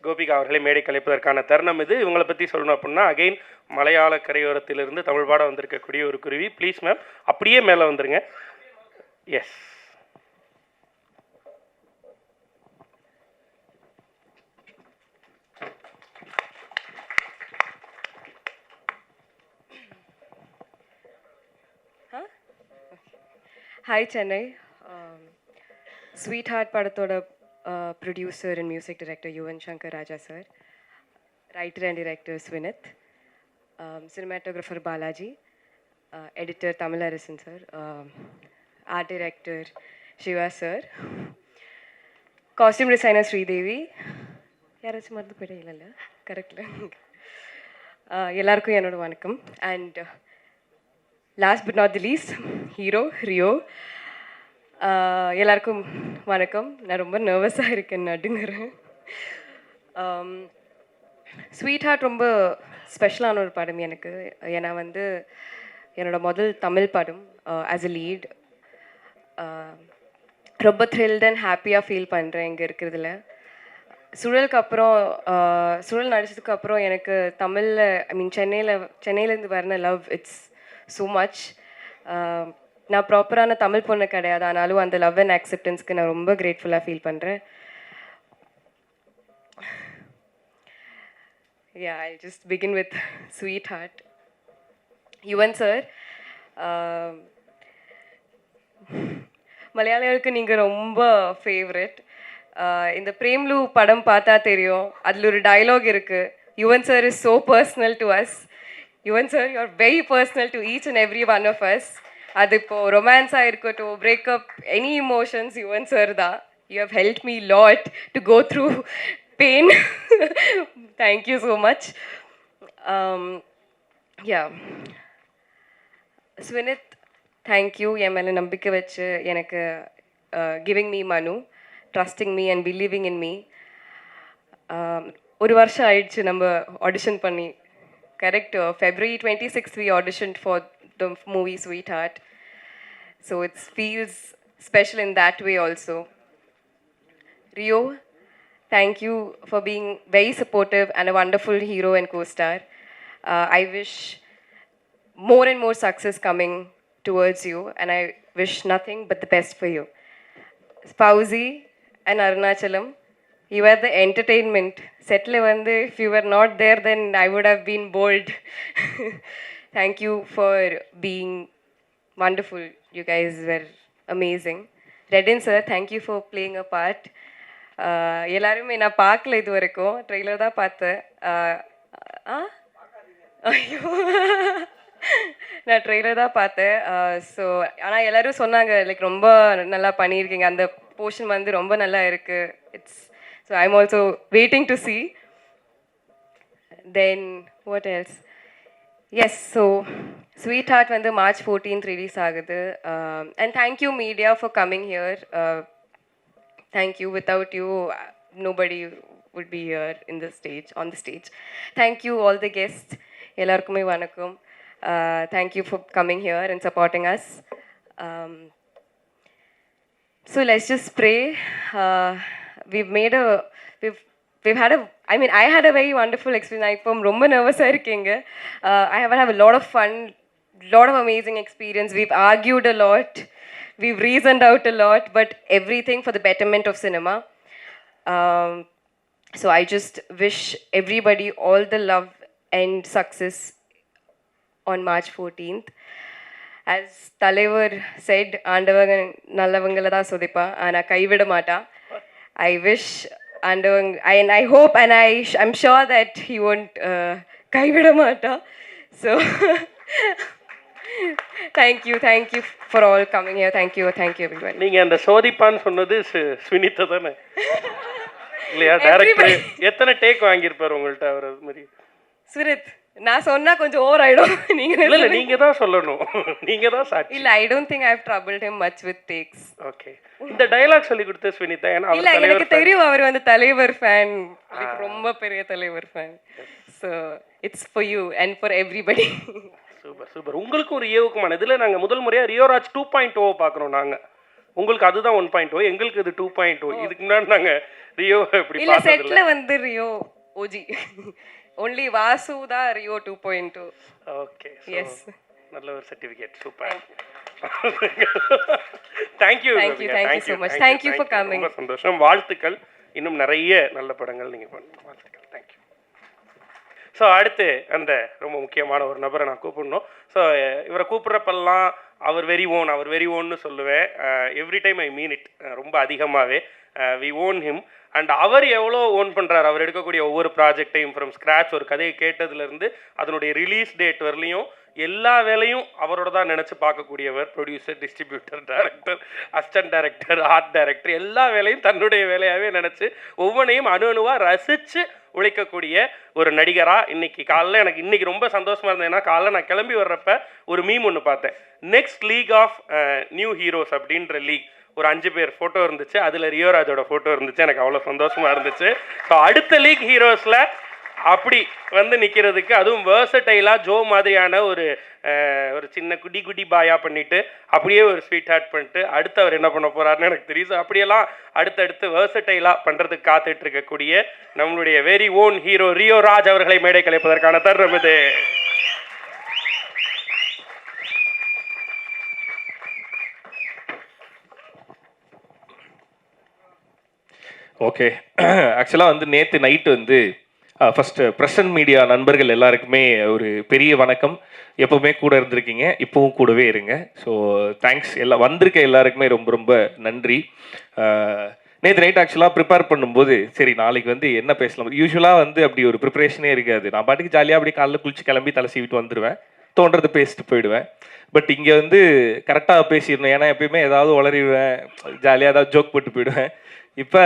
கோபிகா அவர்களை மேடை கலைப்பதற்கான தருணம் இது. இவங்களை பற்றி சொல்லணும் அப்படின்னா, அகெயின் மலையாள கரையோரத்திலிருந்து தமிழ் பாடம் வந்திருக்கக்கூடிய ஒரு குருவி. ப்ளீஸ் மேம் அப்படியே மேலே வந்துருங்க. Yes. Hi Chennai. Sweet heart படத்தோட producer and music director Yuvan Shankar Raja sir, writer and director Swineeth, cinematographer Balaji, editor Tamizharasan sir, art director Siva sir, costume designer Sridevi, யாராச்சும் மறந்து போயிட்டே இல்லைல்ல, கரெக்டில். எல்லாருக்கும் என்னோட வணக்கம். And last but not the least, hero Rio. எல்லாருக்கும் வணக்கம். நான் ரொம்ப நர்வஸாக இருக்கேன், நடுங்குறேன். ஸ்வீட் ஹார்ட் ரொம்ப ஸ்பெஷலான ஒரு படம் எனக்கு. ஏன்னா வந்து என்னோடய முதல் தமிழ் படம் ஆஸ் அ லீட். ரொம்ப த்ரில்ட் அண்ட் ஹாப்பியாக ஃபீல் பண்ணுறேன் இங்கே இருக்கிறதுல. சுழலுக்கு அப்புறம், சுழல் நடிச்சதுக்கு அப்புறம் எனக்கு தமிழில், ஐ மீன் சென்னையிலேருந்து வரன லவ், இட்ஸ் ஸோ மச். நான் ப்ராப்பரான தமிழ் பொண்ணு கிடையாது, ஆனாலும் அந்த லவ் அண்ட் அக்செப்டன்ஸ்க்கு நான் ரொம்ப கிரேட்ஃபுல்லாக ஃபீல் பண்ணுறேன். Yeah, I'll just begin with Sweetheart. Yuvan sir, மலையாளிகளுக்கு நீங்கள் ரொம்ப ஃபேவரட். இந்த பிரேம்லு படம் பார்த்தா தெரியும், அதில் ஒரு டயலாக் இருக்குது, Yuvan sir is so personal to us. Yuvan sir, you are very personal to each and every one of us. அது இப்போது ரொமான்ஸாக இருக்கட்டும், breakup, any emotions, Yuvan sir தான். You have help me lot to go through pain. Thank you so much. Yeah Swineeth, thank you என் மேலே நம்பிக்கை வச்சு எனக்கு கிவிங் மீ மனு, trusting me and believing in me. ஒரு வருஷம் ஆயிடுச்சு நம்ம ஆடிஷன் பண்ணி. Correct, February 26th we auditioned for the movie Sweetheart. So it feels special in that way also. Rio, thank you for being very supportive and a wonderful hero and co-star. I wish more and more success coming towards you, and I wish nothing but the best for you. Fauzi and Arunachalam, you are the entertainment. Settle vande, if you were not there, then I would have been bold. Thank you for being wonderful. You guys were amazing. Redin sir, thank you for playing a part. எல்லாருமே நான் பார்க்கல இது வரைக்கும், trailer தான் பார்த்தேன். ஐயோ, நான் trailer தான் பார்த்தேன். ஸோ ஆனால் எல்லோரும் சொன்னாங்க லைக் ரொம்ப நல்லா பண்ணியிருக்கீங்க, அந்த போர்ஷன் வந்து ரொம்ப நல்லா இருக்குது. It's so I am also waiting to see. Then what else? Yes, so Sweetheart வந்து March 14th ரிலீஸ் ஆகுது. And thank you media for coming here. Thank you. Without you, nobody would be here in the stage, on the stage. Thank you all the guests. எல்லாருக்குமே வணக்கம். Thank you for coming here and supporting us. So let's just pray. We've had a, I mean, I had a very wonderful experience. I'm ரொம்ப nervous-ஆ இருக்கேங்க. I have had a lot of fun, lot of amazing experience. We've argued a lot, we've reasoned out a lot, but everything for the betterment of cinema. So I just wish everybody all the love and success on March 14th. As Talevar said, ஆண்டவங்க நல்லவங்கள தான் சொதிப்பா, ஆனால் கைவிட மாட்டா. I wish ஆண்டவங்க, and I hope and I'm sure that he won't கைவிட மாட்டா. So thank you for all coming here. Thank you everybody. நீங்கள் அந்த சோதிப்பான்னு சொன்னது ஸ்வினித்தை தானே இல்லையா? டேரக்டர் எத்தனை டேக் வாங்கியிருப்பார் உங்கள்கிட்ட அவர்? அது மாதிரி சுரத், நான் சொன்னா கொஞ்சம் ஓவர் ஆயிடும். நீங்க தான் சொல்லணும், நீங்க தான் சாட்சி. இல்ல, I don't think I have troubled him much with takes. Okay, இந்த டயலாக் சொல்லி கொடுத்த ஸ்வினிதா, ஏன்னா இல்ல எனக்கு தெரியும் அவர் வந்து தலைவர் ஃபேன், ரொம்ப பெரிய தலைவர் fan. So it's for you and for everybody. Super. உங்களுக்கும் ரியோவுக்குமான இதில் நாங்கள் முதல் முறையாக ரியோராஜ் 2.0 பார்க்குறோம் நாங்கள். உங்களுக்கு அதுதான் 1.0, எங்களுக்கு இது 2.0. இதுக்கு முன்னாடி நாங்கள் ரியோ எப்படி இல்ல செட்ல வந்து ரியோ ஓஜி, only வாசு தான் ரியோ 2.2. ஓகே, எஸ், நல்ல ஒரு certificate. Super. Thank you so much. Thank you for coming. ரொம்ப சந்தோஷம், வாழ்த்துக்கள். இன்னும் நிறைய நல்ல படங்கள் நீங்கள் பண்ணுங்க. வாழ்த்துக்கள். தேங்க்யூ. ஸோ அடுத்து அந்த ரொம்ப முக்கியமான ஒரு நபரை நான் கூப்பிடணும். ஸோ இவரை கூப்பிட்றப்பெல்லாம் அவர் வெரி ஓன்னு சொல்லுவேன். Every time I mean it, ரொம்ப அதிகமாகவே. We own him. அண்ட் அவர் எவ்வளோ ஓன் பண்ணுறாரு, அவர் எடுக்கக்கூடிய ஒவ்வொரு ப்ராஜெக்டையும் ஃப்ரம் ஸ்க்ராட்ச், ஒரு கதையை கேட்டதுலேருந்து அதனுடைய ரிலீஸ் டேட் வரலையும் எல்லா வேலையும் அவரோட தான் நினச்சி பார்க்கக்கூடியவர். Producer, distributor, director, assistant director, art director, எல்லா வேலையும் தன்னுடைய வேலையாகவே நினச்சி ஒவ்வொன்றையும் அணுவாக ரசித்து உழைக்கக்கூடிய ஒரு நடிகராக இன்னைக்கு காலைல எனக்கு இன்னைக்கு ரொம்ப சந்தோஷமாக இருந்தது. ஏன்னா காலைல நான் கிளம்பி வர்றப்ப ஒரு மீம் ஒன்று பார்த்தேன். Next league of new heroes அப்படின்ற லீக், ஒரு 5 பேர் ஃபோட்டோ இருந்துச்சு, அதில் ரியோராஜோட ஃபோட்டோ இருந்துச்சு. எனக்கு அவ்வளோ சந்தோஷமாக இருந்துச்சு. ஸோ அடுத்த லீக் ஹீரோஸில் அப்படி வந்து நிற்கிறதுக்கு, அதுவும் வேர்சடைலாக ஜோ மாதிரியான ஒரு சின்ன குடி பாயாக பண்ணிவிட்டு அப்படியே ஒரு ஸ்வீட் ஹார்ட் பண்ணிட்டு அடுத்து அவர் என்ன பண்ண போகிறாருன்னு எனக்கு தெரியும். ஸோ அப்படியெல்லாம் அடுத்தடுத்து வேர்சடைலாக பண்ணுறதுக்கு காத்துட்டு இருக்கக்கூடிய நம்மளுடைய வெரி ஓன் ஹீரோ ரியோராஜ் அவர்களை மேடை கலைப்பதற்கான தருணம் இது. ஓகே, ஆக்சுவலாக வந்து நேற்று நைட்டு வந்து ஃபஸ்ட்டு ப்ரெசன்ட் மீடியா நண்பர்கள் எல்லாருக்குமே ஒரு பெரிய வணக்கம். எப்போவுமே கூட இருந்திருக்கீங்க, இப்போவும் கூடவே இருங்க. ஸோ தேங்க்ஸ் வந்திருக்க எல்லாருக்குமே ரொம்ப ரொம்ப நன்றி. நேற்று நைட் ஆக்சுவலாக ப்ரிப்பேர் பண்ணும்போது சரி நாளைக்கு வந்து என்ன பேசலாம், யூஸ்வலாக வந்து அப்படி ஒரு ப்ரிப்பரேஷனே இருக்காது. நான் பாட்டுக்கு ஜாலியாக அப்படியே காலைல குளிச்சு கிளம்பி தலை சீவிட்டு வந்துடுவேன், தோன்றது பேசிட்டு போயிடுவேன். பட் இங்கே வந்து கரெக்டாக பேசிடணும், ஏன்னா எப்பயுமே ஏதாவது உளறிடுவேன், ஜாலியாக ஏதாவது ஜோக் போட்டு போயிடுவேன். இப்போ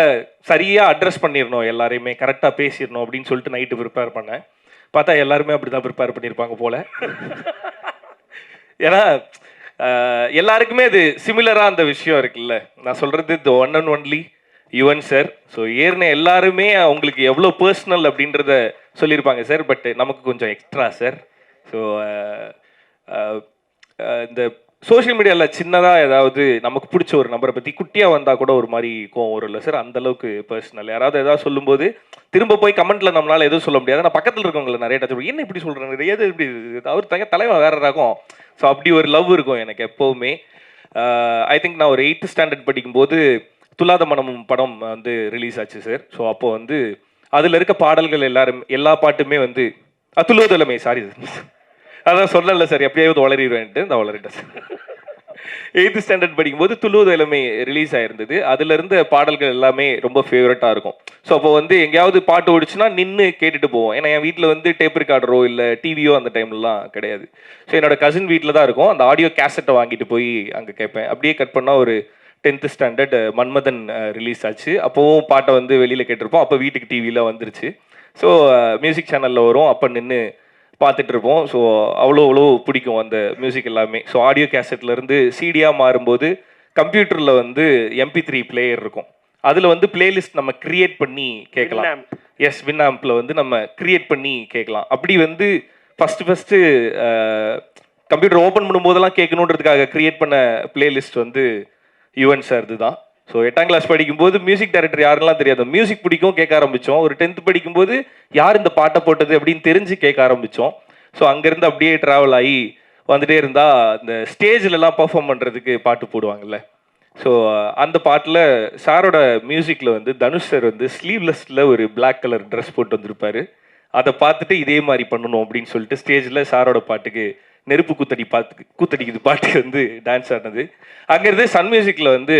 சரியாக அட்ரஸ் பண்ணிடணும், எல்லாரையுமே கரெக்டாக பேசிடணும் அப்படின்னு சொல்லிட்டு நைட்டு ப்ரிப்பேர் பண்ணேன். பார்த்தா எல்லாருமே அப்படி தான் ப்ரிப்பேர் பண்ணியிருப்பாங்க போல். ஏன்னா எல்லாருக்குமே அது சிமிலராக அந்த விஷயம் இருக்குல்ல. நான் சொல்கிறது the one and only Yuvan sir. So ஏறின எல்லாருமே அவங்களுக்கு எவ்வளோ பர்சனல் அப்படின்றத சொல்லியிருப்பாங்க சார். பட் நமக்கு கொஞ்சம் எக்ஸ்ட்ரா சார். ஸோ இந்த சோஷியல் மீடியாவில் சின்னதாக ஏதாவது நமக்கு பிடிச்ச ஒரு நபரை பற்றி குட்டியாக வந்தால் கூட ஒரு மாதிரி கோவம் வரும் இல்லை சார், அந்தளவுக்கு பர்சனல். யாராவது ஏதாவது சொல்லும்போது திரும்ப போய் கமெண்ட்டில் நம்மளால் எதுவும் சொல்ல முடியாது. நான் பக்கத்தில் இருக்கவங்களை நிறைய டச் என்ன இப்படி சொல்கிறாங்க, எது இப்படி அவர் தலைவன் வேறு ரகம். ஸோ அப்படி ஒரு லவ் இருக்கும் எனக்கு எப்போவுமே. ஐ திங்க் நான் ஒரு 8th ஸ்டாண்டர்ட் படிக்கும்போது துலாத மனமும் படம் வந்து ரிலீஸ் ஆச்சு சார். ஸோ அப்போது வந்து அதில் இருக்க பாடல்கள் எல்லா பாட்டுமே வந்து துலோதலமை சாரி சார், அதான் சொல்லல சார், எப்படியாவது வளரிடுவேன்ட்டு இந்த வளரிட்டேன் சார். 8th ஸ்டாண்டர்ட் படிக்கும்போது துளுவது இளமை ரிலீஸ் ஆயிருந்தது. அதுல இருந்த பாடல்கள் எல்லாமே ரொம்ப ஃபேவரட்டாக இருக்கும். ஸோ அப்போ வந்து எங்கேயாவது பாட்டு ஓடிச்சுன்னா நின்று கேட்டுட்டு போவோம். ஏன்னா என் வீட்டில் வந்து டேப் ரெக்கார்டரோ இல்லை டிவியோ அந்த டைம்லலாம் கிடையாது. ஸோ என்னோட கசின் வீட்டில் தான் இருக்கும். அந்த ஆடியோ கேசட்டை வாங்கிட்டு போய் அங்கே கேட்பேன். அப்படியே கட் பண்ணால் ஒரு 10th ஸ்டாண்டர்ட் மன்மதன் ரிலீஸ் ஆச்சு. அப்போவும் பாட்டை வந்து வெளியில் கேட்டிருப்போம். அப்போ வீட்டுக்கு டிவியில் வந்துருச்சு. ஸோ மியூசிக் சேனலில் வரும், அப்போ நின்று பார்த்துட்டு இருப்போம். ஸோ அவ்வளோ பிடிக்கும் அந்த மியூசிக் எல்லாமே. ஸோ ஆடியோ கேசட்லேருந்து சிடியாக மாறும்போது கம்ப்யூட்டரில் வந்து MP3 பிளேயர் இருக்கும். அதில் வந்து பிளேலிஸ்ட் நம்ம க்ரியேட் பண்ணி கேட்கலாம். எஸ், வின்ஆம்பில் வந்து நம்ம க்ரியேட் பண்ணி கேட்கலாம். அப்படி வந்து ஃபஸ்ட்டு கம்ப்யூட்டர் ஓப்பன் பண்ணும்போதெல்லாம் கேட்கணுன்றதுக்காக க்ரியேட் பண்ண பிளேலிஸ்ட் வந்து யுவன் சார் இதுதான். ஸோ 8ஆம் கிளாஸ் படிக்கும்போது மியூசிக் டைரக்டர் யாரெல்லாம் தெரியாது, மியூசிக் பிடிக்கும் கேட்க ஆரம்பித்தோம். ஒரு 10th படிக்கும்போது யார் இந்த பாட்டை போட்டது அப்படின்னு தெரிஞ்சு கேட்க ஆரம்பித்தோம். ஸோ அங்கேருந்து அப்படியே ட்ராவல் ஆகி வந்துட்டே இருந்தால் இந்த ஸ்டேஜிலலாம் பர்ஃபார்ம் பண்ணுறதுக்கு பாட்டு போடுவாங்கல்ல. ஸோ அந்த பாட்டில் சாரோட மியூசிக்கில் வந்து தனுஷ் சார் வந்து ஸ்லீவ்லெஸ்ஸில் ஒரு பிளாக் கலர் ட்ரெஸ் போட்டு வந்திருப்பார். அதை பார்த்துட்டு இதே மாதிரி பண்ணணும் அப்படின்னு சொல்லிட்டு ஸ்டேஜில் சாரோட பாட்டுக்கு நெருப்பு கூத்தடிக்குது பாட்டுக்கு வந்து டான்ஸ் ஆடினது. அங்கேருந்து சன் மியூசிக்கில் வந்து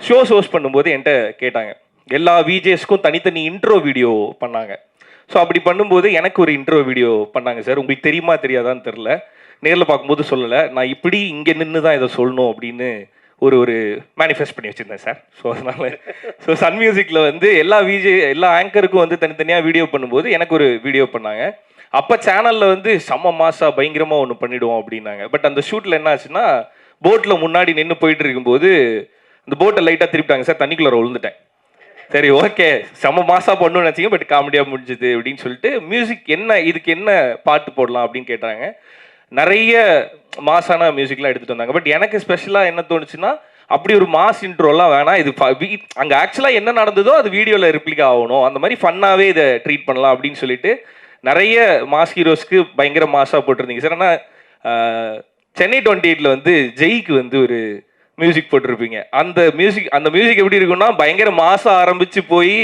ஷோஸ் பண்ணும்போது என்கிட்ட கேட்டாங்க. எல்லா விஜேஸ்க்கும் தனித்தனி இன்ட்ரோ வீடியோ பண்ணாங்க. ஸோ அப்படி பண்ணும்போது எனக்கு ஒரு இன்ட்ரோ வீடியோ பண்ணாங்க சார். உங்களுக்கு தெரியுமா தெரியாதான்னு தெரில, நேரில் பார்க்கும்போது சொல்லலை. நான் இப்படி இங்கே நின்று தான் இதை சொல்லணும் அப்படின்னு ஒரு மேனிஃபெஸ்ட் பண்ணி வச்சுருந்தேன் சார். ஸோ அதனால் சன் மியூசிக்கில் வந்து எல்லா ஆங்கருக்கும் வந்து தனித்தனியாக வீடியோ பண்ணும்போது எனக்கு ஒரு வீடியோ பண்ணாங்க. அப்போ சேனலில் வந்து செம்ம மாசாக பயங்கரமாக ஒன்று பண்ணிவிடுவோம் அப்படின்னாங்க. பட் அந்த ஷூட்டில் என்ன ஆச்சுன்னா, போட்டில் முன்னாடி நின்று போயிட்டு இருக்கும்போது இந்த போட்டை லைட்டாக திருப்பிட்டாங்க சார், தண்ணிக்குள்ளே விழுந்துட்டேன். சரி ஓகே, செம்ம மாசாக பண்ணணும்னு நினச்சிங்க, பட் காமெடியாக முடிஞ்சுது அப்படின்னு சொல்லிட்டு மியூசிக் இதுக்கு என்ன பாட்டு போடலாம் அப்படின்னு கேட்டாங்க. நிறைய மாசான மியூசிக்லாம் எடுத்துகிட்டு வந்தாங்க. பட் எனக்கு ஸ்பெஷலாக என்ன தோணுச்சுன்னா, அப்படி ஒரு மாஸ் இன்ட்ரோலாம் வேணாம், இது அங்கே ஆக்சுவலாக என்ன நடந்ததோ அது வீடியோவில் ரிப்ளிக் ஆகணும், அந்த மாதிரி ஃபன்னாகவே இதை ட்ரீட் பண்ணலாம் அப்படின்னு சொல்லிட்டு நிறைய மாஸ் ஹீரோஸ்க்கு பயங்கர மாசாக போட்டிருந்தீங்க சார். ஆனால் சென்னை 28 வந்து ஜெய்க்கு வந்து ஒரு மியூசிக் போட்டிருப்பீங்க. அந்த மியூசிக் எப்படி இருக்குன்னா, பயங்கர மாசம் ஆரம்பிச்சு போய்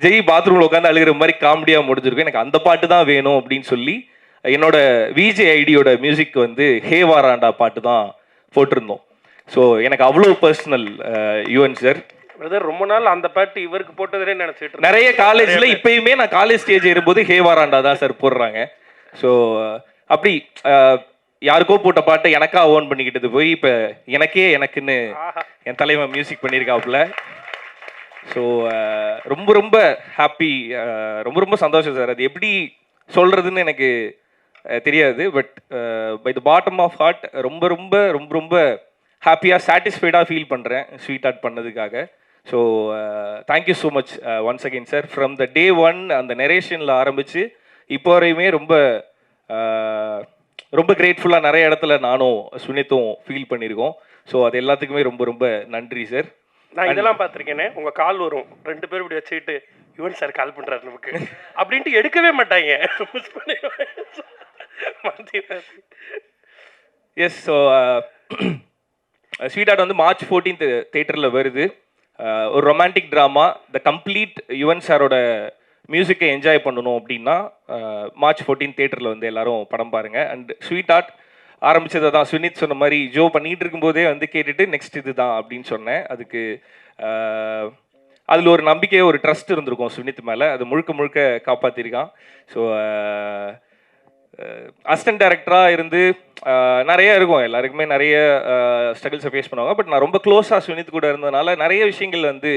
ஜெய் பாத்ரூமில் உட்காந்து அழுகிற மாதிரி காமெடியாக முடிஞ்சிருக்கும். எனக்கு அந்த பாட்டு தான் வேணும் அப்படின்னு சொல்லி என்னோட விஜே ஐடியோட மியூசிக் வந்து ஹே வாராண்டா பாட்டு தான் போட்டிருந்தோம். ஸோ எனக்கு அவ்வளோ பர்சனல் யுவன் சார். பிரதர் ரொம்ப நாள் அந்த பாட்டு இவருக்கு போட்டதே நினச்சிட்டு நிறைய காலேஜில் இப்பயுமே நான் காலேஜ் ஸ்டேஜ் ஏறும்போது ஹே வாராண்டா தான் சார் போடுறாங்க. ஸோ அப்படி யாருக்கோ போட்ட பாட்டை எனக்கா ஓன் பண்ணிக்கிட்டது போய் இப்போ எனக்குன்னு என் தலைவன் மியூசிக் பண்ணியிருக்காப்புல. ஸோ ரொம்ப ஹாப்பி, ரொம்ப சந்தோஷம் சார். அது எப்படி சொல்கிறதுன்னு எனக்கு தெரியாது. But by the bottom of heart ரொம்ப ஹாப்பியாக சாட்டிஸ்ஃபைடாக ஃபீல் பண்ணுறேன் ஸ்வீட் ஆர்ட் பண்ணதுக்காக. So thank you so much once again sir. From the day 1 அந்த நெரேஷனில் ஆரம்பித்து இப்போ வரையுமே ரொம்ப கிரேட்ஃபுல்லாக நிறைய இடத்துல நானும் சுனித்தும் ஃபீல் பண்ணியிருக்கோம். ஸோ அது எல்லாத்துக்குமே ரொம்ப நன்றி சார். நான் இதெல்லாம் பார்த்துருக்கேனே, உங்கள் கால் வரும் 2 பேர் இப்படி வச்சுக்கிட்டு யுவன் சார் கால் பண்ணுறாரு நமக்கு அப்படின்ட்டு எடுக்கவே மாட்டாங்க. எஸ், ஸோ ஸ்வீட் ஆர்ட் வந்து March 14 தேட்டரில் வருது. ஒரு romantic drama. The complete Yuvan சாரோட மியூசிக்கை என்ஜாய் பண்ணணும் அப்படின்னா மார்ச் 14 தேட்டரில் வந்து எல்லாரும் படம் பாருங்கள். அண்ட் ஸ்வீட் ஆர்ட் ஆரம்பித்ததை தான் சுனித் சொன்ன மாதிரி ஜோ பண்ணிகிட்டு இருக்கும்போதே வந்து கேட்டுட்டு நெக்ஸ்ட் இது தான் அப்படின்னு சொன்னேன். அதுக்கு அதில் ஒரு நம்பிக்கையை ஒரு ட்ரஸ்ட் இருந்திருக்கும் சுனித் மேலே, அது முழுக்க முழுக்க காப்பாற்றிருக்கான். ஸோ அசிஸ்டன்ட் டைரக்டராக இருந்து நிறைய இருக்கும், எல்லாருக்குமே நிறைய ஸ்ட்ரகிள்ஸை ஃபேஸ் பண்ணுவாங்க. பட் நான் ரொம்ப க்ளோஸாக சுனித் கூட இருந்ததுனால நிறைய விஷயங்கள் வந்து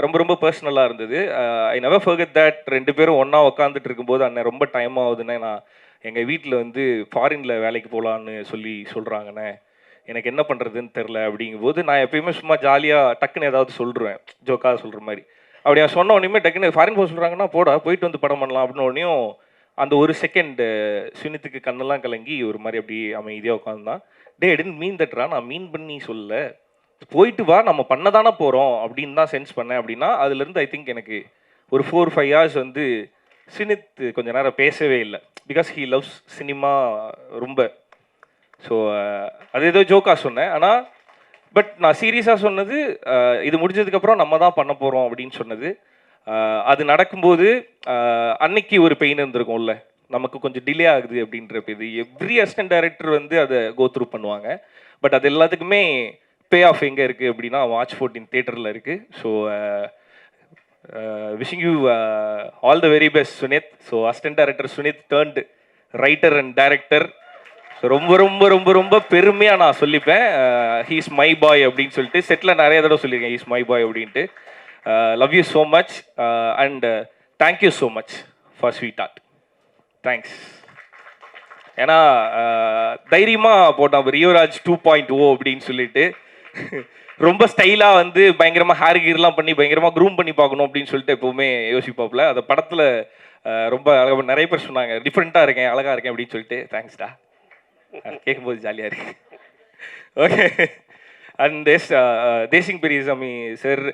ரொம்ப ரொம்ப பர்சனலாக இருந்தது. I never forget that. 2 பேரும் ஒன்றா உட்காந்துட்டு இருக்கும்போது அண்ணன் ரொம்ப டைம் ஆகுதுன்னு நான் எங்கள் வீட்டில் வந்து ஃபாரினில் வேலைக்கு போகலான்னு சொல்கிறாங்கண்ணே, எனக்கு என்ன பண்ணுறதுன்னு தெரில அப்படிங்கும்போது நான் எப்பயுமே சும்மா ஜாலியாக டக்குன்னு ஏதாவது சொல்லிடுவேன், ஜோக்காக சொல்கிற மாதிரி. அப்படி நான் சொன்ன உடனே டக்குன்னு ஃபாரின் போக சொல்கிறாங்கன்னா போடா போயிட்டு வந்து படம் பண்ணலாம் அப்படின்னு உடனேயும் அந்த ஒரு செகண்ட் சுனித்துக்கு கண்ணெல்லாம் கலங்கி ஒரு மாதிரி அப்படி அமைதியாக உட்காந்துதான். டே டென்ட் மீன் தட்ரா, நான் மீன் பண்ணி சொல்ல, போயிட்டு வா நம்ம பண்ண தானே போகிறோம் அப்படின்னு தான் சென்ஸ் பண்ணேன். அப்படின்னா அதுலேருந்து ஐ திங்க் எனக்கு ஒரு 4-5 hours வந்து சுனித் கொஞ்ச நேரம் பேசவே இல்லை. பிகாஸ் ஹீ லவ்ஸ் சினிமா ரொம்ப. ஸோ அது ஏதோ ஜோக்காக சொன்னேன். ஆனால் பட் நான் சீரியஸாக சொன்னது இது முடிஞ்சதுக்கப்புறம் நம்ம தான் பண்ண போகிறோம் அப்படின்னு சொன்னது. அது நடக்கும்போது அன்னைக்கு ஒரு பெயின் இருந்திருக்கும்ல, நமக்கு கொஞ்சம் டிலே ஆகுது அப்படின்ற இது எவ்ரி அசிஸ்டன்ட் டைரக்டர் வந்து அதை கோ த்ரூ பண்ணுவாங்க. பட் அது எல்லாத்துக்குமே பே ஆஃப் எங்கே இருக்குது அப்படின்னா மார்ச் 14 தேட்டரில் இருக்குது. So wishing you all the very best Sunith. So assistant director Sunith turned writer and director. So ரொம்ப ரொம்ப ரொம்ப ரொம்ப பெருமையாக நான் சொல்லிப்பேன், ஹீஸ் மை பாய் அப்படின்னு சொல்லிட்டு. செட்டில் நிறைய தடவை சொல்லியிருக்கேன் ஹீஸ் மை பாய் அப்படின்ட்டு. Love you so much and thank you so much for sweet art. Thanks. ஏன்னா தைரியமாக போட்டான் ரியோராஜ் 2.0 அப்படின்னு சொல்லிட்டு ரொம்ப ஸ்டைலாக வந்து பயங்கரமாக ஹேர் கீர்லாம் பண்ணி பயங்கரமாக க்ரூம் பண்ணி பார்க்கணும் அப்படின்னு சொல்லிட்டு எப்போவுமே யோசிப்பாப்புல. அந்த படத்தில் ரொம்ப அழகாக நிறைய பேர் சொன்னாங்க டிஃப்ரெண்ட்டாக இருக்கேன் அழகாக இருக்கேன் அப்படின்னு சொல்லிட்டு. தேங்க்ஸ்டா, கேட்கும்போது ஜாலியாக இருக்கு. Okay. And Desingh Periyasamy sir,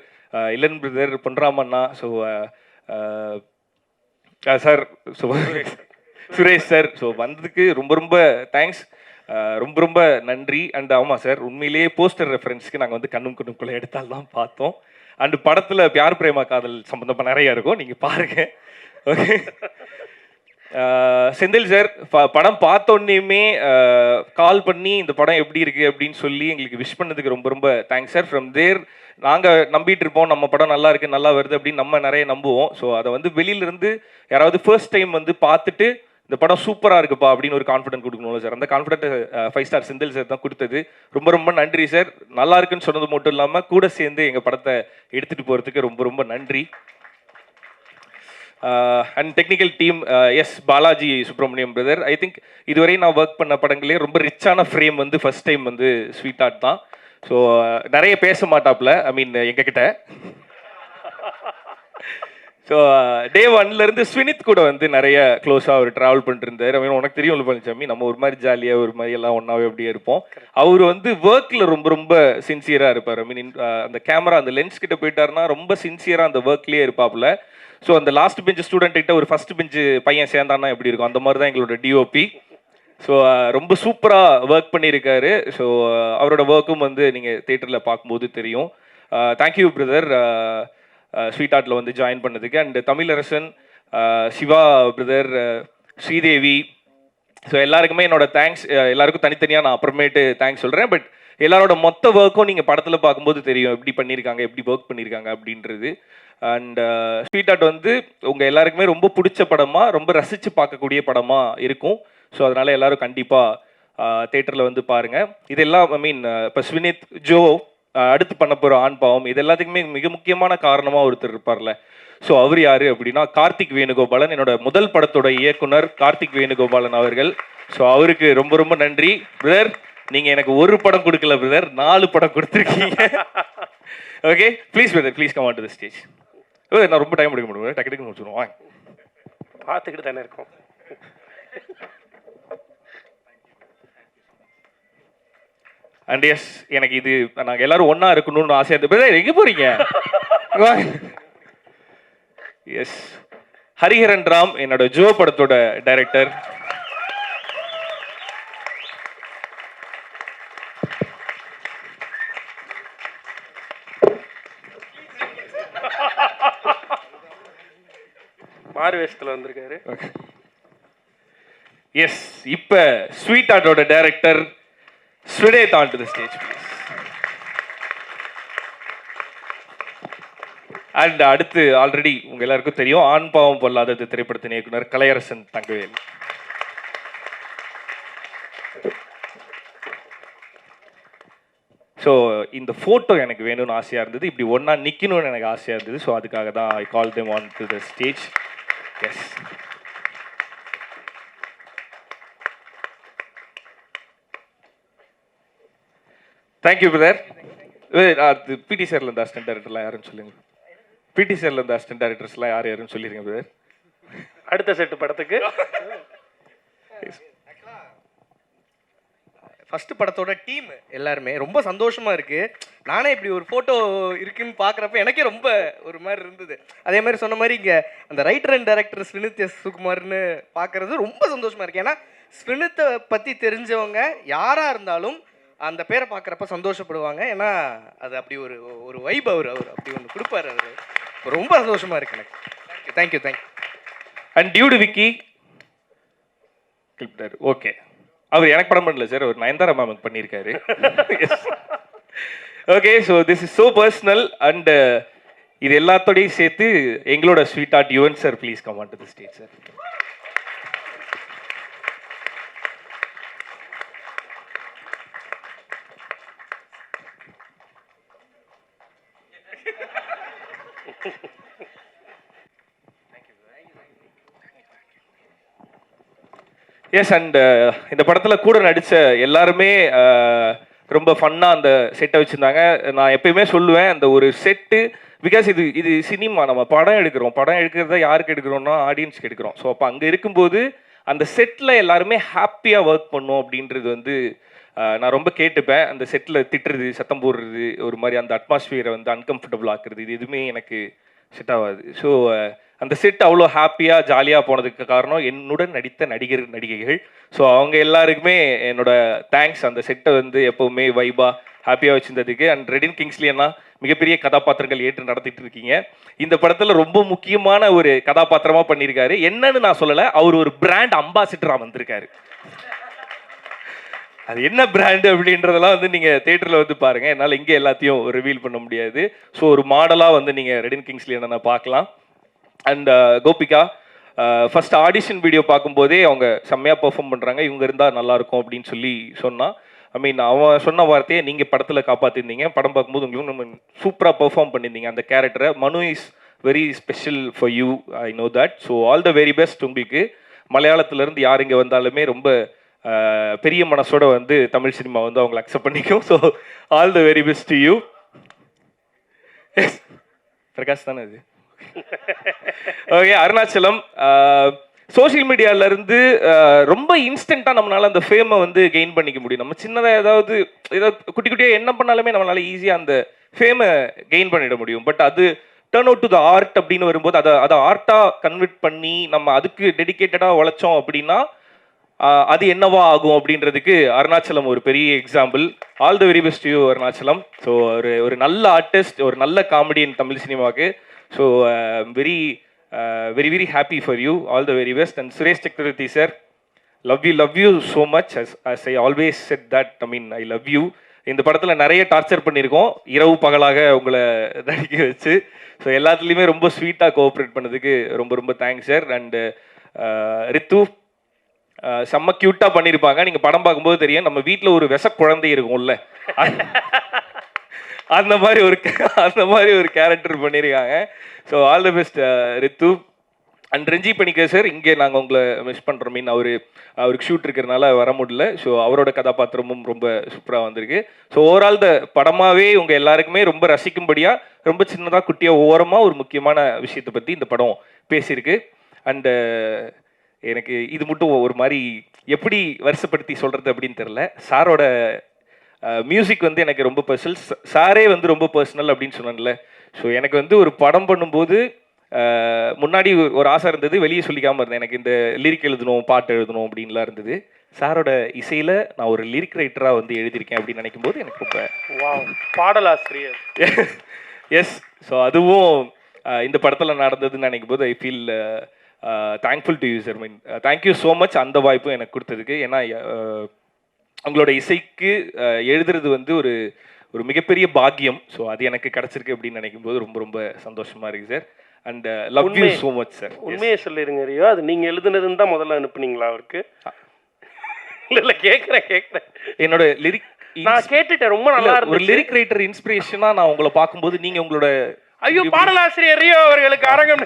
Elan brother, பொன்ராமண்ணா, so sir, so Suresh sir, so வந்ததுக்கு ரொம்ப ரொம்ப தேங்க்ஸ், ரொம்ப ரொம்ப நன்றி. அண்ட் ஆமாம் சார், உண்மையிலேயே போஸ்டர் ரெஃபரன்ஸ்க்கு நாங்கள் வந்து கண்ணும் கண்ணுக்குள்ளே எடுத்தால் தான் பார்த்தோம். அண்டு படத்தில் பியார் பிரேமா காதல் சம்மந்தமாக நிறையா இருக்கும், நீங்கள் பாருங்கள். ஓகே. செந்தில் சார் படம் பார்த்தோன்னே கால் பண்ணி இந்த படம் எப்படி இருக்குது அப்படின்னு சொல்லி எங்களுக்கு விஷ் பண்ணதுக்கு ரொம்ப ரொம்ப தேங்க்ஸ் சார். ஃப்ரம் தேர் நாங்கள் நம்பிட்டு இருப்போம் நம்ம படம் நல்லா இருக்குது நல்லா வருது அப்படின்னு நம்ம நிறைய நம்புவோம். ஸோ அதை வந்து வெளியிலேருந்து யாராவது ஃபர்ஸ்ட் டைம் வந்து பார்த்துட்டு இந்த படம் சூப்பராக இருக்குப்பா அப்படின்னு ஒரு கான்ஃபிடென்ட் கொடுக்கணும்ல சார், அந்த கான்ஃபிடென்ட் 5 ஸ்டார் செந்தில் சார் தான் கொடுத்தது. ரொம்ப ரொம்ப நன்றி சார். நல்லா இருக்குன்னு சொன்னது மட்டும் இல்லாமல் கூட சேர்ந்து எங்கள் படத்தை எடுத்துகிட்டு போகிறதுக்கு ரொம்ப ரொம்ப நன்றி. And technical team, S Balaji Subramaniam brother. I think இதுவரை நான் ஒர்க் பண்ண படங்களே ரொம்ப ரிச்சான ஃப்ரேம் வந்து ஃபர்ஸ்ட் டைம் வந்து ஸ்வீட் ஆர்ட் தான். ஸோ நிறைய பேச மாட்டாப்புல, ஐ மீன் எங்ககிட்ட. ஸோ டே 1லேருந்து ஸ்வினித் கூட வந்து நிறைய க்ளோஸாக அவர் ட்ராவல் பண்ணிட்டு இருந்தார். ஐ மீன் உனக்கு தெரியும் பழனிசாமி, நம்ம ஒரு மாதிரி ஜாலியாக ஒரு மாதிரி எல்லாம் ஒன்றாவே அப்படியே இருப்போம். அவர் வந்து ஒர்க்கில் ரொம்ப ரொம்ப சின்சியராக இருப்பார். ஐ மீன் அந்த கேமரா அந்த லென்ஸ் கிட்ட போயிட்டாருன்னா ரொம்ப சின்சியராக அந்த ஒர்க்லேயே இருப்பாப்புல. ஸோ அந்த லாஸ்ட் பெஞ்ச் ஸ்டூடெண்ட் கிட்ட ஒரு ஃபர்ஸ்ட் பெஞ்சு பையன் சேர்ந்தான்னா எப்படி இருக்கும், அந்த மாதிரி தான் எங்களோட டிஓபி. ஸோ ரொம்ப சூப்பராக ஒர்க் பண்ணியிருக்காரு. ஸோ அவரோட ஒர்க்கும் வந்து நீங்கள் தேட்டரில் பார்க்கும்போது தெரியும். தேங்க்யூ பிரதர் ஸ்வீட் ஆர்ட்டில் வந்து ஜாயின் பண்ணதுக்கு. And Tamilarasan, Siva brother, Sridevi, so எல்லாருக்குமே என்னோட தேங்க்ஸ். எல்லாருக்கும் தனித்தனியாக நான் அப்புறமேட்டு தேங்க்ஸ் சொல்கிறேன். பட் எல்லாரோட மொத்த ஒர்க்கும் நீங்கள் படத்தில் பார்க்கும்போது தெரியும் எப்படி பண்ணியிருக்காங்க, எப்படி ஒர்க் பண்ணியிருக்காங்க அப்படின்றது. அண்ட் ஸ்வீட் ஆர்ட் வந்து உங்கள் எல்லாருக்குமே ரொம்ப பிடிச்ச படமாக, ரொம்ப ரசித்து பார்க்கக்கூடிய படமாக இருக்கும். ஸோ அதனால் எல்லோரும் கண்டிப்பாக தேட்டரில் வந்து பாருங்கள். இதெல்லாம் ஐ மீன் இப்போ ஸ்வினித், ஜோ, அடுத்து பண்ண போகிற ஆண் பாவம், இது எல்லாத்துக்குமே மிக முக்கியமான காரணமாக ஒருத்தர் இருப்பார்ல. ஸோ அவர் யார் அப்படின்னா கார்த்திக் வேணுகோபாலன், என்னோட முதல் படத்தோட இயக்குனர் கார்த்திக் வேணுகோபாலன் அவர்கள். ஸோ அவருக்கு ரொம்ப ரொம்ப நன்றி பிரதர். நீங்கள் எனக்கு ஒரு படம் கொடுக்கல பிரதர், 4 படம் கொடுத்துருக்கீங்க. Okay, please brother, please come on to the stage. நான் ரொம்ப டைம் எடுக்க முடியும், டக்கு டக்குன்னு முடிச்சுடுவோம், வாங்க. பார்த்துக்கிட்டு தானே இருக்கோம். அண்ட் எஸ், எனக்கு இது நாங்கள் எல்லாரும் ஒன்றா இருக்கணும்னு ஆசையாக இருந்து. பிரதர் எங்கே போகிறீங்க? எஸ், ஹரிஹரன் ராம், என்னோட ஜோ படத்தோட டைரக்டர். மாறு வேஷத்தில் வந்திருக்காரு. எஸ், இப்போ ஸ்வீட் ஆர்ட்டோட director Suneeth on to the stage please. And அடுத்து ஆல்ரெடி உங்க எல்லாருக்கும் தெரியும், ஆண் பாவம் பொல்லாதது திரைப்படத்தின் இயக்குனர் கலையரசன் தங்கவேல். ஸோ இந்த ஃபோட்டோ எனக்கு வேணும்னு ஆசையாக இருந்தது, இப்படி ஒன்றா நிற்கணும்னு எனக்கு ஆசையாக இருந்தது. ஸோ அதுக்காக தான் I call them on to the stage. Yes, thank you brother. அது பிடி சார்ல இருந்த அசிஸ்டன்ட் டைரக்டர்லாம் யாருன்னு சொல்லுங்க. பிடி சார்ல இருந்த அசிஸ்டன்ட் டைரக்டர்ஸ்லாம் யாருன்னு சொல்லிடுங்க பிரதர். அடுத்த செட்டு படத்துக்கு ஃபர்ஸ்ட் படத்தோட டீம் எல்லாருமே ரொம்ப சந்தோஷமா இருக்கு. நானே இப்படி ஒரு ஃபோட்டோ இருக்குன்னு பார்க்குறப்ப எனக்கே ரொம்ப ஒரு மாதிரி இருந்தது. அதே மாதிரி சொன்ன மாதிரி இங்கே அந்த ரைட்டர் அண்ட் டைரக்டர் ஸ்வினித் எஸ் சுகுமார்னு பார்க்குறது ரொம்ப சந்தோஷமா இருக்கு. ஏன்னா ஸ்வினித்தை பற்றி தெரிஞ்சவங்க யாராக இருந்தாலும் அந்த பேரை பார்க்குறப்ப சந்தோஷப்படுவாங்க. ஏன்னா அது அப்படி ஒரு ஒரு வைப் அவர் அப்படி ஒன்று கொடுப்பாரு. அவர் ரொம்ப சந்தோஷமா இருக்கு எனக்கு. Thank you thank you. And dude Vicky கிளிப்டார். ஓகே, அவர் எனக்கு படம் பண்ணல சார், அவர் நயன்தாரா மேமுக்கு பண்ணியிருக்காரு. Okay, so this is so personal. And இது எல்லாத்தோடையும் சேர்த்து எங்களோட sweet heart Yuvan sir please come on to the stage sir. Yes, and இந்த படத்தில் கூட நடித்த எல்லாருமே ரொம்ப ஃபன்னாக அந்த செட்டை வச்சுருந்தாங்க. நான் எப்பயுமே சொல்லுவேன், அந்த ஒரு செட்டு, பிகாஸ் இது சினிமா, நம்ம படம் எடுக்கிறத யாருக்கு எடுக்கிறோம்னா ஆடியன்ஸ்க்கு எடுக்கிறோம். ஸோ அப்போ அங்கே இருக்கும்போது அந்த செட்டில் எல்லாருமே ஹாப்பியாக ஒர்க் பண்ணோம் அப்படின்றது வந்து நான் ரொம்ப கேட்டுப்பேன். அந்த செட்டில் திட்டுறது, சத்தம் போடுறது, ஒரு மாதிரி அந்த அட்மாஸ்பியரை வந்து அன்கம்ஃபர்டபுள் ஆக்குறது, இது எதுவுமே எனக்கு செட் ஆகாது. ஸோ அந்த செட் அவ்வளோ ஹாப்பியாக ஜாலியாக போனதுக்கு காரணம் என்னுடன் நடித்த நடிகைகள். ஸோ அவங்க எல்லாருக்குமே என்னோட தேங்க்ஸ். அந்த செட்டை வந்து எப்போவுமே வைபாக ஹாப்பியாக வச்சுருந்ததுக்கு. அண்ட் ரெடின் கிங்ஸ்லி அண்ணா மிகப்பெரிய கதாபாத்திரங்கள் ஏற்று நடத்திட்டு இருக்கீங்க. இந்த படத்தில் ரொம்ப முக்கியமான ஒரு கதாபாத்திரமாக பண்ணியிருக்காரு. என்னன்னு நான் சொல்லலை, அவர் ஒரு பிராண்ட் அம்பாசிடராக வந்திருக்காரு. அது என்ன பிராண்டு அப்படின்றதெல்லாம் வந்து நீங்கள் தேட்டரில் வந்து பாருங்கள். என்னால் இங்கே எல்லாத்தையும் ரிவீல் பண்ண முடியாது. ஸோ ஒரு மாடலாக வந்து நீங்கள் ரெடின் கிங்ஸ்லி அண்ணா பார்க்கலாம். And Gopika first audition video பார்க்கும்போதே அவங்க செம்மையாக பெர்ஃபார்ம் பண்ணுறாங்க, இவங்க இருந்தால் நல்லாயிருக்கும் அப்படின்னு சொல்லி சொன்னான். ஐ மீன் அவன் சொன்ன வார்த்தையை நீங்கள் படத்தில் காப்பாற்றிருந்தீங்க. படம் பார்க்கும்போது உங்களுக்கு நம்ம சூப்பராக பெர்ஃபார்ம் பண்ணியிருந்தீங்க அந்த கேரக்டரை. மனு is very special for you, I know that. So all the very best உங்களுக்கு. மலையாளத்துலேருந்து யார் இங்கே வந்தாலுமே ரொம்ப பெரிய மனசோட வந்து தமிழ் சினிமா வந்து அவங்களை அக்செப்ட் பண்ணிக்கும். So all the very best to you. Yes, Prakash தானே இது. ஓகே, அருணாச்சலம் சோஷியல் மீடியாவிலேருந்து ரொம்ப இன்ஸ்டண்ட்டாக நம்மளால் அந்த ஃபேமை வந்து கெயின் பண்ணிக்க முடியும். நம்ம சின்னதாக ஏதாவது குட்டி குட்டியாக என்ன பண்ணாலுமே நம்மளால் ஈஸியாக அந்த ஃபேமை கெயின் பண்ணிட முடியும். பட் அது turn out to the art அப்படின்னு வரும்போது அதை ஆர்ட்டாக கன்வெர்ட் பண்ணி நம்ம அதுக்கு டெடிக்கேட்டடாக உழைச்சோம் அப்படின்னா அது என்னவா ஆகும் அப்படின்றதுக்கு அருணாச்சலம் ஒரு பெரிய example. All the very best you Arunachalam. So ஒரு நல்ல ஆர்டிஸ்ட், ஒரு நல்ல காமெடியன் தமிழ் சினிமாவுக்கு. So very very very happy for you. All the very best. And Suresh Chakravarthy sir, love you so much. as I always said that, I mean I love you. இந்த படத்தில் நிறைய torture பண்ணியிருக்கோம், இரவு பகலாக உங்களை நடிக்க வச்சு. ஸோ எல்லாத்துலேயுமே ரொம்ப ஸ்வீட்டாக கோஆப்ரேட் பண்ணதுக்கு ரொம்ப ரொம்ப தேங்க்ஸ் சார். அண்டு ரித்து செம்ம க்யூட்டாக பண்ணியிருப்பாங்க. நீங்கள் படம் பார்க்கும்போது தெரியும், நம்ம வீட்டில் ஒரு விச குழந்தை இருக்கும்ல, அந்த மாதிரி ஒரு கேரக்டர் பண்ணியிருக்காங்க. So all the best Rithu. And Ranji Panicker sir, இங்கே நாங்கள் உங்களை மிஸ் பண்ணுறோம். மீன் அவருக்கு ஷூட் இருக்கிறதுனால வர முடியல. ஸோ அவரோட கதாபாத்திரமும் ரொம்ப சூப்பராக வந்திருக்கு. ஸோ ஓவரால் த படமாகவே உங்கள் எல்லாருக்குமே ரொம்ப ரசிக்கும்படியாக ரொம்ப சின்னதாக குட்டியாக ஓரமாக ஒரு முக்கியமான விஷயத்தை பற்றி இந்த படம் பேசியிருக்கு. அண்டு எனக்கு இது மட்டும் ஒரு மாதிரி எப்படி வருஷப்படுத்தி சொல்கிறது அப்படின்னு தெரில. சாரோட மியூசிக் வந்து எனக்கு ரொம்ப பர்சனல், சாரே வந்து ரொம்ப பர்சனல் அப்படின்னு சொன்னேன்ல. ஸோ எனக்கு வந்து ஒரு படம் பண்ணும்போது முன்னாடி ஒரு ஆசை இருந்தது, வெளியே சொல்லிக்காமல் இருந்தேன். எனக்கு இந்த லிரிக் எழுதணும், பாட்டு எழுதணும் அப்படின்லாம் இருந்தது. சாரோட இசையில் நான் ஒரு லிரிக் ரைட்டராக வந்து எழுதியிருக்கேன் அப்படின்னு நினைக்கும் போது எனக்கு ரொம்ப பாடலாசிரியர். எஸ். ஸோ அதுவும் இந்த படத்தில் நடந்ததுன்னு நினைக்கும் போது I feel thankful to you sir. Mean thank you so much அந்த வாய்ப்பும் எனக்கு கொடுத்ததுக்கு. ஏன்னா உங்களோட இசைக்கு எழுதுறது வந்து ஒரு ஒரு மிகப்பெரிய பாக்கியம். ஸோ அது எனக்கு கிடச்சிருக்கு அப்படின்னு நினைக்கும் போது ரொம்ப ரொம்ப சந்தோஷமாக இருக்குது sir. And love you so much sir. உண்மையே சொல்லிடுங்க ரியோ, அது நீங்கள் எழுதுனதுன்னு தான் முதல்ல அனுப்புனீங்களா அவருக்கு? இல்லை கேட்குறேன். என்னோட லிரிக் நான் கேட்டுட்டேன், ரொம்ப நல்லா ஒரு இருந்துச்சு. லிரிக் ரைட்டர் இன்ஸ்பிரேஷனாக நான் உங்களை பார்க்கும்போது நீங்கள் உங்களோட ஐயோ பாடலாசிரியர் ரியோ அவர்களுக்கு அரங்கம்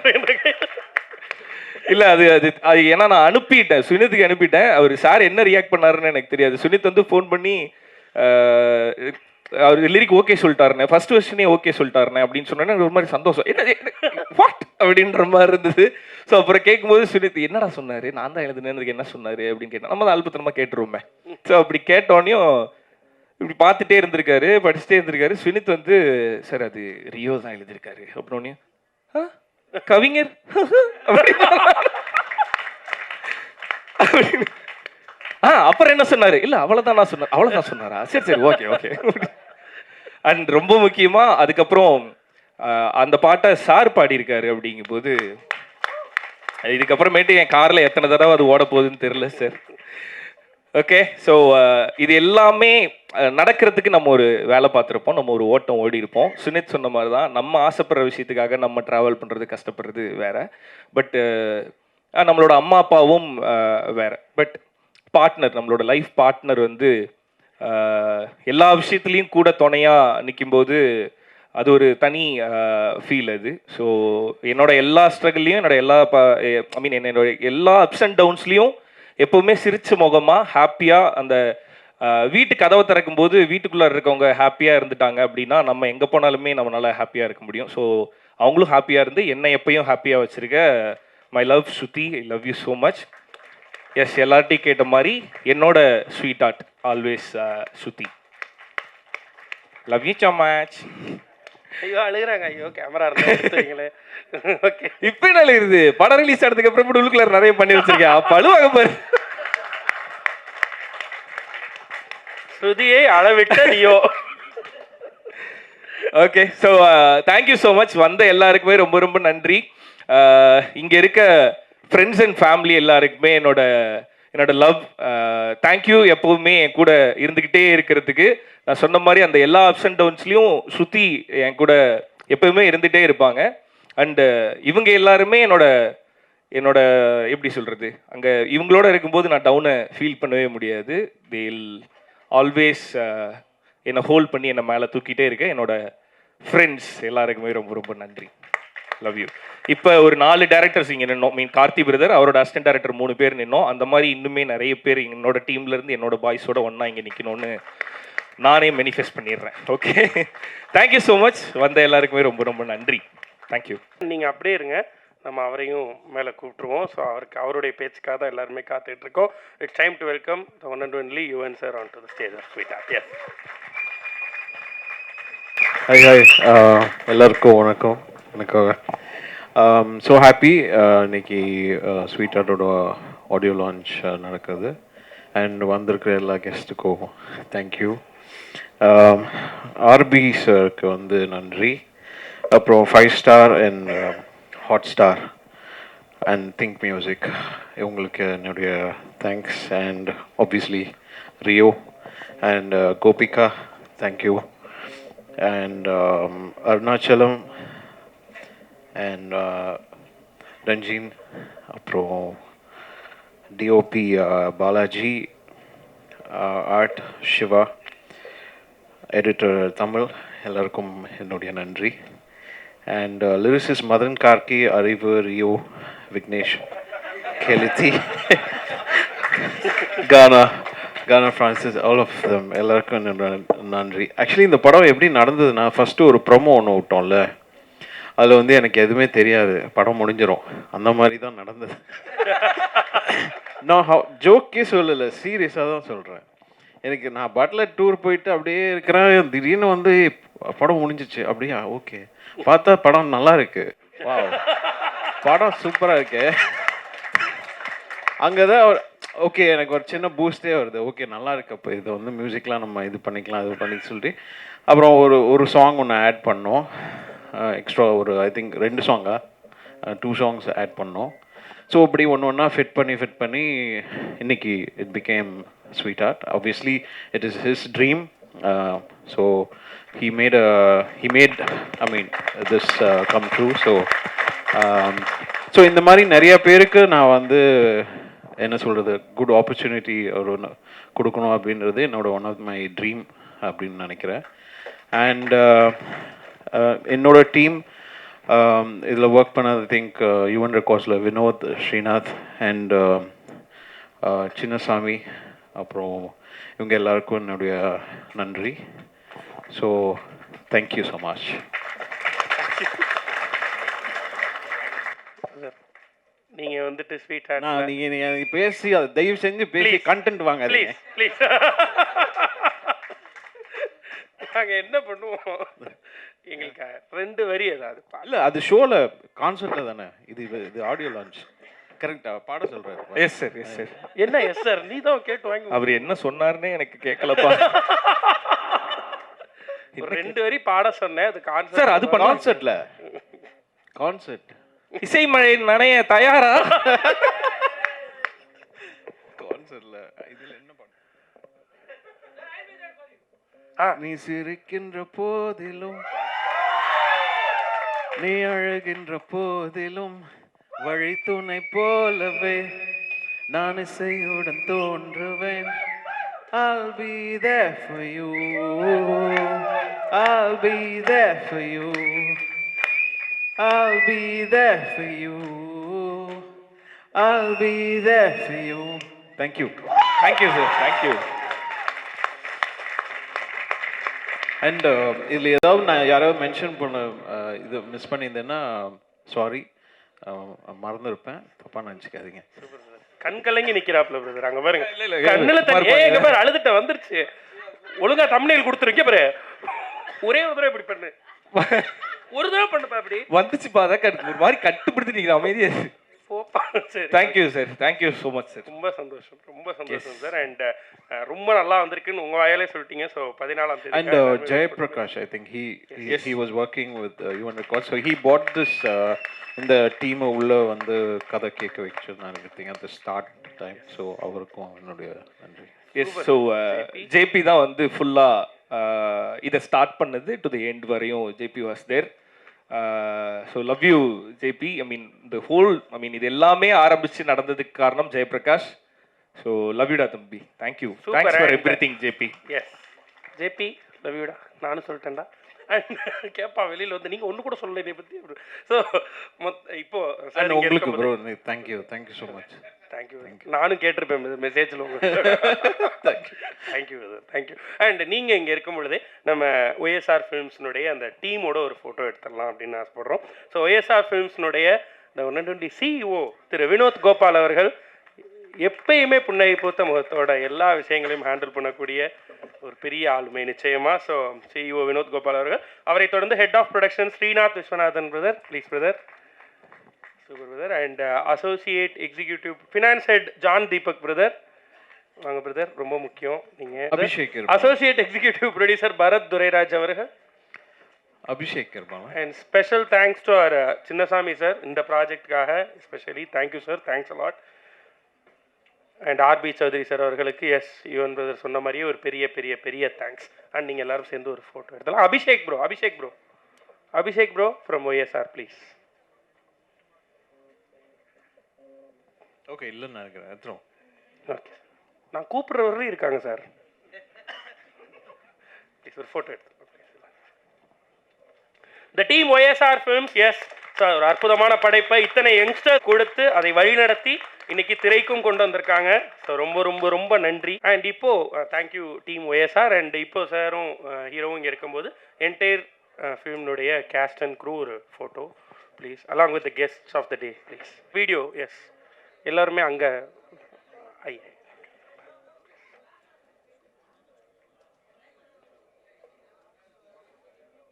இல்லை அது அது அது ஏன்னா நான் அனுப்பிட்டேன், சுனித்துக்கு அனுப்பிட்டேன். அவர் சார் என்ன ரியாக்ட் பண்ணாருன்னு எனக்கு தெரியாது. சுனித் வந்து ஃபோன் பண்ணி அவர் லிரிக் ஓகே சொல்லிட்டாருண்ணே, ஃபர்ஸ்ட் வெர்ஷனே ஓகே சொல்லிட்டாருண்ணே அப்படின்னு சொன்னோன்னே ஒரு மாதிரி சந்தோஷம். என்ன வாட் அப்படின்ற மாதிரி இருந்தது. ஸோ அப்புறம் கேட்கும்போது சுனித் என்னடா சொன்னார், நான் தான் எழுதுனேன்னு என்ன சொன்னார் அப்படின்னு கேட்டேன். நம்ம தான் அல்பத்தனமாக கேட்டுருவோமே. ஸோ அப்படி கேட்டோன்னையும் இப்படி பார்த்துட்டே இருந்திருக்காரு, படிச்சுட்டே இருந்திருக்காரு. சுனித் வந்து சார் அது ரியோ தான் எழுதியிருக்காரு அப்படின்னே கவிஞர் அப்புறம் என்ன சொன்னாரு, இல்ல அவ்வளவுதான் நான் சொன்னேன். அவ்வளவுதான் சொன்னாரா, சரி சரி ஓகே ஓகே. அண்ட் ரொம்ப முக்கியமா அதுக்கப்புறம் அந்த பாட்டை சார் பாடியிருக்காரு. அப்படிங்கும்போது இதுக்கப்புறமேட்டு என் கார்ல எத்தனை தடவை அது ஓட போகுதுன்னு தெரியல சார். ஓகே, ஸோ இது எல்லாமே நடக்கிறதுக்கு நம்ம ஒரு வேலை பார்த்துருப்போம், நம்ம ஒரு ஓட்டம் ஓடி இருப்போம். சுனித் சொன்ன மாதிரி தான், நம்ம ஆசைப்படுற விஷயத்துக்காக நம்ம ட்ராவல் பண்ணுறது கஷ்டப்படுறது வேற. பட் நம்மளோட அம்மா அப்பாவும் வேற. பட் பார்ட்னர், நம்மளோட லைஃப் பார்ட்னர் வந்து எல்லா விஷயத்துலேயும் கூட துணையாக நிற்கும்போது அது ஒரு தனி ஃபீல் அது. ஸோ என்னோட எல்லா ஸ்ட்ரகிள்லையும், என்னோட எல்லா என்னோட எல்லா அப்ஸ் அண்ட் டவுன்ஸ்லேயும் எப்போவுமே சிரிச்ச முகமாக ஹாப்பியாக அந்த வீட்டு கதவை திறக்கும் போது வீட்டுக்குள்ளே இருக்கவங்க ஹாப்பியாக இருந்துட்டாங்க அப்படின்னா நம்ம எங்கே போனாலுமே நம்மளால் ஹாப்பியாக இருக்க முடியும். ஸோ அவங்களும் ஹாப்பியாக இருந்து என்னை எப்பயும் ஹாப்பியாக வச்சுருக்க my love Shruti, I love you so much. Yes, எல்லார்ட்டையும் கேட்ட மாதிரி என்னோட sweetheart always Shruti. Love you so much. ஐயோ அழுகுறாங்க. ஐயோ கேமரா இருந்தாங்களே. ஓகே, இப்போ என்ன அழுகுது? படம் ரிலீஸ் ஆனதுக்கு அப்புறம் உள்ளுக்குள்ள நிறைய பண்ணி வச்சிருக்கேன். அப்போ அழுவாங்க பாரு. ஸ்ருதியை அளவிட்ட Rio. Okay, so thank you so much. வந்த எல்லாருக்குமே ரொம்ப ரொம்ப நன்றி. இங்கே இருக்க ஃப்ரெண்ட்ஸ் அண்ட் ஃபேமிலி எல்லாருக்குமே என்னோட லவ், தேங்க்யூ. எப்போவுமே என் கூட இருந்துக்கிட்டே இருக்கிறதுக்கு. நான் சொன்ன மாதிரி அந்த எல்லா அப்ஸ் அண்ட் டவுன்ஸ்லையும் ஸ்ருதி என் கூட எப்போவுமே இருந்துகிட்டே இருப்பாங்க. அண்டு இவங்க எல்லாருமே என்னோட எப்படி சொல்கிறது, அங்கே இவங்களோட இருக்கும்போது நான் டவுனை ஃபீல் பண்ணவே முடியாது. தேல் ஆல்வேஸ் என்னை ஹோல்ட் பண்ணி என்னை மேலே தூக்கிட்டே இருக்கேன். என்னோட ஃப்ரெண்ட்ஸ் எல்லாருக்குமே ரொம்ப ரொம்ப நன்றி. Love you. இப்போ ஒரு 4 டேரக்டர்ஸ் இங்கே நின்னோம். கார்த்தி பிரதர், அவரோட அசிஸ்டன்ட் டேரக்டர் 3 பேர் நின்னோம். அந்த மாதிரி இன்னுமே நிறைய பேர் என்னோட டீம்லேருந்து என்னோட பாய்ஸோட ஒன்றா இங்கே நிற்கணும்னு நானே மேனிஃபெஸ்ட் பண்ணிடுறேன். Okay, thank you so much. வந்த எல்லாருக்குமே ரொம்ப ரொம்ப நன்றி. தேங்க்யூ. நீங்கள் அப்படியே இருங்க, நம்ம அவரையும் மேலே கூப்பிட்டுருவோம். ஸோ அவருடைய பேச்சுக்காக தான் எல்லாருமே காத்துட்டு இருக்கோம். It's time to welcome the one and only Yuvan sir on to the stage of sweet art. Yes. Hi எல்லாருக்கும் வணக்கம். எனக்காக ஸோ ஹாப்பி இன்னைக்கு ஸ்வீட் ஆர்ட்டோட ஆடியோ லான்ச் நடக்குது. அண்ட் வந்திருக்கிற எல்லா கெஸ்ட்டுக்கும் தேங்க்யூ. ஆர்பி சாருக்கு வந்து நன்றி. அப்புறம் 5 star and hot star and think music, இவங்களுக்கு என்னுடைய thanks. And obviously Rio and Gopika, thank you. And Arunachalam and Ranjin, அப்புறம் DOP Balaji, art Siva, editor Tamizh, எல்லாருக்கும் என்னுடைய நன்றி. And lyricists Madhan Karky, Arivu, Rio, Vignesh, Kelithi, Gana Francis, all of them, எல்லாருக்கும் என்னோட நன்றி. ஆக்சுவலி இந்த படம் எப்படி நடந்ததுன்னா, ஃபஸ்ட்டு ஒரு ப்ரொமோ ஒன்று விட்டோம்ல, அதில் வந்து எனக்கு எதுவுமே தெரியாது, படம் முடிஞ்சிடும், அந்த மாதிரி தான் நடந்தது. நான் ஜோக்கே சொல்லலை, சீரியஸாக தான் சொல்கிறேன். நான் பட்லர் டூர் போயிட்டு அப்படியே இருக்கிறேன், திடீர்னு வந்து படம் முடிஞ்சிச்சு. அப்படியா, ஓகே, பார்த்தா படம் நல்லா இருக்கு, வா படம் சூப்பராக இருக்கு. அங்கே தான் ஓகே எனக்கு ஒரு சின்ன பூஸ்டே வருது, ஓகே நல்லா இருக்கு, அப்போ இது வந்து மியூசிக்லாம் நம்ம இது பண்ணிக்கலாம், இது பண்ணி சொல்லிட்டு அப்புறம் ஒரு சாங் ஒன்று ஆட் பண்ணோம் எக்ஸ்ட்ரா. ஒரு ஐ திங்க் 2 சாங்கா 2 சாங்ஸ் ஆட் பண்ணோம். ஸோ இப்படி ஒன்று ஒன்றா ஃபிட் பண்ணி இன்னைக்கு it became sweet art. Obviously it is his dream. So he made I mean this come true. So இந்த மாதிரி நிறைய பேருக்கு நான் வந்து என்ன சொல்கிறது, குட் ஆப்பர்ச்சுனிட்டி ஒரு கொடுக்கணும் அப்படின்றது என்னோட ஒன் ஆஃப் மை ட்ரீம் அப்படின்னு நினைக்கிறேன். அண்ட் என்னோட டீம் இதில் ஒர்க் பண்ணது திங்க் யுவன் ரெக்கார்ட்ஸில் வினோத், ஸ்ரீநாத் அண்ட் சின்னசாமி, அப்புறம் இவங்க எல்லாருக்கும் என்னுடைய நன்றி. So thank you so much. நீங்கள் வந்துட்டு ஸ்வீட் ஆர்ட் நீங்கள் பேசி அதை தயவு செஞ்சு பேசி கண்டென்ட் வாங்க. ப்ளீஸ் நாங்கள் என்ன பண்ணுவோம், எங்களுக்கு 2 வரி ஏதாவது இல்லை, அது ஷோவில் கான்சர்ட்டில் தானே, இது ஆடியோ லான்ச். கரெக்டா பாட சொல்றாரு. Yes sir, yes sir. என்ன எஸ் சார், நீ தான் கேட்டு வாங்கி. அவர் என்ன சொன்னார்னே எனக்கு கேட்கலப்பா. 2 வரி பாட சொன்னேன், அது கான்சர்ட் சார். அது கான்சர்ட்ல கான்சர்ட் இசை மழை நனைய தயாரா? கான்சர்ட்ல இதுல என்ன பண்ண, நீ சிரிக்கின்ற போதிலும் நீ அழுகின்ற போதிலும் வழி துணை போலவே நான் இசையுடன் தோன்றுவேன். I'll be there for you. I'll be there for you. I'll be there for you. I'll be there for you. Thank you. Thank you sir. Thank you. And இதில் ஏதாவது நான் யாராவது மென்ஷன் பண்ண இது மிஸ் பண்ணியிருந்தேன்னா சாரி, மறந்துருப்பேன், தப்பாக நினச்சிக்காதீங்க. கண் கலங்கி நிக்கிறாப்ல பிரதர், அங்க பாருங்க கண்ணுல தண்ணி. எங்க பாரு அழுதுட்ட வந்துருச்சு. ஒழுங்கா தம்ப்நெயில் கொடுத்துருக்கே பாரு, ஒரே ஒரு தடவை இப்படி பண்ணு, ஒரு தடவை பண்ணுப்பா. அப்படி வந்துச்சுப்பா, அதான் ஒரு மாதிரி கட்டுப்படுத்திட்டீங்க அமைதியா. சரி, thank you sir, thank you so much sir. ரொம்ப சந்தோஷம், ரொம்ப சந்தோஷம் சார். அண்ட் ரொம்ப நல்லா வந்திருக்குன்னு உங்க வாயாலே சொல்லிட்டீங்க. ஸோ 14ஆம் தேதி. And Jayaprakash, I think he was working with Yuvan Records, so he bought this இந்த டீமை உள்ள வந்து கதை கேட்க வச்சிருந்தாங்க at the start time. So அவருக்கும் என்னுடைய நன்றி. எஸ், ஸோ ஜேபி தான் வந்து ஃபுல்லாக இதை ஸ்டார்ட் பண்ணது டு தி எண்ட் வரையும் JP was there. So love you JP. I mean இது எல்லாமே ஆரம்பித்து நடந்ததுக்கு காரணம் ஜெயபிரகாஷ். ஸோ லவ் யூடா தம்பி. Thank you, thanks for everything JP. Yes JP, love யூடா. நானும் சொல்லிட்டேன்டா. கேப்பா வெளியில் வந்து நீங்கள் ஒன்று கூட சொல்லலை இதை பற்றி. ஸோ இப்போ உங்களுக்கு bro thank you so much. Thank you. நானும் கேட்டிருப்பேன் மெசேஜில் உங்களுக்கு. Thank you thank you. அண்ட் நீங்கள் இங்கே இருக்கும் பொழுதே நம்ம ஒய்எஸ்ஆர் ஃபிலிம்ஸ்னுடைய அந்த டீமோட ஒரு ஃபோட்டோ எடுத்துடலாம் அப்படின்னு ஆசைப்படுறோம். ஸோ ஒய்எஸ்ஆர் ஃபிலிம்ஸ்னுடைய இந்த 120 சிஇஓ திரு வினோத் கோபால் அவர்கள் எப்பயுமே புன்னகை பூத்த முகத்தோட எல்லா விஷயங்களையும் ஹேண்டில் பண்ணக்கூடிய ஒரு பெரிய ஆளுமை நிச்சயமா. ஸோ சிஇஓ வினோத் கோபால் அவர்கள், அவரை தொடர்ந்து head of production Srinath Viswanathan brother, please brother. Super brother. And associate executive finance head John Deepak brother, வாங்க பிரதர், ரொம்ப முக்கியம். நீங்கள் Abhishek. Associate executive producer Bharath Durairaj அவர்கள், Abhishek. And special thanks to அவர் சின்னசாமி சார் இந்த ப்ராஜெக்டுக்காக especially. Thank you sir, thanks a lot. And RB Choudhary sir அவர்களுக்கு as Yuvan brother சொன்ன மாதிரியே ஒரு பெரிய பெரிய பெரிய தேங்க்ஸ். அண்ட் நீங்கள் எல்லாரும் சேர்ந்து ஒரு ஃபோட்டோ எடுத்தலாம். Abhishek bro from YSR please. Okay, இல்லைன்னு நினைக்கிறேன். எடுத்துரும். ஓகே, நான் கூப்பிட்றவர்களும் இருக்காங்க சார். ப்ளீஸ் ஒரு ஃபோட்டோ எடுத்து. The team YSR films, yes sir, ஒரு அற்புதமான படைப்பை இத்தனை யங்ஸ்டர் கொடுத்து அதை வழிநடத்தி இன்னைக்கு திரைக்கும் கொண்டு வந்திருக்காங்க. ஸோ ரொம்ப ரொம்ப ரொம்ப நன்றி. அண்ட் இப்போ தேங்க்யூ டீம் ஒய்எஸ்ஆர். அண்ட் இப்போ சாரும் ஹீரோவும் இங்கே இருக்கும்போது என்டையர் ஃபிலிம்னுடைய கேஸ்ட் அண்ட் க்ரூ ஒரு photo please, along with the guests of the day please. Video yes, எல்லாருமே அங்கே ஐ